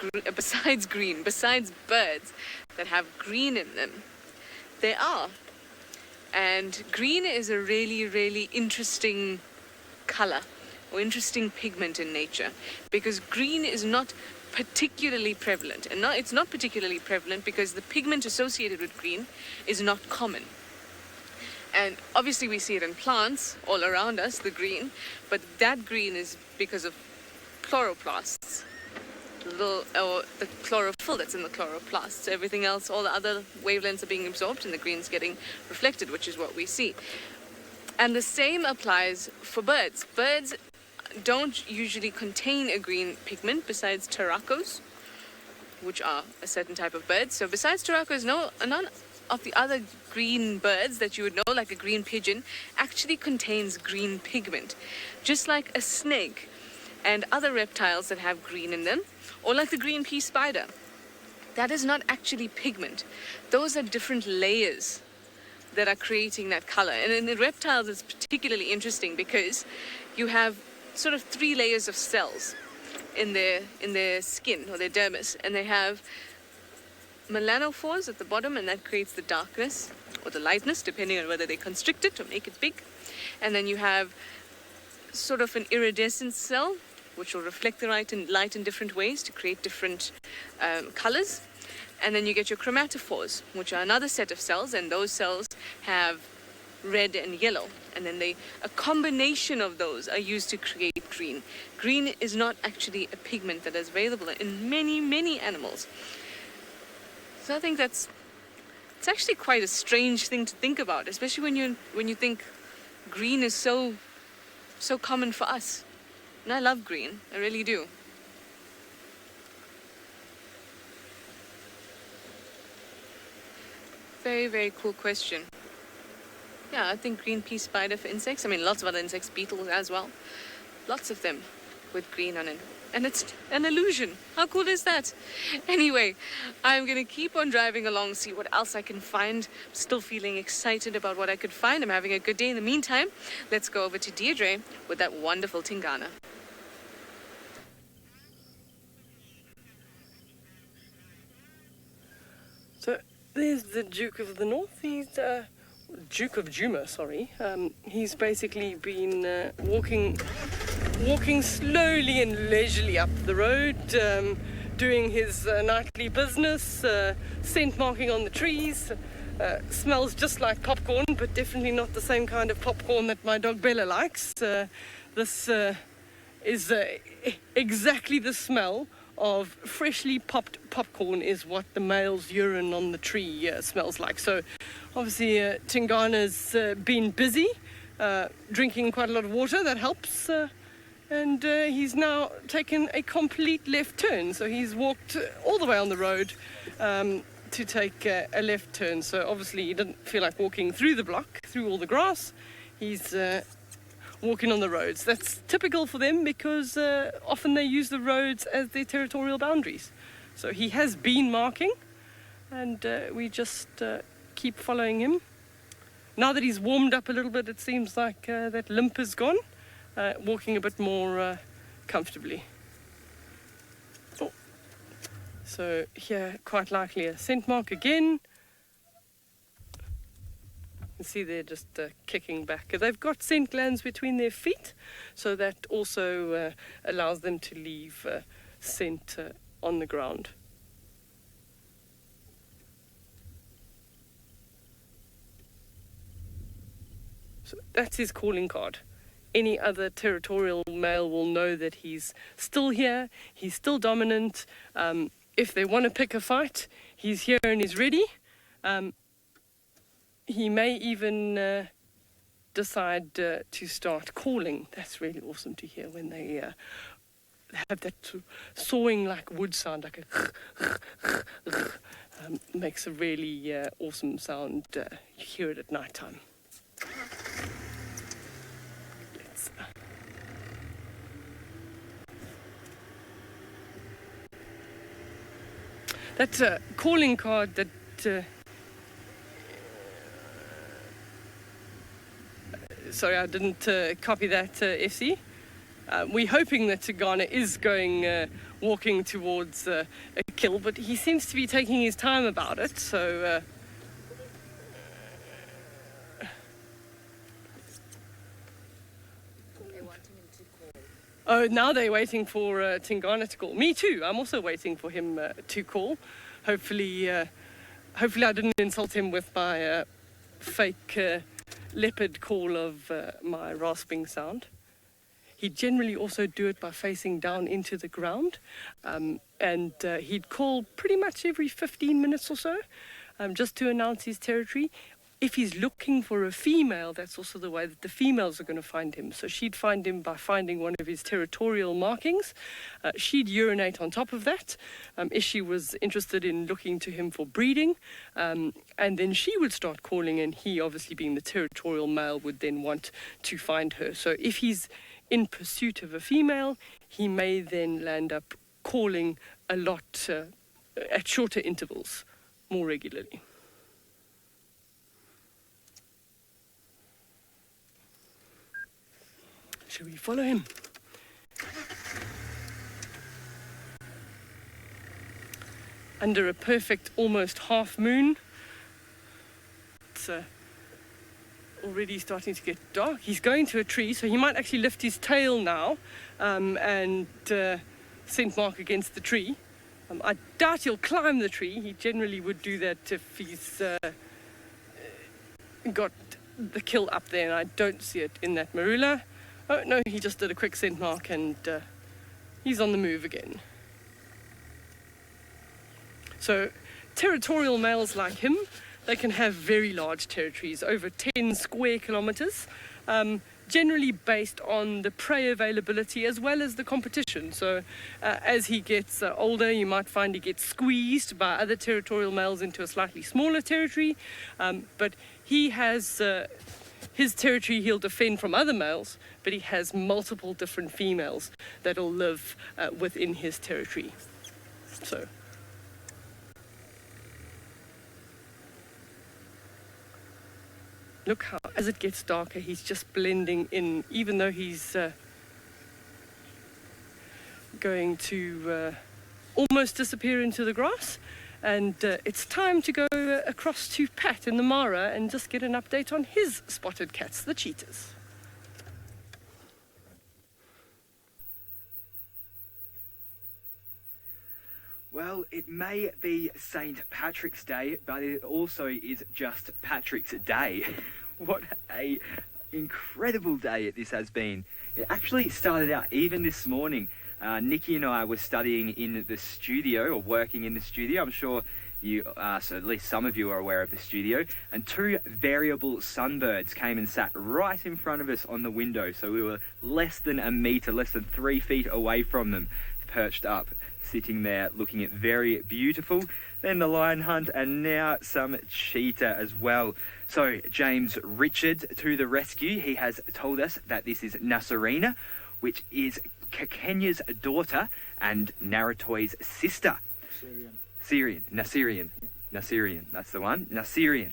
birds that have green in them. There are. And green is a really, really interesting color or interesting pigment in nature, because green is not particularly prevalent. And it's not particularly prevalent because the pigment associated with green is not common. And obviously we see it in plants all around us, the green, but that green is because of chloroplasts, the chlorophyll that's in the chloroplasts. So everything else, all the other wavelengths are being absorbed and the green's getting reflected, which is what we see. And the same applies for birds. Birds don't usually contain a green pigment besides taracos, which are a certain type of bird. So besides taracos, none of the other green birds that you would know, like a green pigeon, actually contains green pigment. Just like a snake and other reptiles that have green in them, or like the green pea spider. That is not actually pigment. Those are different layers that are creating that color. And in the reptiles, it's particularly interesting because you have sort of 3 layers of cells in their skin or their dermis, and they have melanophores at the bottom, and that creates the darkness or the lightness, depending on whether they constrict it or make it big. And then you have sort of an iridescent cell, which will reflect the light in different ways to create different colors. And then you get your chromatophores, which are another set of cells, and those cells have red and yellow. And then a combination of those are used to create green. Green is not actually a pigment that is available in many, many animals. So I think it's actually quite a strange thing to think about, especially when you think green is so common for us. And I love green, I really do. Very, very cool question. Yeah, I think green pea spider for insects. I mean, lots of other insects, beetles as well. Lots of them with green on it. And it's an illusion. How cool is that? Anyway, I'm going to keep on driving along, see what else I can find. I'm still feeling excited about what I could find. I'm having a good day in the meantime. Let's go over to Deirdre with that wonderful Tingana. So there's the Duke of the North. He's Duke of Juma, sorry. He's basically been walking slowly and leisurely up the road, doing his nightly business, scent marking on the trees. Smells just like popcorn, but definitely not the same kind of popcorn that my dog Bella likes. This is exactly the smell of freshly popped popcorn is what the male's urine on the tree smells like. So obviously Tingana's been busy drinking quite a lot of water. That helps. And he's now taken a complete left turn. So he's walked all the way on the road to take a left turn. So obviously he didn't feel like walking through the block, through all the grass. He's walking on the roads. That's typical for them because often they use the roads as their territorial boundaries. So he has been marking, and we just keep following him. Now that he's warmed up a little bit, it seems like that limp is gone. Walking a bit more comfortably. Oh. So here, quite likely a scent mark again. You see they're just kicking back. They've got scent glands between their feet, so that also allows them to leave scent on the ground. So that's his calling card. Any other territorial male will know that he's still here, he's still dominant. If they want to pick a fight, he's here and he's ready. He may even decide to start calling. That's really awesome to hear when they have that sawing like wood sound, like a makes a really awesome sound. You hear it at night time. That calling card that sorry, I didn't copy that, FC. We're hoping that Tingana is going walking towards a kill, but he seems to be taking his time about it, so oh, now they're waiting for Tingana to call. Me too. I'm also waiting for him to call. Hopefully I didn't insult him with my fake leopard call of my rasping sound. He'd generally also do it by facing down into the ground, and he'd call pretty much every 15 minutes or so, just to announce his territory. If he's looking for a female, that's also the way that the females are going to find him. So she'd find him by finding one of his territorial markings. She'd urinate on top of that if she was interested in looking to him for breeding. And then she would start calling, and he, obviously being the territorial male, would then want to find her. So if he's in pursuit of a female, he may then land up calling a lot at shorter intervals, more regularly. Shall we follow him? Under a perfect, almost half moon. It's already starting to get dark. He's going to a tree, so he might actually lift his tail now and scent mark against the tree. I doubt he'll climb the tree. He generally would do that if he's got the kill up there, and I don't see it in that marula. Oh no, he just did a quick scent mark and he's on the move again. So territorial males like him, they can have very large territories, over 10 square kilometers, generally based on the prey availability as well as the competition. So as he gets older, you might find he gets squeezed by other territorial males into a slightly smaller territory, but he has his territory he'll defend from other males, but he has multiple different females that'll live within his territory. So look how, as it gets darker, he's just blending in, even though he's going to almost disappear into the grass. And it's time to go across to Pat in the Mara and just get an update on his spotted cats, the cheetahs. Well, it may be St. Patrick's Day, but it also is just Patrick's Day. What a incredible day this has been. It actually started out even this morning. Nikki and I were studying in the studio, or working in the studio. I'm sure you, so at least some of you are aware of the studio. And two variable sunbirds came and sat right in front of us on the window. So we were less than a metre, less than 3 feet away from them, perched up, sitting there looking at very beautiful. Then the lion hunt, and now some cheetah as well. So James Richard to the rescue. He has told us that this is Nasarina, which is Kakenya's daughter and Naratoy's sister. Nasirian, that's the one. Nasirian.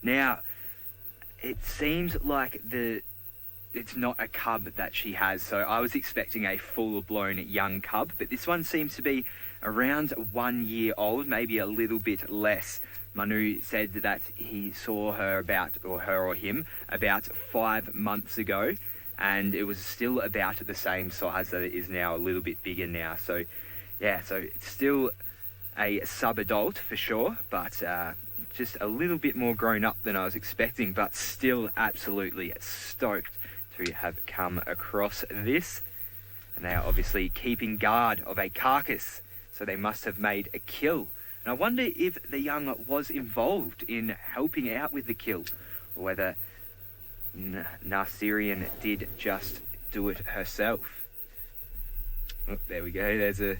Now, it seems like it's not a cub that she has, so I was expecting a full-blown young cub, but this one seems to be around 1 year old, maybe a little bit less. Manu said that he saw her or him about 5 months ago, and it was still about the same size that it is now, a little bit bigger now. So yeah, so it's still a sub-adult for sure, but just a little bit more grown up than I was expecting, but still absolutely stoked to have come across this. And they are obviously keeping guard of a carcass, so they must have made a kill. And I wonder if the young was involved in helping out with the kill, or whether Nasirian did just do it herself. Oh, there we go, there's a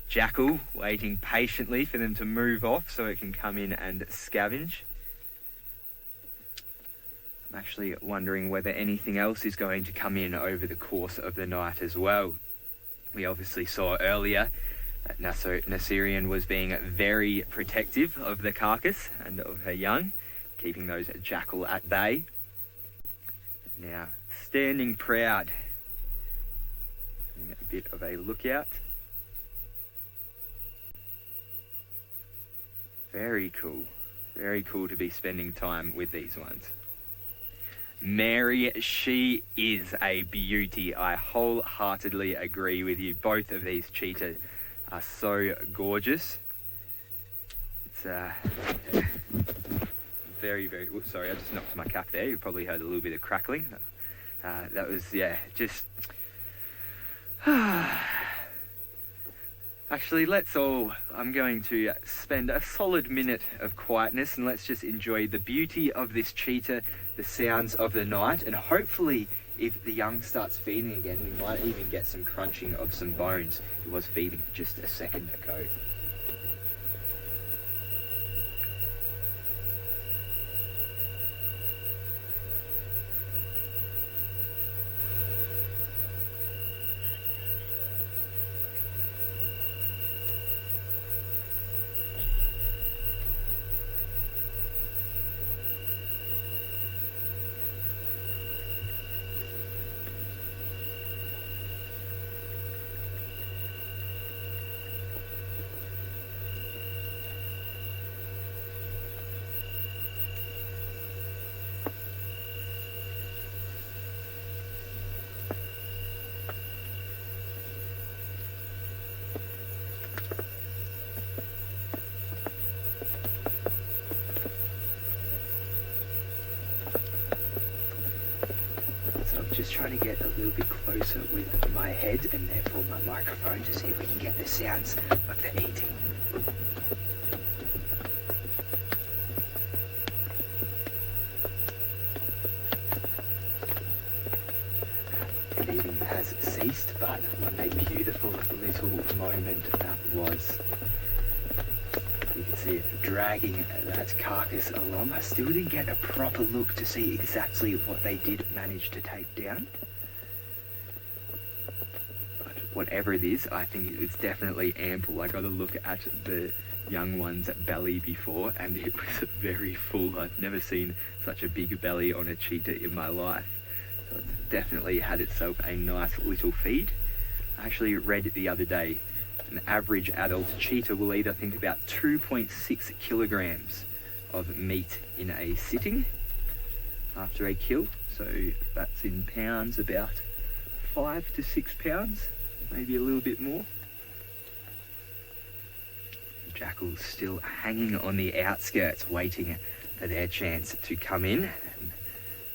jackal waiting patiently for them to move off so it can come in and scavenge. I'm actually wondering whether anything else is going to come in over the course of the night as well. We obviously saw earlier that Nasirian was being very protective of the carcass and of her young, keeping those jackal at bay. Now, standing proud, having a bit of a lookout. Very cool to be spending time with these ones. Mary, she is a beauty. I wholeheartedly agree with you. Both of these cheetahs are so gorgeous. It's very, oops, sorry, I just knocked my cap there. You probably heard a little bit of crackling. That was, yeah, just... Actually, I'm going to spend a solid minute of quietness, and let's just enjoy the beauty of this cheetah, the sounds of the night, and hopefully if the young starts feeding again, we might even get some crunching of some bones. It was feeding just a second ago. just trying to get a little bit closer with my head and therefore my microphone to see if we can get the sounds of the eating. The eating has ceased, but what a beautiful little moment that was. You can see it dragging that carcass along. I still didn't get a proper look to see exactly what they did manage to take down. But whatever it is, I think it was definitely ample. I got a look at the young one's belly before and it was very full. I've never seen such a big belly on a cheetah in my life. So it's definitely had itself a nice little feed. I actually read the other day an average adult cheetah will eat, I think, about 2.6 kilograms of meat in a sitting after a kill. So that's in pounds, about 5 to 6 pounds, maybe a little bit more. Jackal's still hanging on the outskirts, waiting for their chance to come in and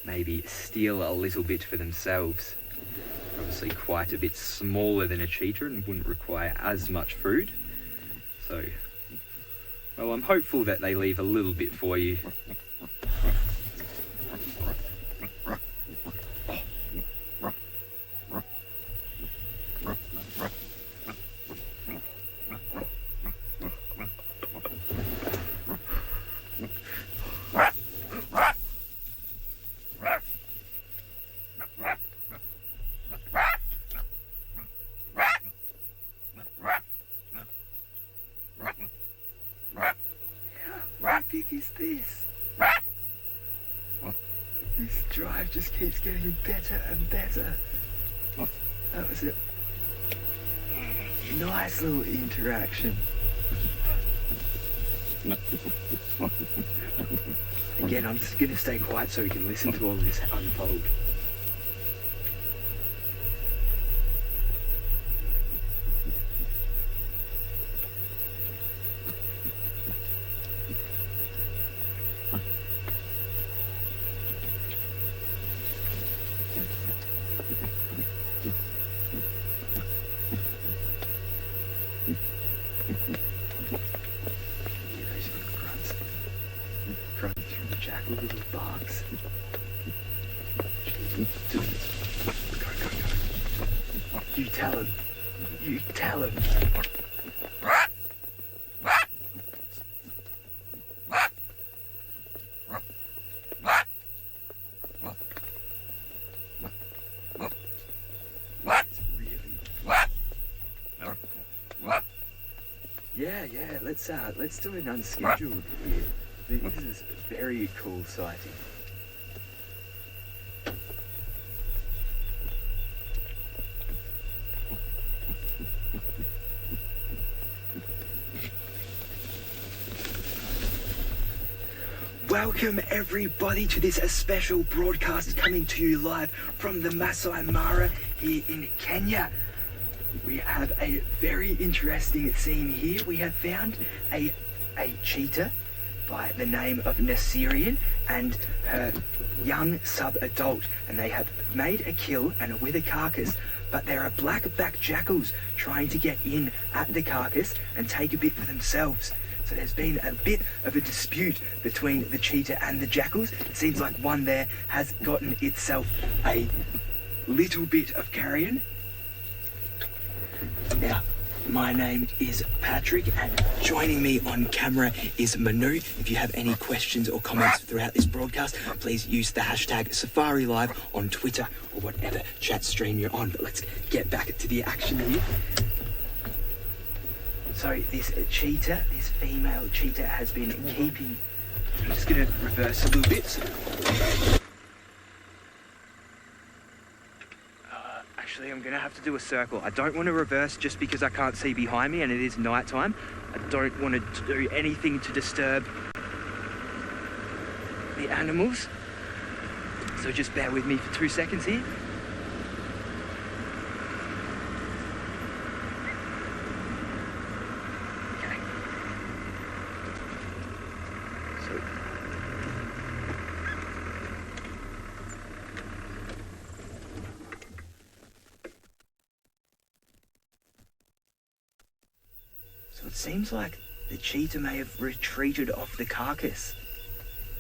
maybe steal a little bit for themselves. Obviously quite a bit smaller than a cheetah and wouldn't require as much food. So, well, I'm hopeful that they leave a little bit for you. Is this? This drive just keeps getting better and better. That was a nice little interaction. Again, I'm just going to stay quiet so we can listen to all this unfold. You tell him. You tell him. Yeah, let's do an unscheduled here. This is a very cool sighting. Welcome everybody to this special broadcast coming to you live from the Maasai Mara here in Kenya. We have a very interesting scene here. We have found a cheetah by the name of Nasirian and her young sub-adult, and they have made a kill and are with a carcass, but there are black-backed jackals trying to get in at the carcass and take a bit for themselves. So there's been a bit of a dispute between the cheetah and the jackals. It seems like one there has gotten itself a little bit of carrion. Now, my name is Patrick, and joining me on camera is Manu. If you have any questions or comments throughout this broadcast, please use the hashtag SafariLive on Twitter or whatever chat stream you're on. But let's get back to the action here. So this cheetah, this female cheetah, has been keeping... I'm just going to reverse a little bit. Actually, I'm going to have to do a circle. I don't want to reverse just because I can't see behind me and it is nighttime. I don't want to do anything to disturb the animals. So just bear with me for 2 seconds here. seems like the cheetah may have retreated off the carcass.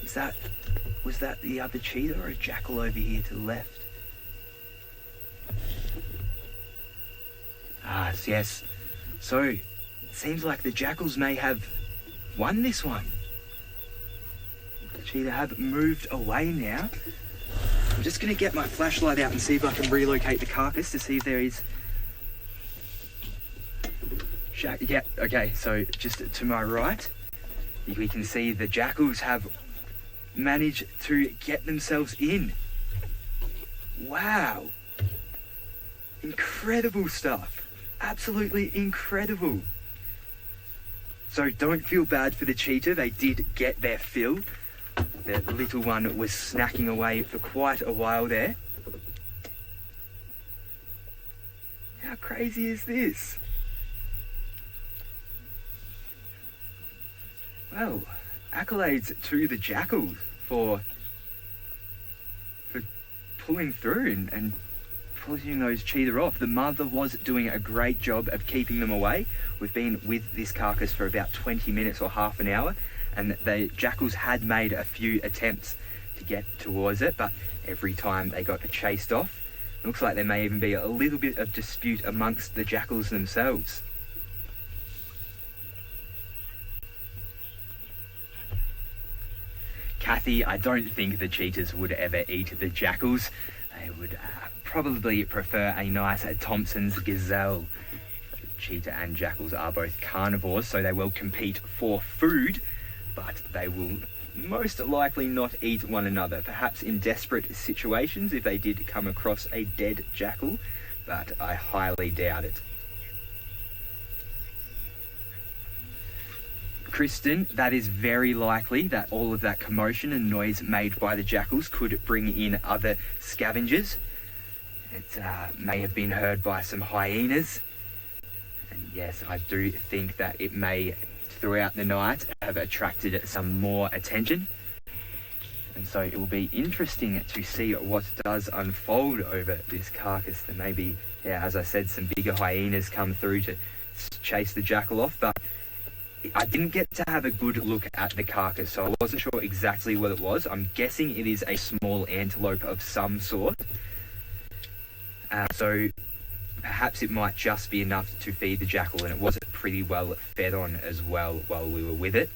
Was that the other cheetah or a jackal over here to the left? Ah, yes. So, it seems like the jackals may have won this one. The cheetah have moved away now. I'm just going to get my flashlight out and see if I can relocate the carcass to see if there is... Yeah, okay, so just to my right, we can see the jackals have managed to get themselves in. Wow. Incredible stuff. Absolutely incredible. So don't feel bad for the cheetah. They did get their fill. The little one was snacking away for quite a while there. How crazy is this? Well, accolades to the jackals for pulling through and pushing those cheetah off. The mother was doing a great job of keeping them away. We've been with this carcass for about 20 minutes or half an hour, and the jackals had made a few attempts to get towards it, but every time they got chased off. It looks like there may even be a little bit of dispute amongst the jackals themselves. Kathy, I don't think the cheetahs would ever eat the jackals. They would probably prefer a nice Thompson's gazelle. Cheetah and jackals are both carnivores, so they will compete for food, but they will most likely not eat one another. Perhaps in desperate situations if they did come across a dead jackal, but I highly doubt it. Kristen, that is very likely that all of that commotion and noise made by the jackals could bring in other scavengers. It may have been heard by some hyenas. And yes, I do think that it may, throughout the night, have attracted some more attention. And so it will be interesting to see what does unfold over this carcass. There may be, as I said, some bigger hyenas come through to chase the jackal off, but I didn't get to have a good look at the carcass, so I wasn't sure exactly what it was. I'm guessing it is a small antelope of some sort. So perhaps it might just be enough to feed the jackal, and it was pretty well fed on as well while we were with it.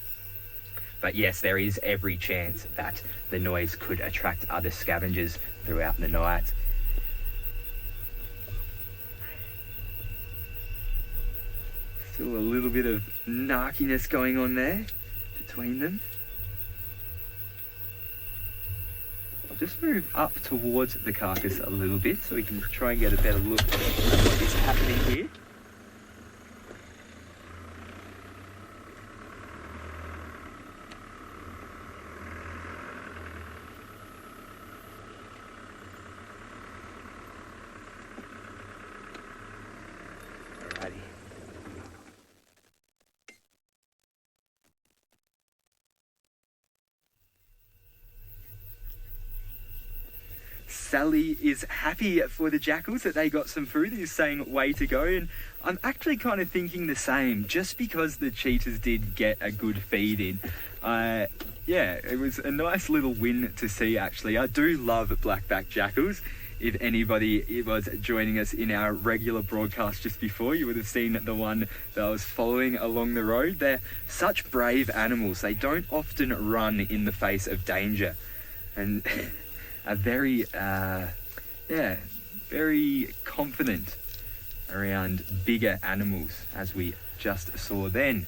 But yes, there is every chance that the noise could attract other scavengers throughout the night. Still a little bit of narkiness going on there between them. I'll just move up towards the carcass a little bit so we can try and get a better look at what is happening here. Sally is happy for the jackals that they got some food. He's saying way to go, and I'm actually kind of thinking the same, just because the cheetahs did get a good feed in. It was a nice little win to see, actually. I do love blackback jackals. If anybody was joining us in our regular broadcast just before, you would have seen the one that I was following along the road. They're such brave animals. They don't often run in the face of danger, and are very, very confident around bigger animals, as we just saw then.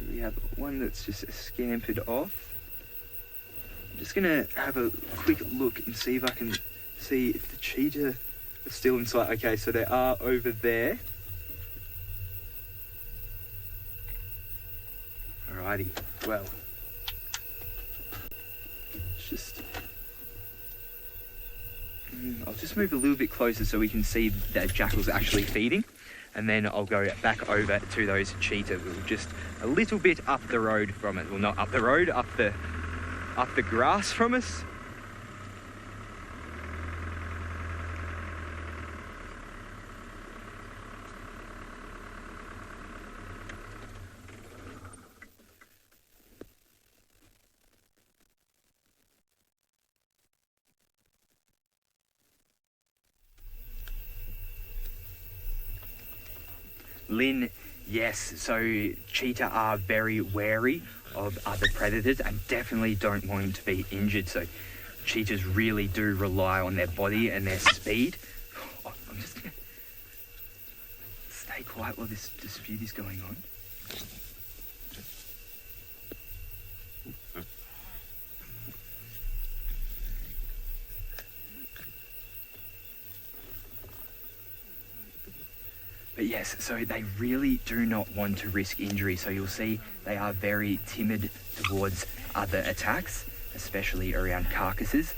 We have one that's just scampered off. I'm just going to have a quick look and see if I can see if the cheetah is still inside. Okay, so they are over there. Alrighty, well, I'll just move a little bit closer so we can see that jackal's actually feeding, and then I'll go back over to those cheetah. We're just a little bit up the road from it. Well, not up the road, up the grass from us. Lynn, yes, so cheetah are very wary of other predators and definitely don't want them to be injured. So cheetahs really do rely on their body and their speed. Oh, I'm just going to stay quiet while this dispute is going on. But yes, so they really do not want to risk injury. So you'll see they are very timid towards other attacks, especially around carcasses.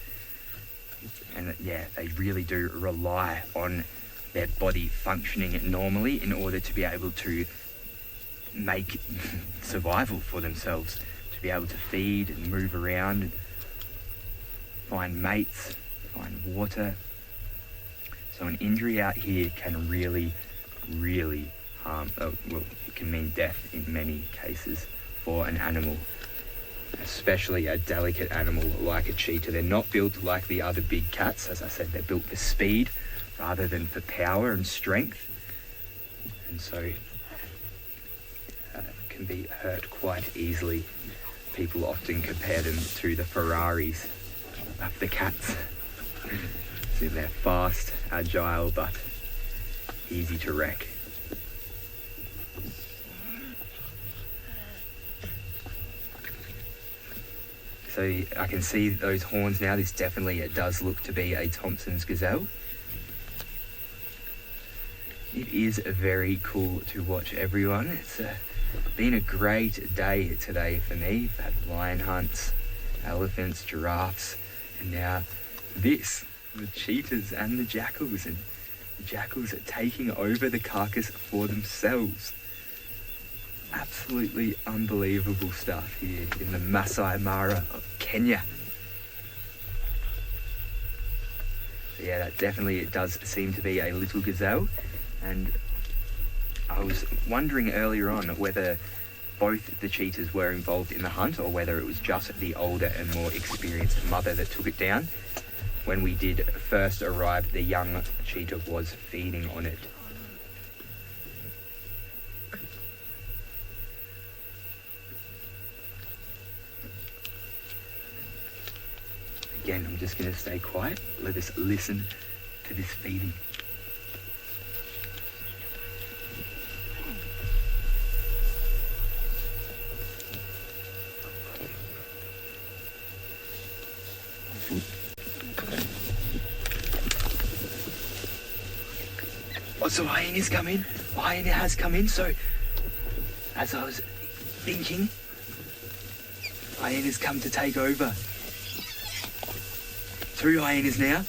And yeah, they really do rely on their body functioning normally in order to be able to make survival for themselves, to be able to feed and move around, and find mates, find water. So an injury out here can really harm, it can mean death in many cases for an animal, especially a delicate animal like a cheetah. They're not built like the other big cats. As I said, they're built for speed rather than for power and strength, and so can be hurt quite easily. People often compare them to the Ferraris of the cats. So they're fast, agile, but easy to wreck. So I can see those horns now. This definitely, it does look to be a Thompson's gazelle. It is very cool to watch, everyone. It's been a great day today for me. We've had lion hunts, elephants, giraffes, and now this, the cheetahs and the jackals. And the jackals are taking over the carcass for themselves. Absolutely unbelievable stuff here in the Maasai Mara of Kenya. So yeah, that definitely, it does seem to be a little gazelle. And I was wondering earlier on whether both the cheetahs were involved in the hunt or whether it was just the older and more experienced mother that took it down. When we did first arrive, the young cheetah was feeding on it. Again, I'm just going to stay quiet. Let us listen to this feeding. Oh, so hyenas come in. Hyena has come in. So, as I was thinking, hyenas come to take over. 2 hyenas now.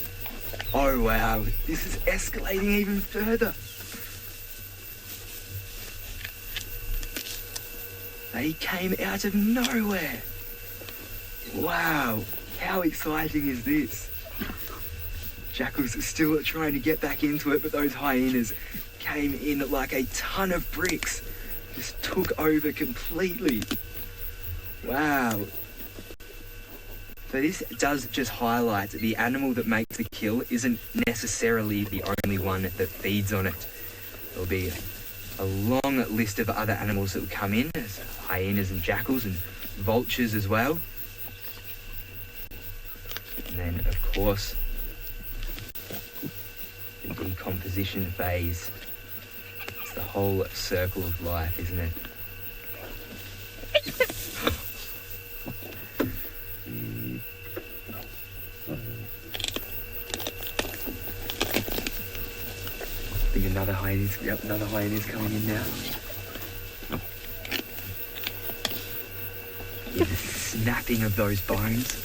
Oh wow, this is escalating even further. They came out of nowhere. Wow, how exciting is this? Jackals are still trying to get back into it, but those hyenas came in like a ton of bricks. Just took over completely. Wow. So this does just highlight the animal that makes the kill isn't necessarily the only one that feeds on it. There'll be a long list of other animals that will come in, as hyenas and jackals and vultures as well. And then, of course, the decomposition phase. It's the whole circle of life, isn't it? I think another hyena's coming in now. Yeah, the snapping of those bones.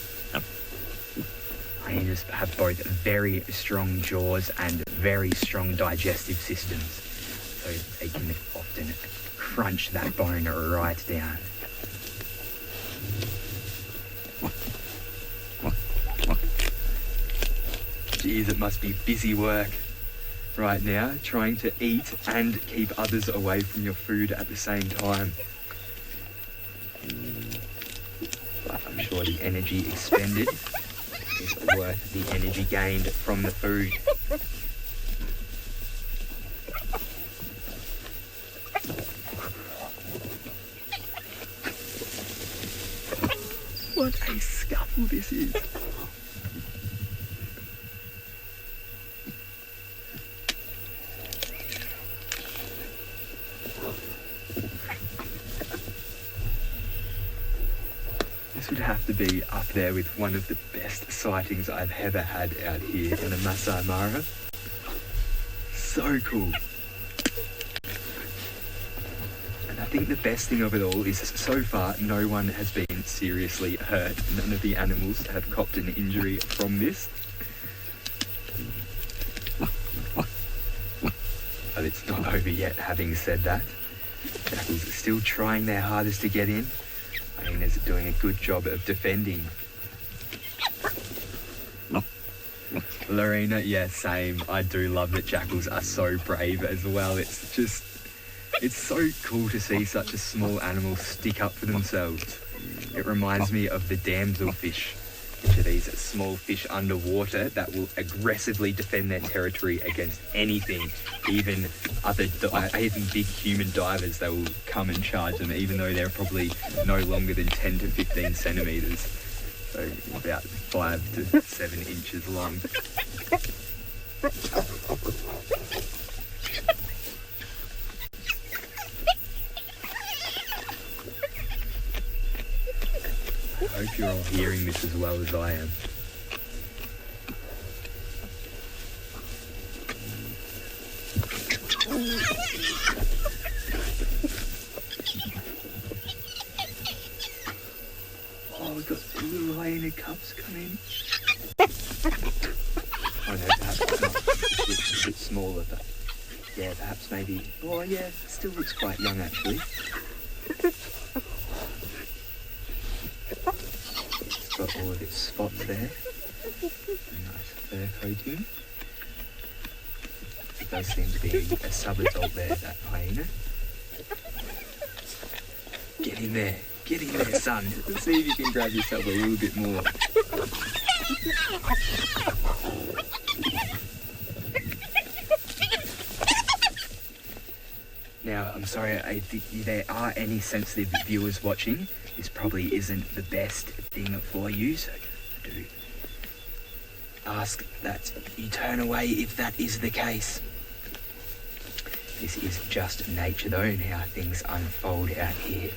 Hyenas have both very strong jaws and very strong digestive systems, so they can often crunch that bone right down. Geez, it must be busy work right now, trying to eat and keep others away from your food at the same time. But I'm sure the energy expended is worth the energy gained from the food. What a scuffle this is. This would have to be up there with one of the best sightings I've ever had out here in the Maasai Mara. So cool. And I think the best thing of it all is so far no one has been seriously hurt. None of the animals have copped an injury from this. But it's not over yet, having said that. Jackals are still trying their hardest to get in. Hyenas are doing a good job of defending. Lorena, yeah, same. I do love that jackals are so brave as well. It's so cool to see such a small animal stick up for themselves. It reminds me of the damselfish, which are these small fish underwater that will aggressively defend their territory against anything, even big human divers. They will come and charge them, even though they're probably no longer than 10 to 15 centimetres, so about 5 to 7 inches long. I hope you're all hearing this as well as I am. Oh, we've got some little hyena cubs coming. Oh no, perhaps it's not. It's a bit smaller, but yeah, perhaps maybe. Oh yeah, it still looks quite young actually. It's got all of its spots there. Nice fur coating. It does seem to be a sub-adult there, that hyena. Get in there, son. Let's see if you can grab yourself a little bit more. Now, I'm sorry, if there are any sensitive viewers watching, this probably isn't the best thing for you, so I do ask that you turn away if that is the case. This is just nature though, and how things unfold out here.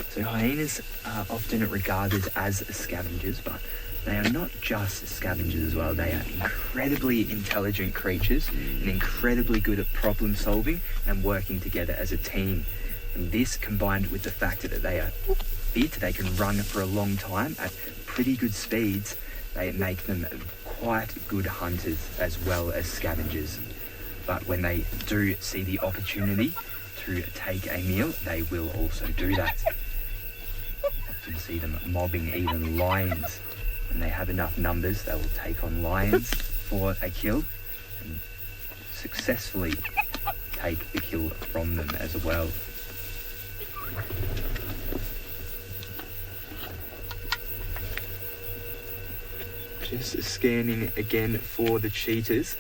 So hyenas are often regarded as scavengers, but they are not just scavengers as well. They are incredibly intelligent creatures and incredibly good at problem solving and working together as a team. And this, combined with the fact that they are fit, they can run for a long time at pretty good speeds, they make them quite good hunters as well as scavengers. But when they do see the opportunity to take a meal, they will also do that. Often see them mobbing even lions. When they have enough numbers, they will take on lions for a kill and successfully take the kill from them as well. Just scanning again for the cheetahs.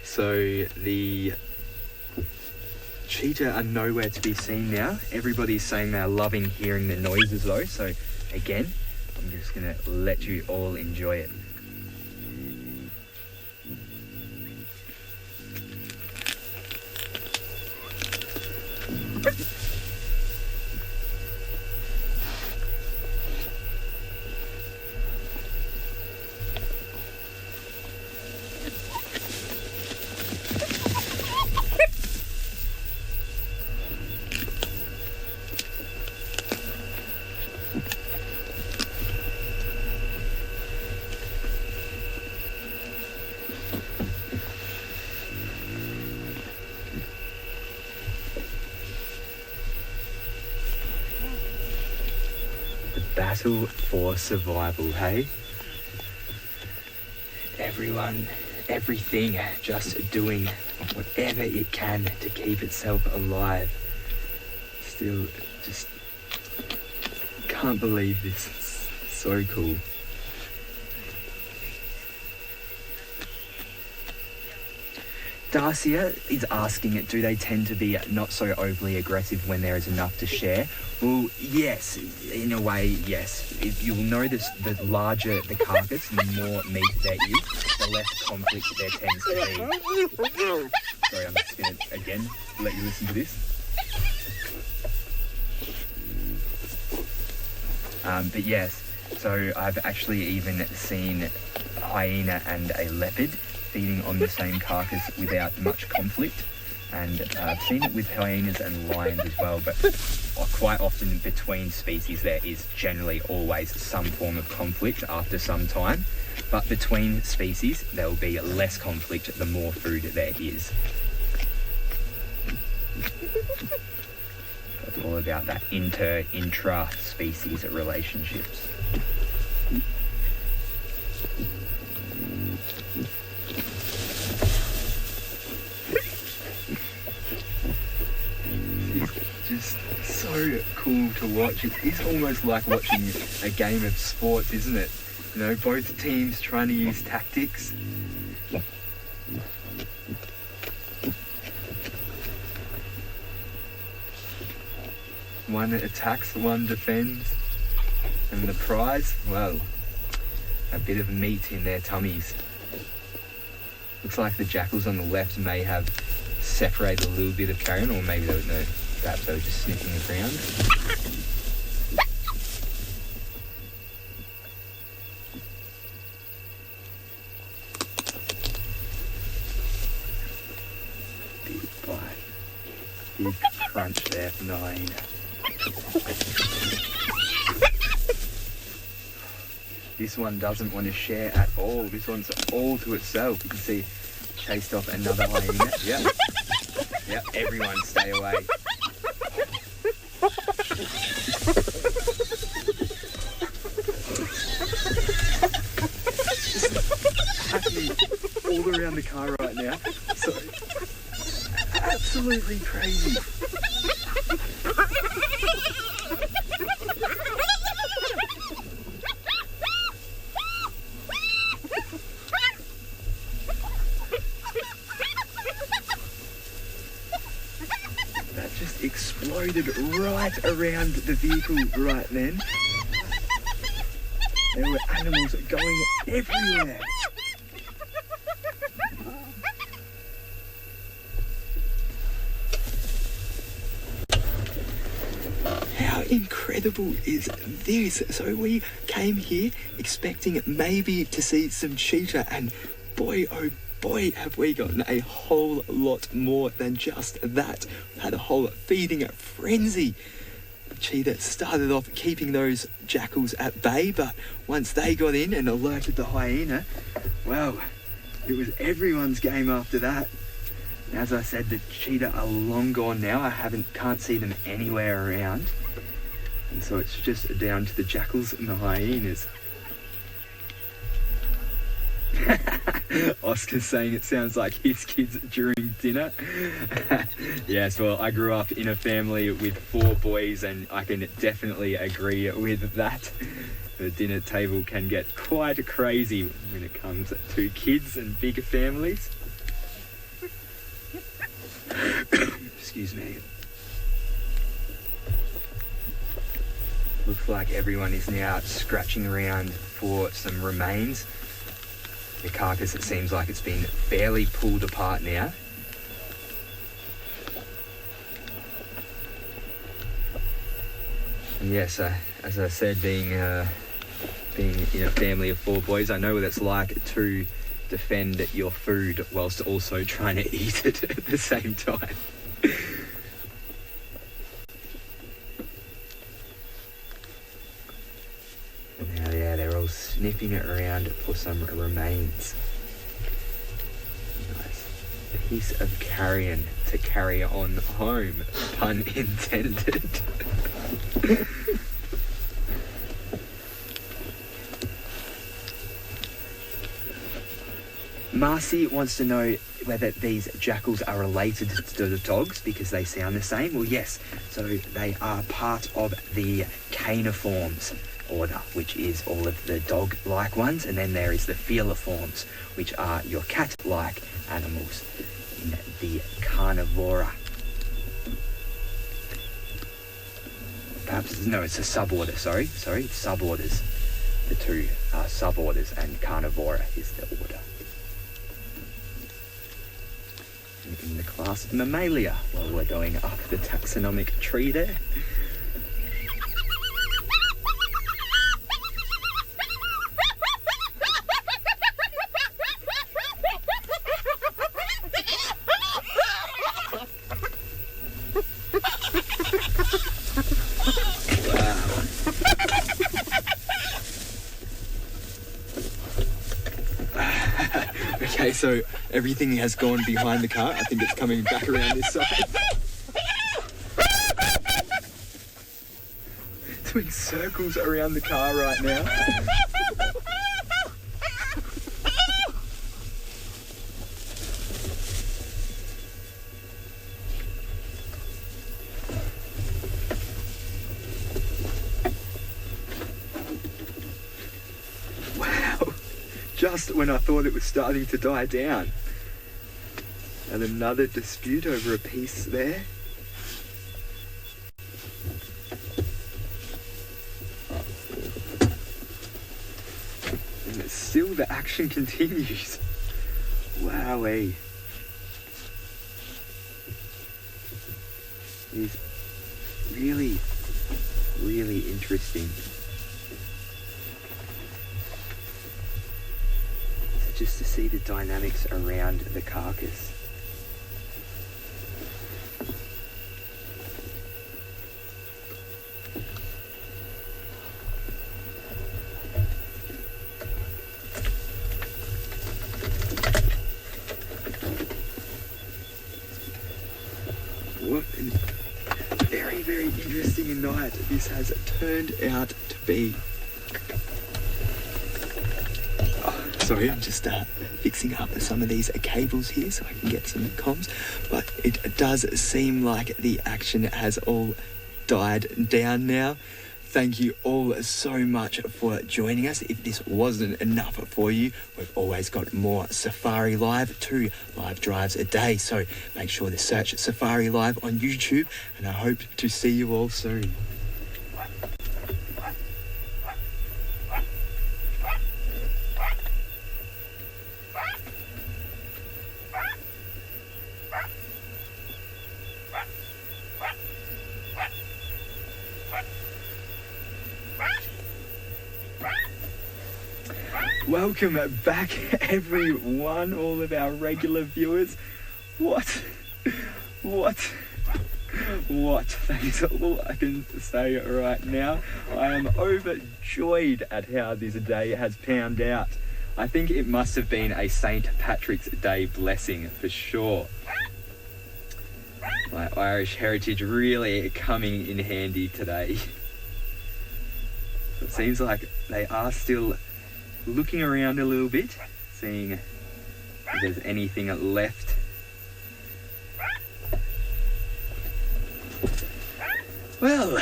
So the cheetah are nowhere to be seen now. Everybody's saying they're loving hearing the noises though, so again, I'm just gonna let you all enjoy it. Battle for survival, hey? Everyone, everything, just doing whatever it can to keep itself alive. Still, just can't believe this. It's so cool. Darcia is asking, do they tend to be not so overly aggressive when there is enough to share? Well, yes, in a way, yes. You'll notice the larger the carcass and the more meat there is, the less conflict there tends to be. Sorry, I'm just going to, again, let you listen to this. But yes, so I've actually even seen a hyena and a leopard feeding on the same carcass without much conflict. And I've seen it with hyenas and lions as well, but quite often between species there is generally always some form of conflict after some time. But between species there will be less conflict the more food there is. It's all about that intra-species relationships. Just so cool to watch. It's almost like watching a game of sports, isn't it? You know, both teams trying to use tactics. One attacks, one defends. And the prize, well, a bit of meat in their tummies. Looks like the jackals on the left may have separated a little bit of carrion, or maybe they were, perhaps they were just sniffing around. Big bite. Big crunch there from the hyena. This one doesn't want to share at all. This one's all to itself. You can see chased off another hyena. Yep, everyone stay away. Happening all around the car right now. So absolutely crazy. Exploded right around the vehicle right then. There were animals going everywhere. How incredible is this? So we came here expecting maybe to see some cheetah, and boy oh boy, have we gotten a whole lot more than just that. We had a whole feeding frenzy. The cheetah started off keeping those jackals at bay, but once they got in and alerted the hyena, well, it was everyone's game after that. As I said, the cheetah are long gone now. Can't see them anywhere around. And so it's just down to the jackals and the hyenas. Oscar's saying it sounds like his kids during dinner. Yes, well, I grew up in a family with 4 boys, and I can definitely agree with that. The dinner table can get quite crazy when it comes to kids and bigger families. Excuse me. Looks like everyone is now scratching around for some remains. The carcass, it seems like it's been fairly pulled apart now. And yes, as I said, being in a family of 4 boys, I know what it's like to defend your food whilst also trying to eat it at the same time. Now, yeah, they're all sniffing it around for some remains. Nice. A piece of carrion to carry on home, pun intended. Marcy wants to know whether these jackals are related to the dogs because they sound the same. Well, yes. So they are part of the caniforms order, which is all of the dog-like ones, and then there is the feliforms, which are your cat-like animals. in the carnivora. Perhaps, no, it's a suborder, sorry, it's suborders. The two are suborders, and carnivora is the order. And in the class Mammalia, while we're going up the taxonomic tree there. Okay, so everything has gone behind the car. I think it's coming back around this side. It's doing circles around the car right now. Just when I thought it was starting to die down. And another dispute over a piece there. And it's still the action continues. Wowee. It's really, really interesting. Just to see the dynamics around the carcass. What a very, very interesting night this has turned out to be. Sorry, I'm just fixing up some of these cables here so I can get some comms. But it does seem like the action has all died down now. Thank you all so much for joining us. If this wasn't enough for you, we've always got more Safari Live, 2 live drives a day. So make sure to search Safari Live on YouTube, and I hope to see you all soon. Welcome back, everyone, all of our regular viewers. What? That is all I can say right now. I am overjoyed at how this day has panned out. I think it must have been a St. Patrick's Day blessing for sure. My Irish heritage really coming in handy today. It seems like they are still looking around a little bit, seeing if there's anything left. Well,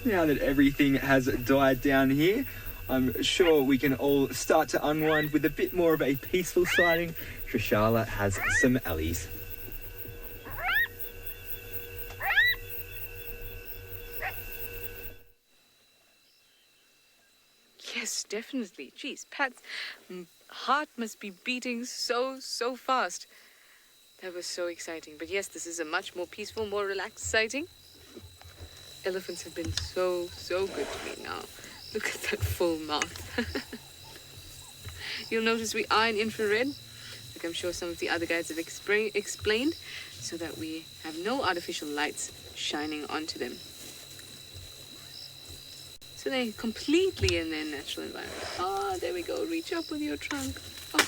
now that everything has died down here, I'm sure we can all start to unwind with a bit more of a peaceful sighting. Trishala has some Ellies. Yes, definitely. Geez, Pat's heart must be beating so fast. That was so exciting. But yes, this is a much more peaceful, more relaxed sighting. Elephants have been so good to me now. Look at that full mouth. You'll notice we are in infrared, like I'm sure some of the other guides have explained, so that we have no artificial lights shining onto them. So they're completely in their natural environment. Oh, there we go. Reach up with your trunk. Oh.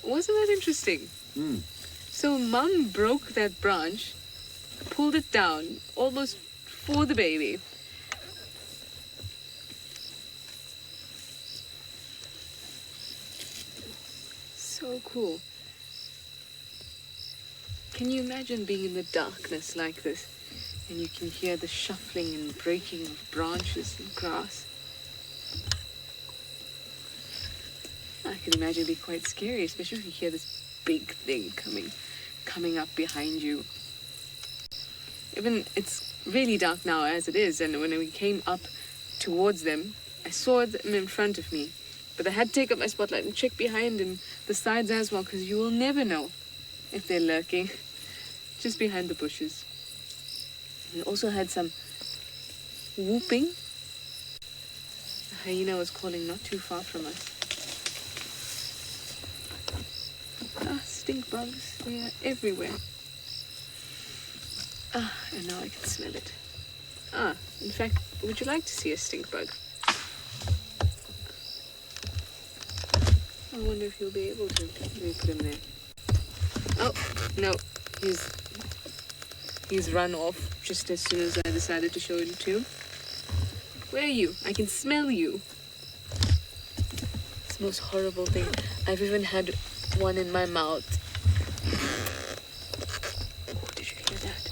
Wasn't that interesting? So Mum broke that branch, pulled it down, almost for the baby. So cool. Can you imagine being in the darkness like this, and you can hear the shuffling and breaking of branches and grass? can imagine it'd be quite scary, especially if you hear this big thing coming up behind you. Even it's really dark now as it is, and when we came up towards them, I saw them in front of me, but I had to take up my spotlight and check behind and the sides as well, because you will never know if they're lurking just behind the bushes. We also had some whooping. The hyena was calling not too far from us. Stink bugs, they are everywhere. And now I can smell it. In fact, would you like to see a stink bug? I wonder if you'll be able to. Let me put him there. Oh, no, he's run off just as soon as I decided to show him to him. Where are you? I can smell you. It's the most horrible thing. I've even had one in my mouth. Oh, did you hear that?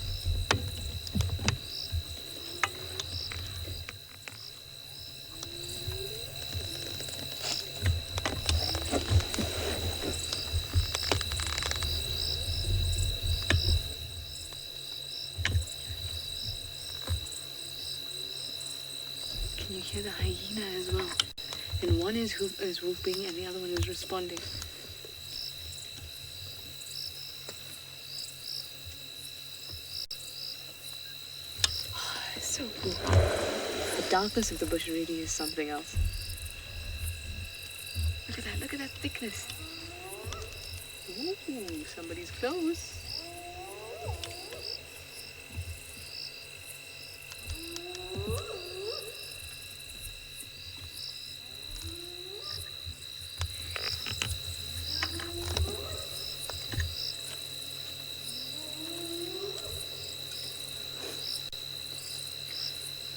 Can you hear the hyena as well? And one is whooping and the other one is responding. So cool. The darkness of the bush really is something else. Look at that thickness. Ooh, somebody's close.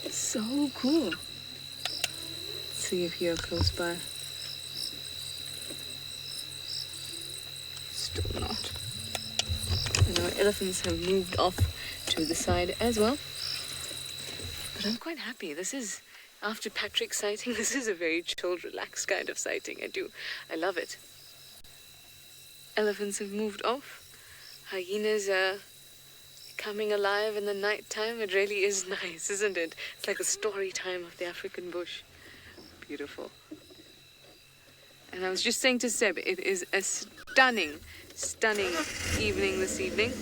So cool. Let's see if you're close by. Still not. And our elephants have moved off to the side as well. But I'm quite happy. This is, after Patrick's sighting, this is a very chilled, relaxed kind of sighting. I love it. Elephants have moved off. Hyenas are coming alive in the night time. It really is nice, isn't it? It's like a story time of the African bush. Beautiful. And I was just saying to Seb, it is a stunning evening this evening.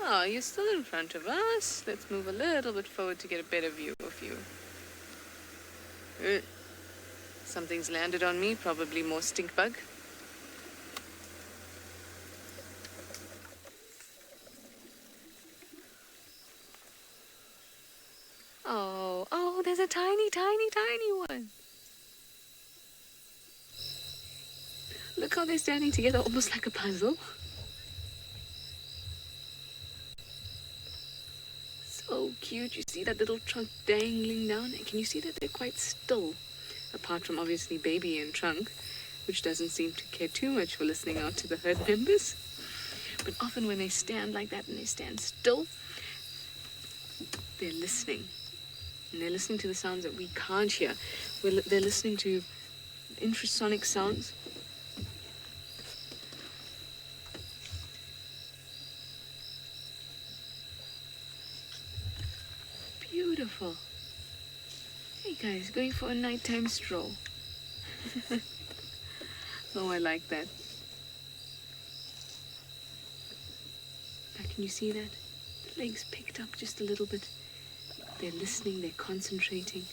Oh, you're still in front of us. Let's move a little bit forward to get a better view of you. Something's landed on me, probably more stink bug. Oh, there's a tiny one. Look how they're standing together, almost like a puzzle. So cute. You see that little trunk dangling down? And can you see that they're quite still? Apart from obviously baby and trunk, which doesn't seem to care too much for listening out to the herd members. But often when they stand like that and they stand still, they're listening. And they're listening to the sounds that we can't hear. They're listening to infrasonic sounds. Beautiful. Hey guys, going for a nighttime stroll. Oh, I like that. Now, can you see that? The legs picked up just a little bit. They're listening, they're concentrating.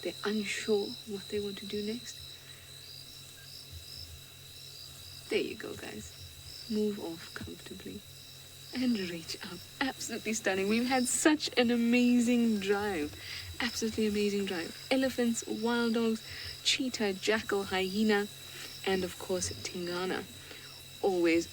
They're unsure what they want to do next. There you go, guys. Move off comfortably. And reach up. Absolutely stunning. We've had such an amazing drive. Absolutely amazing drive. Elephants, wild dogs, cheetah, jackal, hyena, and of course, Tingana. Always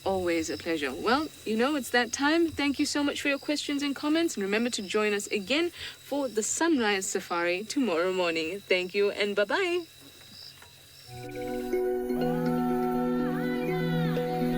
a pleasure. Well, it's that time. Thank you so much for your questions and comments. And remember to join us again for the sunrise safari tomorrow morning. Thank you and bye-bye.